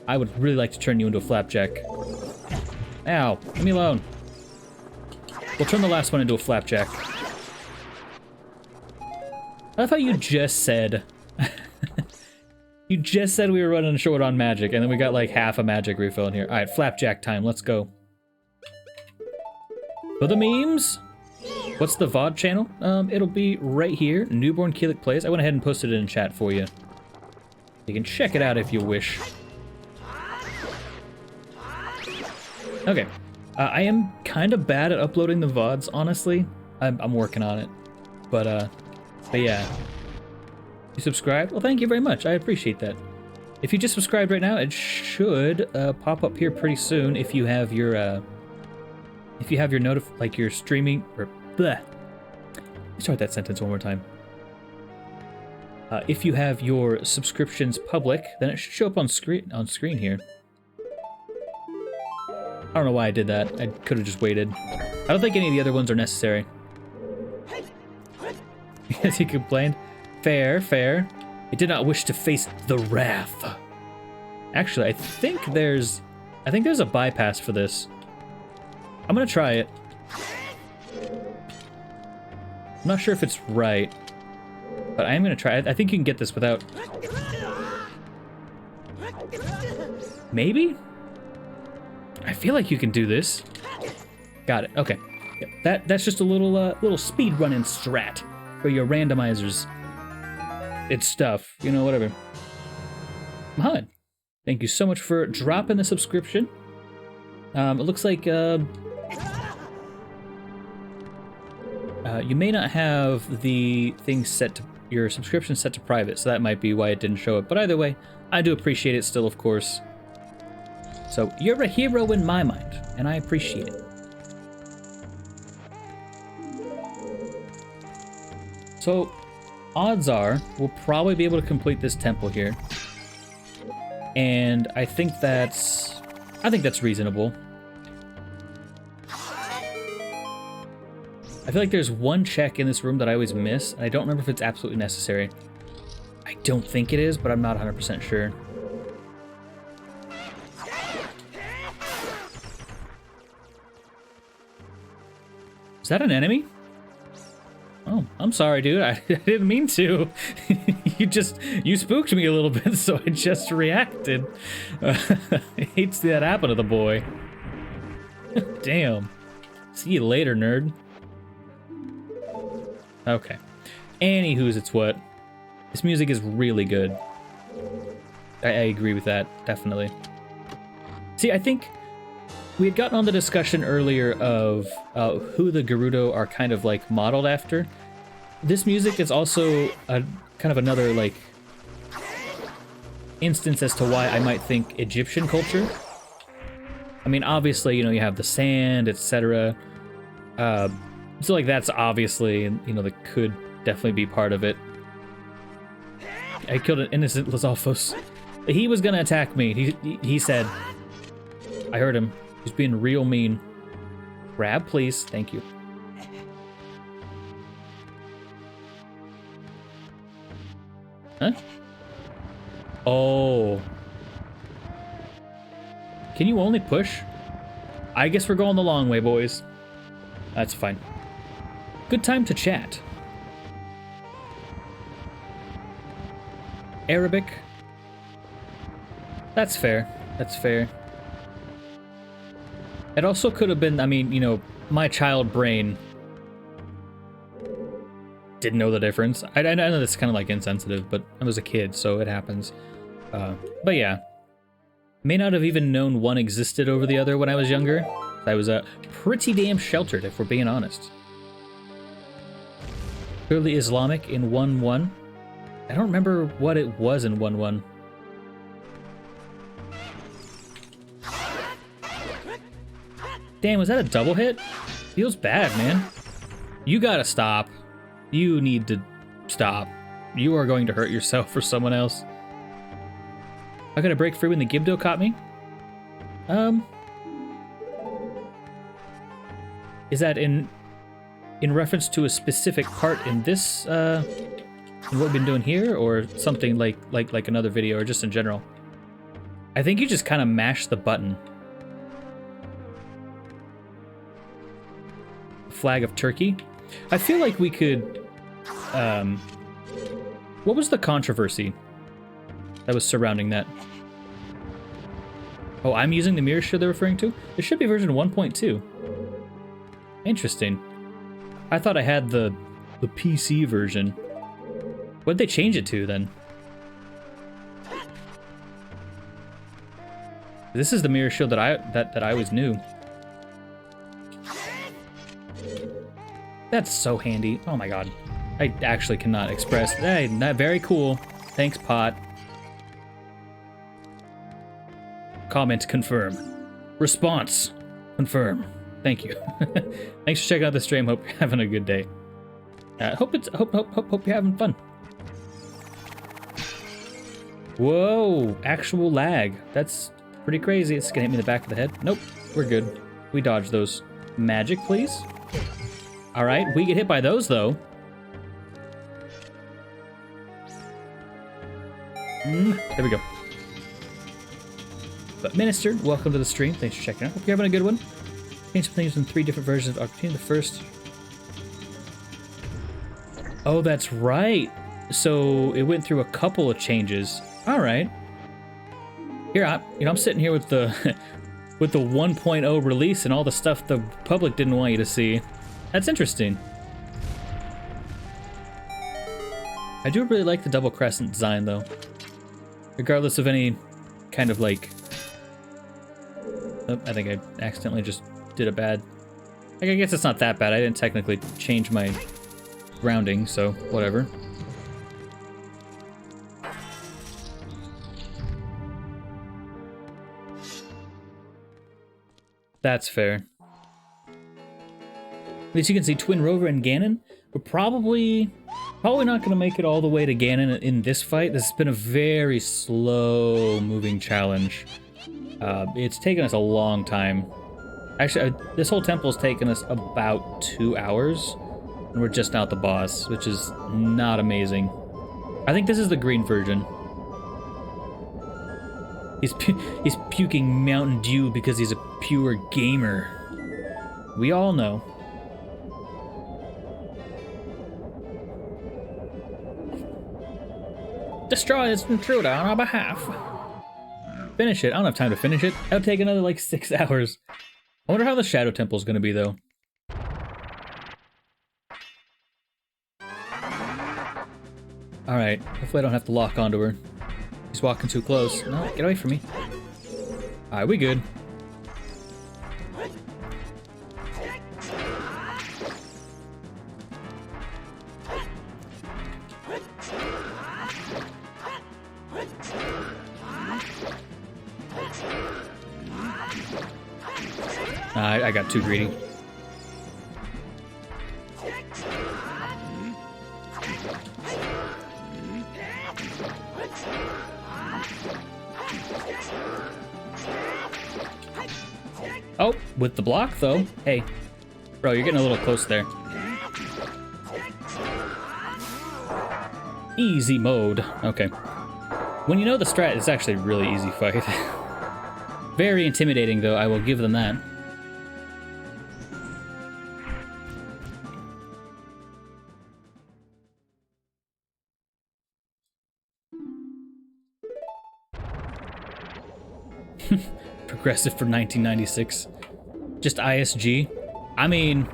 I would really like to turn you into a flapjack. Ow, leave me alone. We'll turn the last one into a flapjack. I thought you just said... You just said we were running short on magic, and then we got like half a magic refill in here. Alright, flapjack time, let's go. For the memes? What's the VoD channel? It'll be right here, Newbornkilik Plays. I went ahead and posted it in chat for you. You can check it out if you wish. Okay. I am kind of bad at uploading the VoDs, honestly. I'm working on it. But yeah. You subscribed? Well, thank you very much. I appreciate that. If you just subscribed right now, it should pop up here pretty soon if you have your your streaming or bleh. Let's start that sentence one more time. If you have your subscriptions public, then it should show up on screen here. I don't know why I did that. I could have just waited. I don't think any of the other ones are necessary. Because he complained. Fair, fair. It did not wish to face the wrath. Actually, I think there's a bypass for this. I'm gonna try it. I'm not sure if it's right, but I am gonna try it. I think you can get this without... Maybe? I feel like you can do this. Got it, okay. Yep, that's just a little speed running strat for your randomizers. It's stuff, you know, whatever. Mohammed, thank you so much for dropping the subscription. It looks like you may not have the thing set to your subscription set to private, so that might be why it didn't show up. But either way, I do appreciate it still, of course. So you're a hero in my mind, and I appreciate it. So odds are we'll probably be able to complete this temple here, and I think that's reasonable. I feel like there's one check in this room that I always miss, and I don't remember if it's absolutely necessary. I don't think it is, but I'm not 100% sure. Is that an enemy? Oh, I'm sorry, dude. I didn't mean to. You spooked me a little bit, so I just reacted. I hate to see that happen to the boy. Damn. See you later, nerd. Okay. Anywho's it's what. This music is really good. I agree with that, definitely. See, I think we had gotten on the discussion earlier of who the Gerudo are kind of like modeled after. This music is also a kind of another like instance as to why I might think Egyptian culture. I mean, obviously, you know, you have the sand, etc. So like that's obviously, you know, that could definitely be part of it. I killed an innocent Lizalfos. He was gonna attack me. He said, I heard him. He's being real mean. Grab, please. Thank you. Huh? Oh. Can you only push? I guess we're going the long way, boys. That's fine. Good time to chat. Arabic. That's fair. That's fair. It also could have been, I mean, you know, my child brain didn't know the difference. I know that's kind of like insensitive, but I was a kid, so it happens. But yeah. May not have even known one existed over the other when I was younger. I was pretty damn sheltered, if we're being honest. Clearly Islamic in 1-1. I don't remember what it was in 1-1. Damn, was that a double hit? Feels bad, man. You gotta stop. You need to stop. You are going to hurt yourself or someone else. I gotta break free when the Gibdo caught me? Is that in reference to a specific part in this, in what we've been doing here, or something like another video, or just in general? I think you just kind of mash the button. Flag of Turkey. I feel like we could, what was the controversy that was surrounding that? Oh, I'm using the mirror shield they're referring to? It should be version 1.2. Interesting. I thought I had the PC version. What'd they change it to then? This is the mirror shield that I always knew. That's so handy. Oh my god. I actually cannot express. Hey, not very cool. Thanks, Pot. Comment, confirm. Response, confirm. Thank you. Thanks for checking out the stream. Hope you're having a good day. Hope you're having fun. Whoa, actual lag. That's pretty crazy. It's gonna hit me in the back of the head. Nope, we're good. We dodged those. Magic, please. All right, we get hit by those though. There we go. But Minister, welcome to the stream. Thanks for checking out. Hope you're having a good one. Changed some things in 3 different versions of Ocarina. The first. Oh, that's right. So it went through a couple of changes. All right. Here, I'm sitting here with the with the 1.0 release and all the stuff the public didn't want you to see. That's interesting. I do really like the double crescent design though. Regardless of any kind of like... Oh, I think I accidentally just did a bad... Like, I guess it's not that bad. I didn't technically change my grounding, so whatever. That's fair. At least you can see Twin Rover and Ganon. We're probably not going to make it all the way to Ganon in this fight. This has been a very slow moving challenge. It's taken us a long time. Actually, this whole temple's taken us about 2 hours, and we're just now at the boss, which is not amazing. I think this is the green version. He's puking Mountain Dew because he's a pure gamer. We all know. Destroy this intruder on our behalf. Finish it. I don't have time to finish it. That'll take another like 6 hours. I wonder how the Shadow Temple's gonna be though. Alright, hopefully I don't have to lock onto her. She's walking too close. No, get away from me. Alright, we good. I got too greedy. Oh, with the block though. Hey, bro, you're getting a little close there. Easy mode. Okay. When you know the strat, it's actually a really easy fight. Very intimidating though, I will give them that. Progressive for 1996. Just ISG. I mean,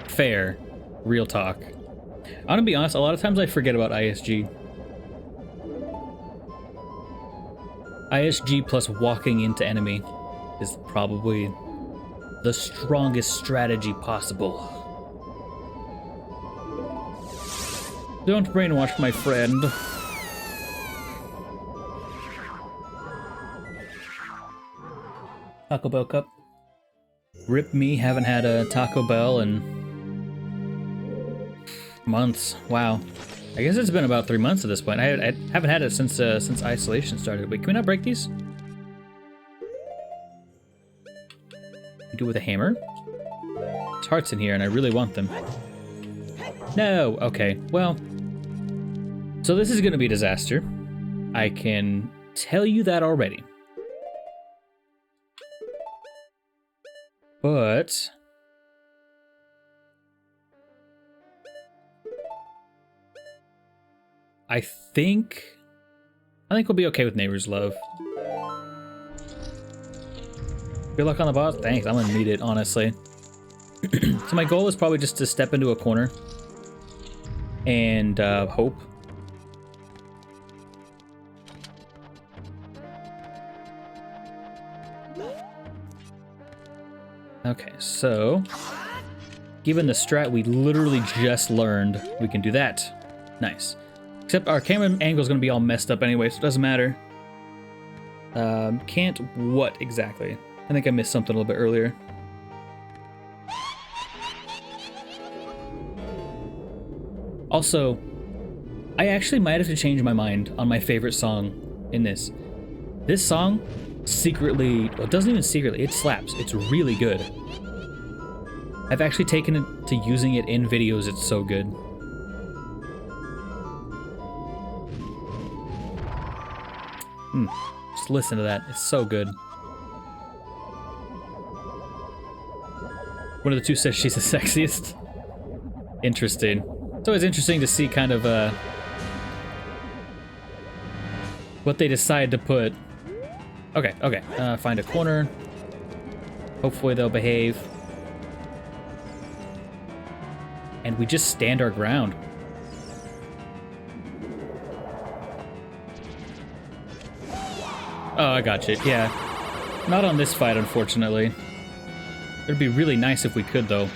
fair. Real talk. I'm gonna be honest, a lot of times I forget about ISG. ISG plus walking into enemy is probably the strongest strategy possible. Don't brainwash my friend. Taco Bell cup. Rip me, haven't had a Taco Bell in months. Wow. I guess it's been about 3 months at this point. I haven't had it since isolation started. Wait, can we not break these? Do it with a hammer? There's hearts in here and I really want them. No, okay, well. So this is gonna be a disaster. I can tell you that already. But I think we'll be okay with Neighbor's Love. Good luck on the boss. Thanks, I'm gonna need it, honestly. So my goal is probably just to step into a corner and hope. Okay, so given the strat we literally just learned, we can do that. Nice. Except our camera angle is going to be all messed up anyway, so it doesn't matter. Can't what exactly? I think I missed something a little bit earlier. Also, I actually might have to change my mind on my favorite song in this. This song secretly, well, it doesn't even secretly, it slaps. It's really good. I've actually taken it to using it in videos. It's so good. Just listen to that. It's so good. One of the two says she's the sexiest. Interesting. It's always interesting to see kind of what they decide to put. Okay, okay. Find a corner. Hopefully they'll behave. And we just stand our ground. Oh, I got you. Yeah. Not on this fight, unfortunately. It'd be really nice if we could, though.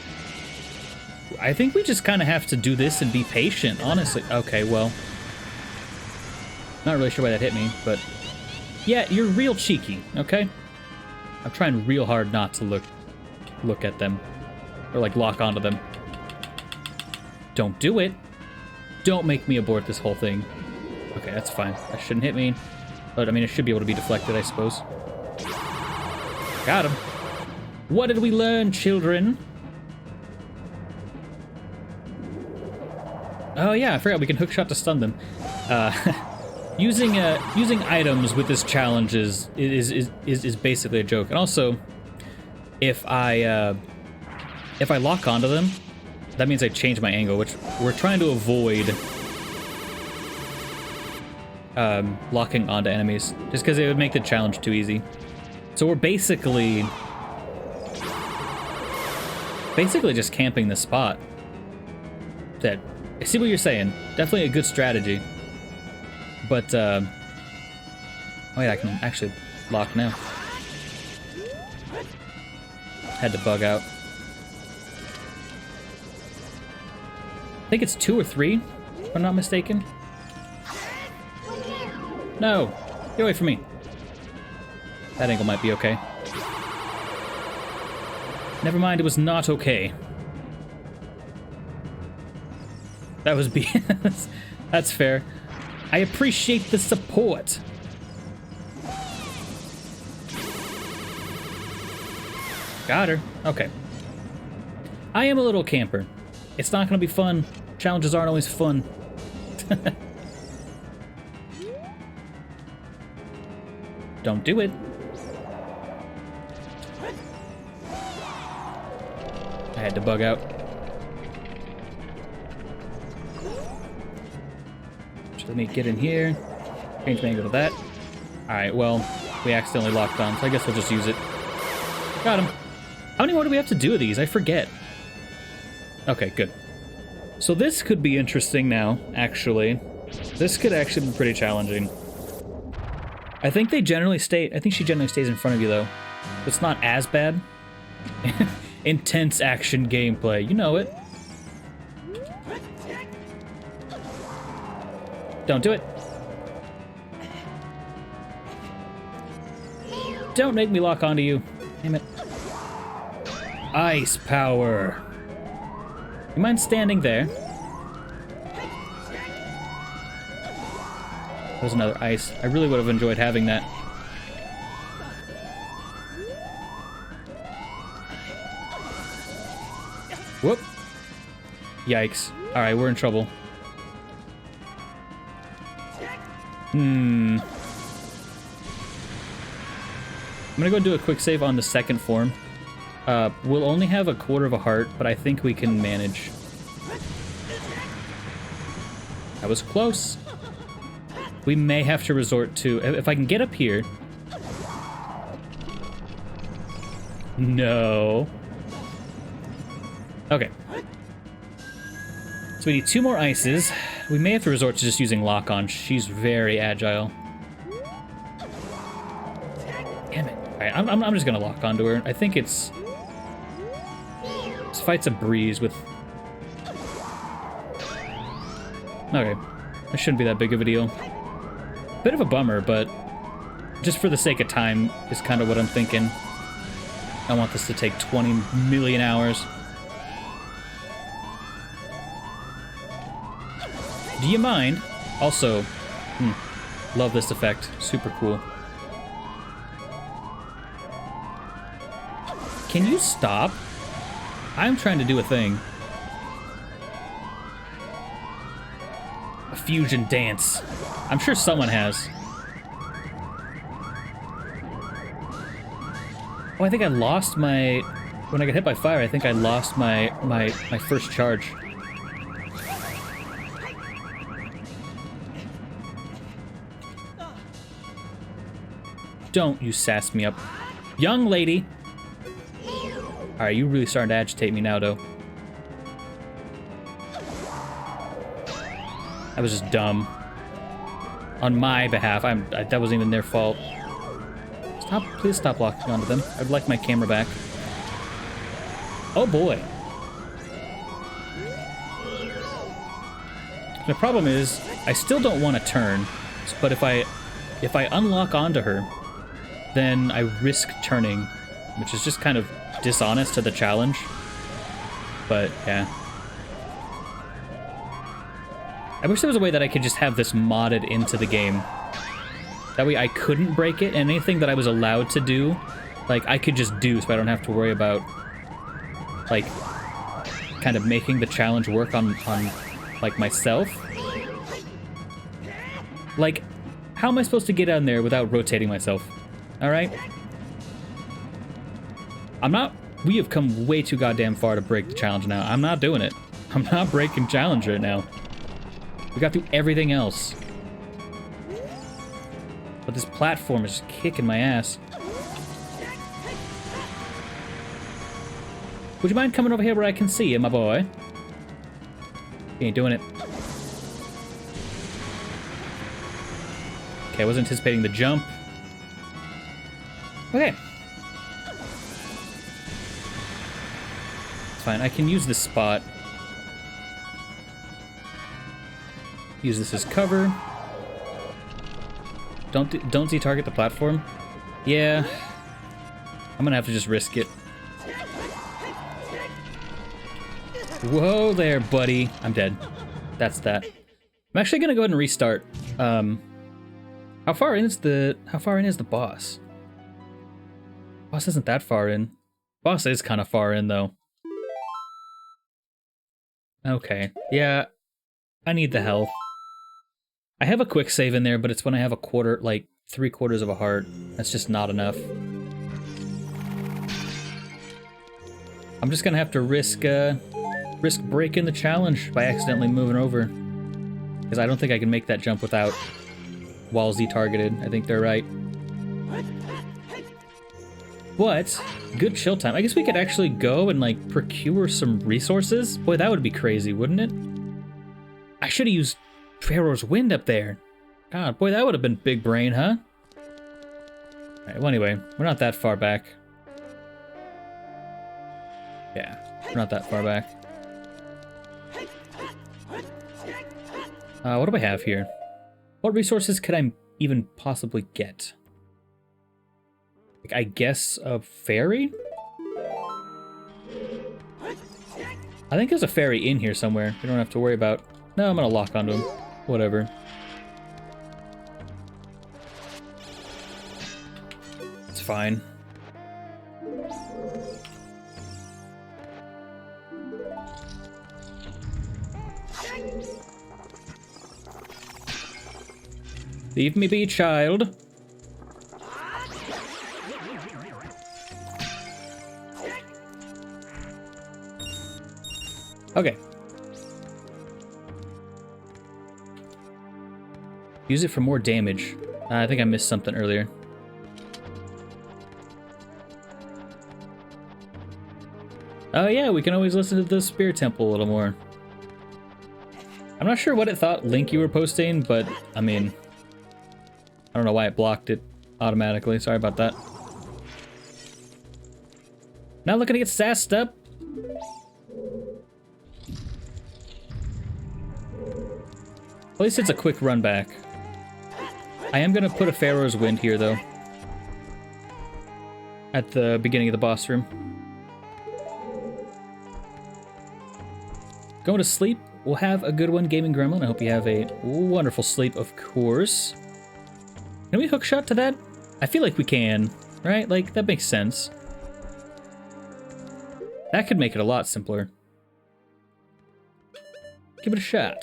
I think we just kind of have to do this and be patient, honestly. Okay, well. Not really sure why that hit me, but... Yeah, you're real cheeky, okay? I'm trying real hard not to look at them. Or, like, lock onto them. Don't do it. Don't make me abort this whole thing. Okay, that's fine. That shouldn't hit me. But, I mean, it should be able to be deflected, I suppose. Got him. What did we learn, children? Oh, yeah, I forgot we can hookshot to stun them. Using items with this challenge is basically a joke. And also, if I lock onto them, that means I change my angle, which we're trying to avoid locking onto enemies, just because it would make the challenge too easy. So we're basically just camping the spot. That, I see what you're saying. Definitely a good strategy. But, wait, I can actually lock now. Had to bug out. I think it's 2 or 3, if I'm not mistaken. No! Get away from me. That angle might be okay. Never mind, it was not okay. That was BS. That's fair. I appreciate the support. Got her. Okay. I am a little camper. It's not going to be fun. Challenges aren't always fun. Don't do it. I had to bug out. Just let me get in here. Change the angle to that. Alright, well, we accidentally locked on, so I guess we'll just use it. Got him. How many more do we have to do of these? I forget. Okay, good. So this could be interesting now, actually. This could actually be pretty challenging. I think they generally stay... I think she generally stays in front of you, though. It's not as bad. Intense action gameplay. You know it. Don't do it. Don't make me lock onto you. Damn it. Ice power. You mind standing there? There's another ice. I really would have enjoyed having that. Whoop. Yikes. Alright, we're in trouble. I'm gonna go do a quick save on the second form. We'll only have a quarter of a heart, but I think we can manage. That was close. We may have to resort to... If I can get up here... No. Okay. So we need 2 more ices. We may have to resort to just using lock-on. She's very agile. Damn it. Alright, I'm just gonna lock onto her. I think it's... This fight's a breeze with... Okay. That shouldn't be that big of a deal. Bit of a bummer, but just for the sake of time is kind of what I'm thinking. I want this to take 20 million hours. Do you mind? Also, love this effect. Super cool. Can you stop? I'm trying to do a thing. A fusion dance. I'm sure someone has. Oh, I think I lost my... When I got hit by fire, I think I lost my first charge. Don't you sass me up. Young lady! Alright, you really starting to agitate me now, though. That was just dumb. On my behalf, that wasn't even their fault. Please stop locking onto them. I'd like my camera back. Oh boy. The problem is, I still don't want to turn, but if I unlock onto her, then I risk turning, which is just kind of dishonest to the challenge. But yeah. I wish there was a way that I could just have this modded into the game. That way I couldn't break it, and anything that I was allowed to do, like, I could just do, so I don't have to worry about, like, kind of making the challenge work on like, myself. Like, how am I supposed to get on there without rotating myself? Alright? We have come way too goddamn far to break the challenge now. I'm not doing it. I'm not breaking challenge right now. We got through everything else. But this platform is just kicking my ass. Would you mind coming over here where I can see you, my boy? You ain't doing it. Okay, I wasn't anticipating the jump. Okay. fine. I can use this spot. Use this as cover. Don't Z-target the platform. Yeah. I'm gonna have to just risk it. Whoa there, buddy. I'm dead. That's that. I'm actually gonna go ahead and restart. How far in is the boss? Boss isn't that far in. Boss is kind of far in though. Okay. Yeah. I need the health. I have a quick save in there, but it's when I have a quarter, like 3/4 of a heart. That's just not enough. I'm just gonna have to risk breaking the challenge by accidentally moving over. Because I don't think I can make that jump without while Z-targeted. I think they're right. But, good chill time. I guess we could actually go and, like, procure some resources. Boy, that would be crazy, wouldn't it? I should have used Pharaoh's Wind up there. God, boy, that would have been big brain, huh? Alright, well, anyway, we're not that far back. Yeah, we're not that far back. What do I have here? What resources could I even possibly get? Like, I guess a fairy? I think there's a fairy in here somewhere. We don't have to worry about... No, I'm gonna lock onto him. Whatever. It's fine. Leave me be, child. Okay. Use it for more damage. I think I missed something earlier. Oh yeah, we can always listen to the Spirit Temple a little more. I'm not sure what it thought Link you were posting, but I mean... I don't know why it blocked it automatically. Sorry about that. Not looking to get sassed up. At least it's a quick run back. I am gonna put a Pharaoh's Wind here though. At the beginning of the boss room. Going to sleep. We'll have a good one, Gaming Gremlin. I hope you have a wonderful sleep, of course. Can we hookshot to that? I feel like we can, right? Like, that makes sense. That could make it a lot simpler. Give it a shot.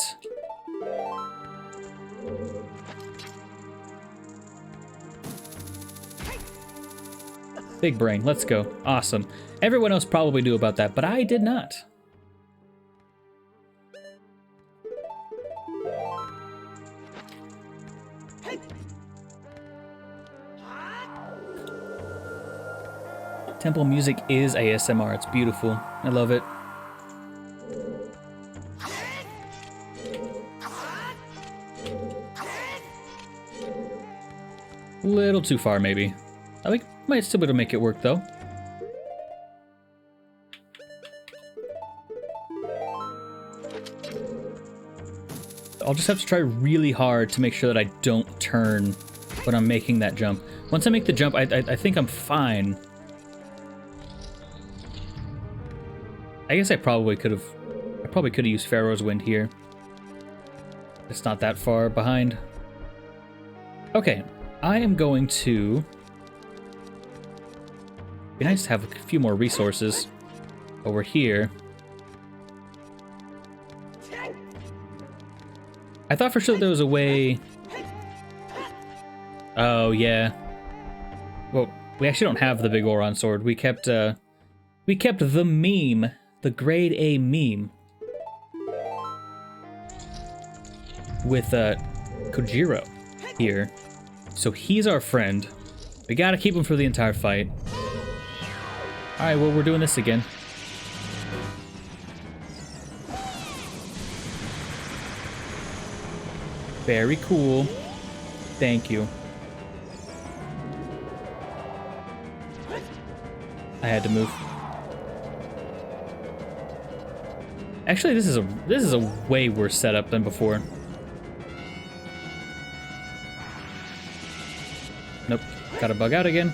Big brain, let's go. Awesome. Everyone else probably knew about that, but I did not. Temple music is ASMR. It's beautiful. I love it. Little too far, maybe. I think might still be able to make it work, though. I'll just have to try really hard to make sure that I don't turn when I'm making that jump. Once I make the jump, I think I'm fine. I guess I probably could have used Pharaoh's Wind here. It's not that far behind. Okay, I am going to... Be nice to have a few more resources over here. I thought for sure there was a way... Oh, yeah. Well, we actually don't have the big Oron sword. We kept the meme. The grade A meme with Kojiro here. So he's our friend. We gotta keep him for the entire fight. Alright, well, we're doing this again. Very cool. Thank you. I had to move. Actually, this is a way worse setup than before. Nope, gotta bug out again.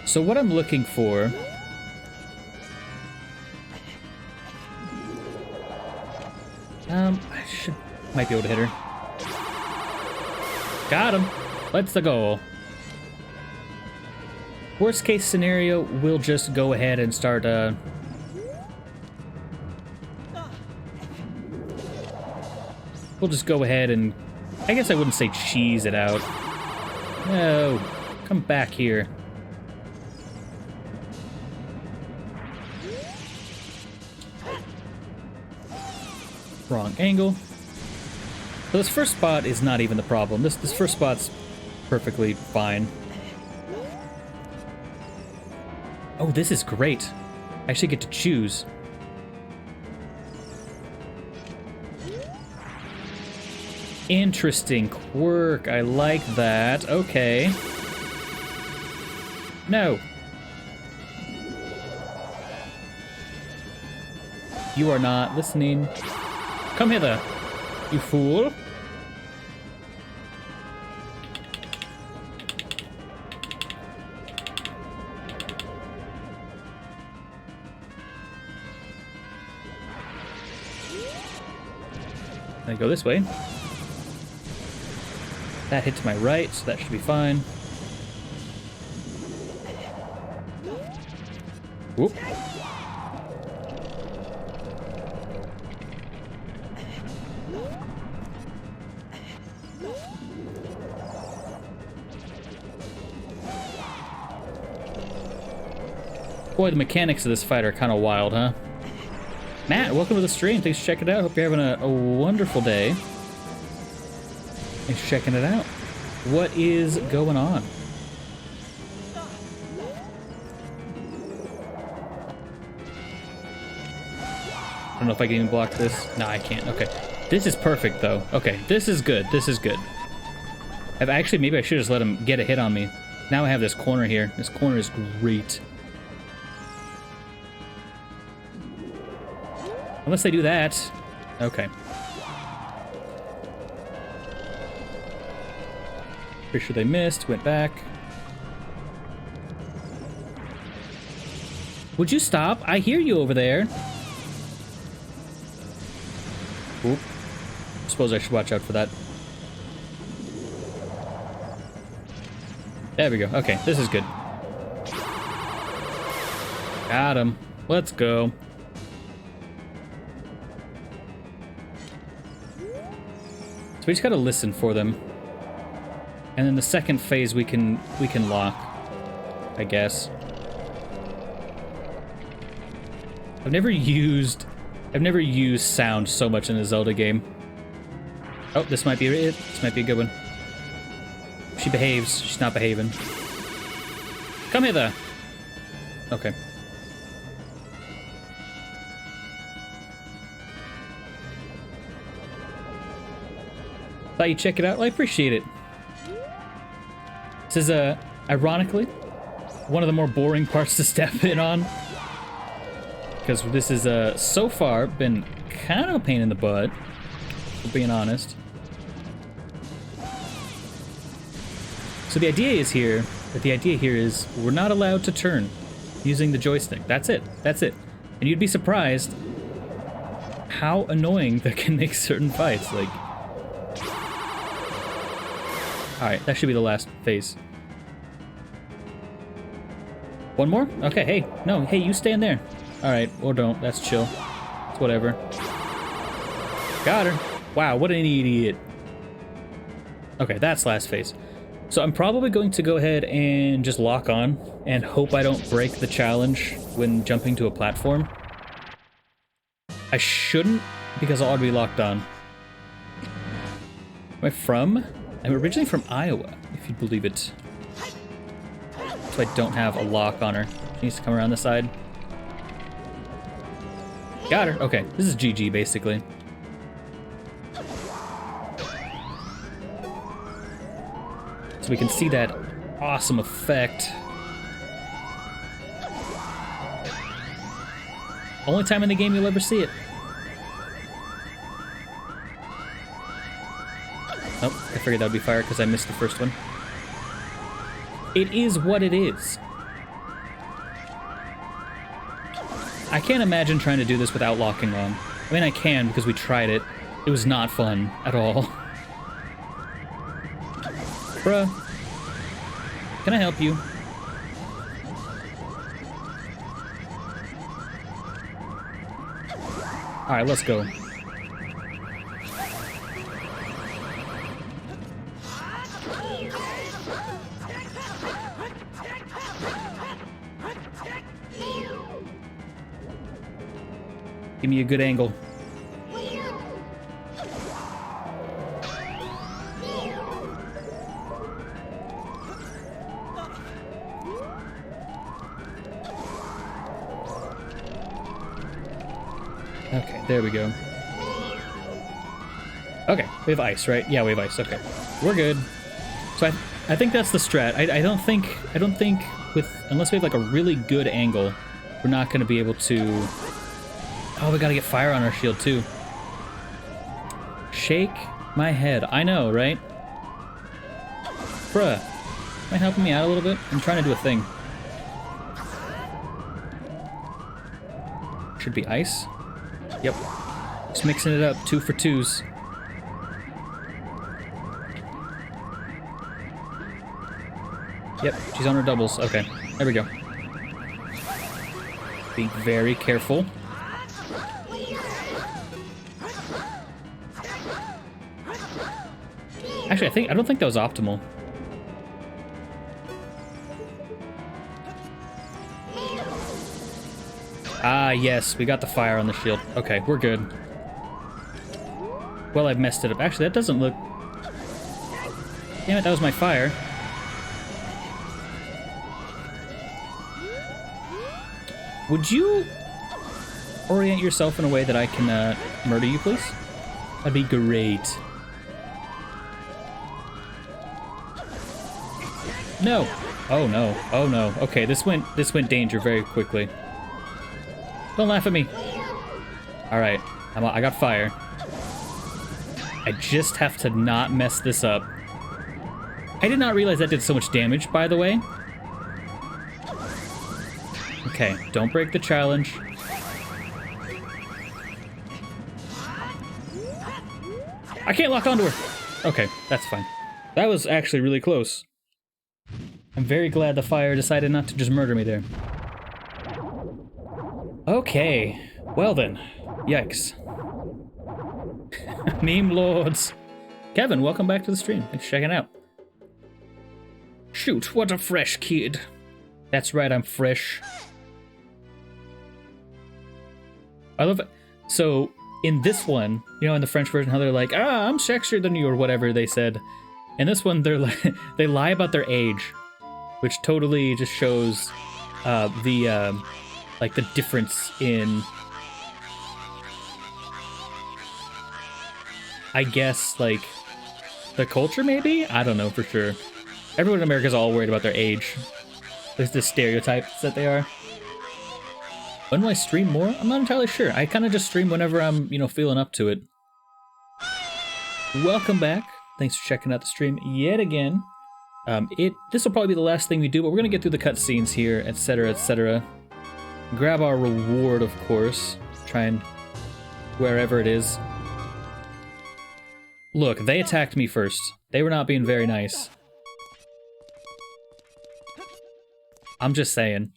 So what I'm looking for... might be able to hit her. Got him. Let's go. Worst case scenario, we'll just go ahead and start, we'll just go ahead and... I guess I wouldn't say cheese it out. No. Come back here. Wrong angle. So this first spot is not even the problem. This first spot's perfectly fine. Oh, this is great. I actually get to choose. Interesting quirk. I like that. Okay. No. You are not listening. Come hither, you fool. I go this way. That hit to my right, so that should be fine. Whoop. Boy, the mechanics of this fight are kind of wild, huh? Matt, welcome to the stream. Thanks for checking it out. Hope you're having a wonderful day. Thanks for checking it out. What is going on? I don't know if I can even block this. No, I can't. Okay. This is perfect, though. Okay, this is good. This is good. Actually, maybe I should just let him get a hit on me. Now I have this corner here. This corner is great. Unless they do that. Okay. Pretty sure they missed. Went back. Would you stop? I hear you over there. Oop. Suppose I should watch out for that. There we go. Okay, this is good. Got him. Let's go. So we just gotta listen for them. And then the second phase we can lock, I guess. I've never used sound so much in a Zelda game. Oh, this might be it. This might be a good one. She behaves. She's not behaving. Come hither. Okay. Thought you'd check it out. Well, I appreciate it. This is, ironically, one of the more boring parts to step in on. Because this is, so far, been kind of a pain in the butt, for being honest. So the idea here is we're not allowed to turn using the joystick. That's it. That's it. And you'd be surprised how annoying that can make certain fights. Like, alright, that should be the last phase. One more? Okay, hey. No, hey, you stand there. Alright, or don't. That's chill. It's whatever. Got her. Wow, what an idiot. Okay, that's last phase. So I'm probably going to go ahead and just lock on and hope I don't break the challenge when jumping to a platform. I shouldn't, because I'll already be locked on. Am I from? I'm originally from Iowa, if you believe it. So I don't have a lock on her. She needs to come around the side. Got her. Okay, this is GG, basically. So we can see that awesome effect. Only time in the game you'll ever see it. Nope, I figured that would be fire because I missed the first one. It is what it is. I can't imagine trying to do this without locking on. I mean, I can because we tried it. It was not fun at all. Bruh. Can I help you? Alright, let's go. Give me a good angle. Okay, there we go. Okay, we have ice, right? Yeah, we have ice. Okay, we're good. So I think that's the strat. I don't think unless we have like a really good angle, we're not going to be able to. Oh, we gotta get fire on our shield, too. Shake my head. I know, right? Bruh. Am I helping me out a little bit? I'm trying to do a thing. Should be ice. Yep. Just mixing it up. 2 for 2s. Yep, she's on her doubles. Okay, there we go. Be very careful. Actually, I don't think that was optimal. Ah, yes, we got the fire on the shield. Okay, we're good. Well, I've messed it up. Actually, that doesn't look... Damn it, that was my fire. Would you orient yourself in a way that I can murder you, please? That'd be great. No! Oh no, oh no. Okay, this went danger very quickly. Don't laugh at me. Alright, I got fire. I just have to not mess this up. I did not realize that did so much damage, by the way. Okay, don't break the challenge. I can't lock onto her! Okay, that's fine. That was actually really close. I'm very glad the fire decided not to just murder me there. Okay, well then. Yikes. Meme lords. Kevin, welcome back to the stream. Thanks for checking out. Shoot, what a fresh kid. That's right, I'm fresh. I love it. So, in this one, you know, in the French version, how they're like, ah, I'm sexier than you, or whatever they said. In this one, they're like, they lie about their age, which totally just shows like the difference in, I guess, like, the culture, maybe? I don't know for sure. Everyone in America is all worried about their age. There's the stereotypes that they are. When will I stream more? I'm not entirely sure. I kind of just stream whenever I'm, you know, feeling up to it. Welcome back. Thanks for checking out the stream yet again. This will probably be the last thing we do, but we're gonna get through the cutscenes here, etc., etc. Grab our reward, of course. Try and wherever it is. Look, they attacked me first. They were not being very nice. I'm just saying.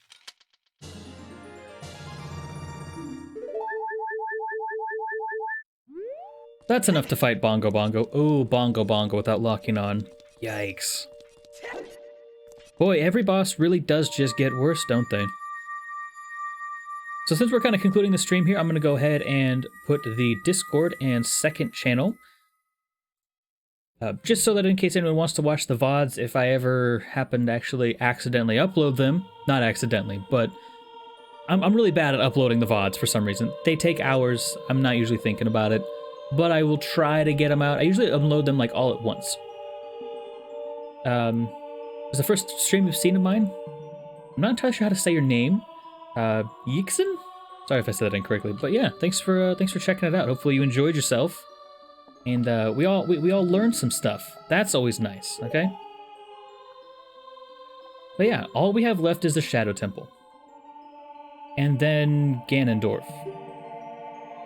That's enough to fight Bongo Bongo. Ooh, Bongo Bongo without locking on. Yikes. Boy, every boss really does just get worse, don't they? So since we're kind of concluding the stream here, I'm going to go ahead and put the Discord and second channel. Just so that in case anyone wants to watch the VoDs, if I ever happen to actually accidentally upload them. Not accidentally, but I'm really bad at uploading the VoDs for some reason. They take hours. I'm not usually thinking about it. But I will try to get them out. I usually upload them like all at once. It's the first stream you've seen of mine. I'm not entirely sure how to say your name. Yixen? Sorry if I said that incorrectly, but yeah, thanks for checking it out. Hopefully you enjoyed yourself, and we all learned some stuff. That's always nice. Okay. But yeah, all we have left is the Shadow Temple, and then Ganondorf.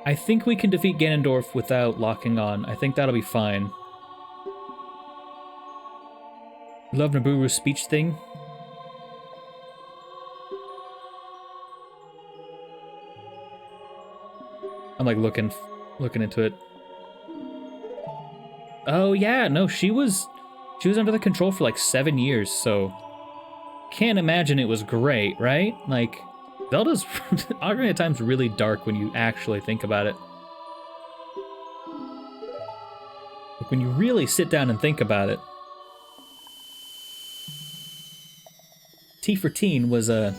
I think we can defeat Ganondorf without locking on. I think that'll be fine. Love Nibiru's speech thing. I'm like looking into it. Oh yeah, no, she was under the control for like 7 years, so can't imagine it was great, right? Like, Zelda's Ocarina of Time's really dark when you actually think about it. Like when you really sit down and think about it. T for teen was an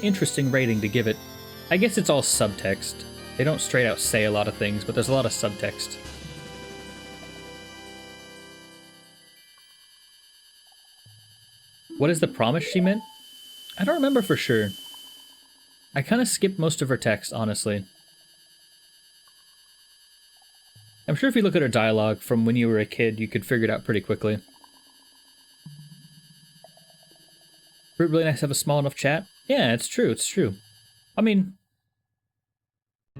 interesting rating to give it. I guess it's all subtext. They don't straight out say a lot of things, but there's a lot of subtext. What is the promise she meant? I don't remember for sure. I kind of skipped most of her text, honestly. I'm sure if you look at her dialogue from when you were a kid, you could figure it out pretty quickly. Really nice to have a small enough chat. Yeah, it's true, it's true. I mean...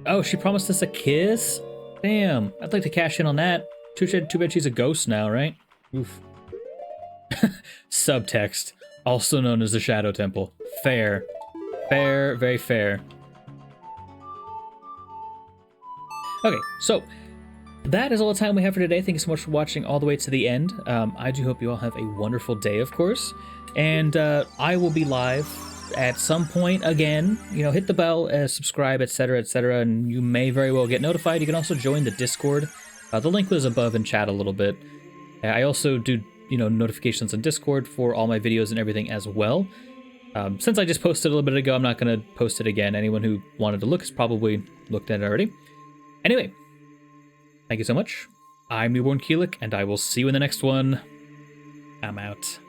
Oh, she promised us a kiss? Damn, I'd like to cash in on that. Too bad she's a ghost now, right? Oof. Subtext, also known as the Shadow Temple. Fair. Fair, very fair. Okay, so that is all the time we have for today. Thank you so much for watching all the way to the end. I do hope you all have a wonderful day, of course. And I will be live at some point again. You know, hit the bell, subscribe, etc., and you may very well get notified. You can also join the Discord. The link was above in chat a little bit. I also do, you know, notifications on Discord for all my videos and everything as well. Since I just posted a little bit ago, I'm not going to post it again. Anyone who wanted to look has probably looked at it already. Anyway, thank you so much. I'm Newbornkilik, and I will see you in the next one. I'm out.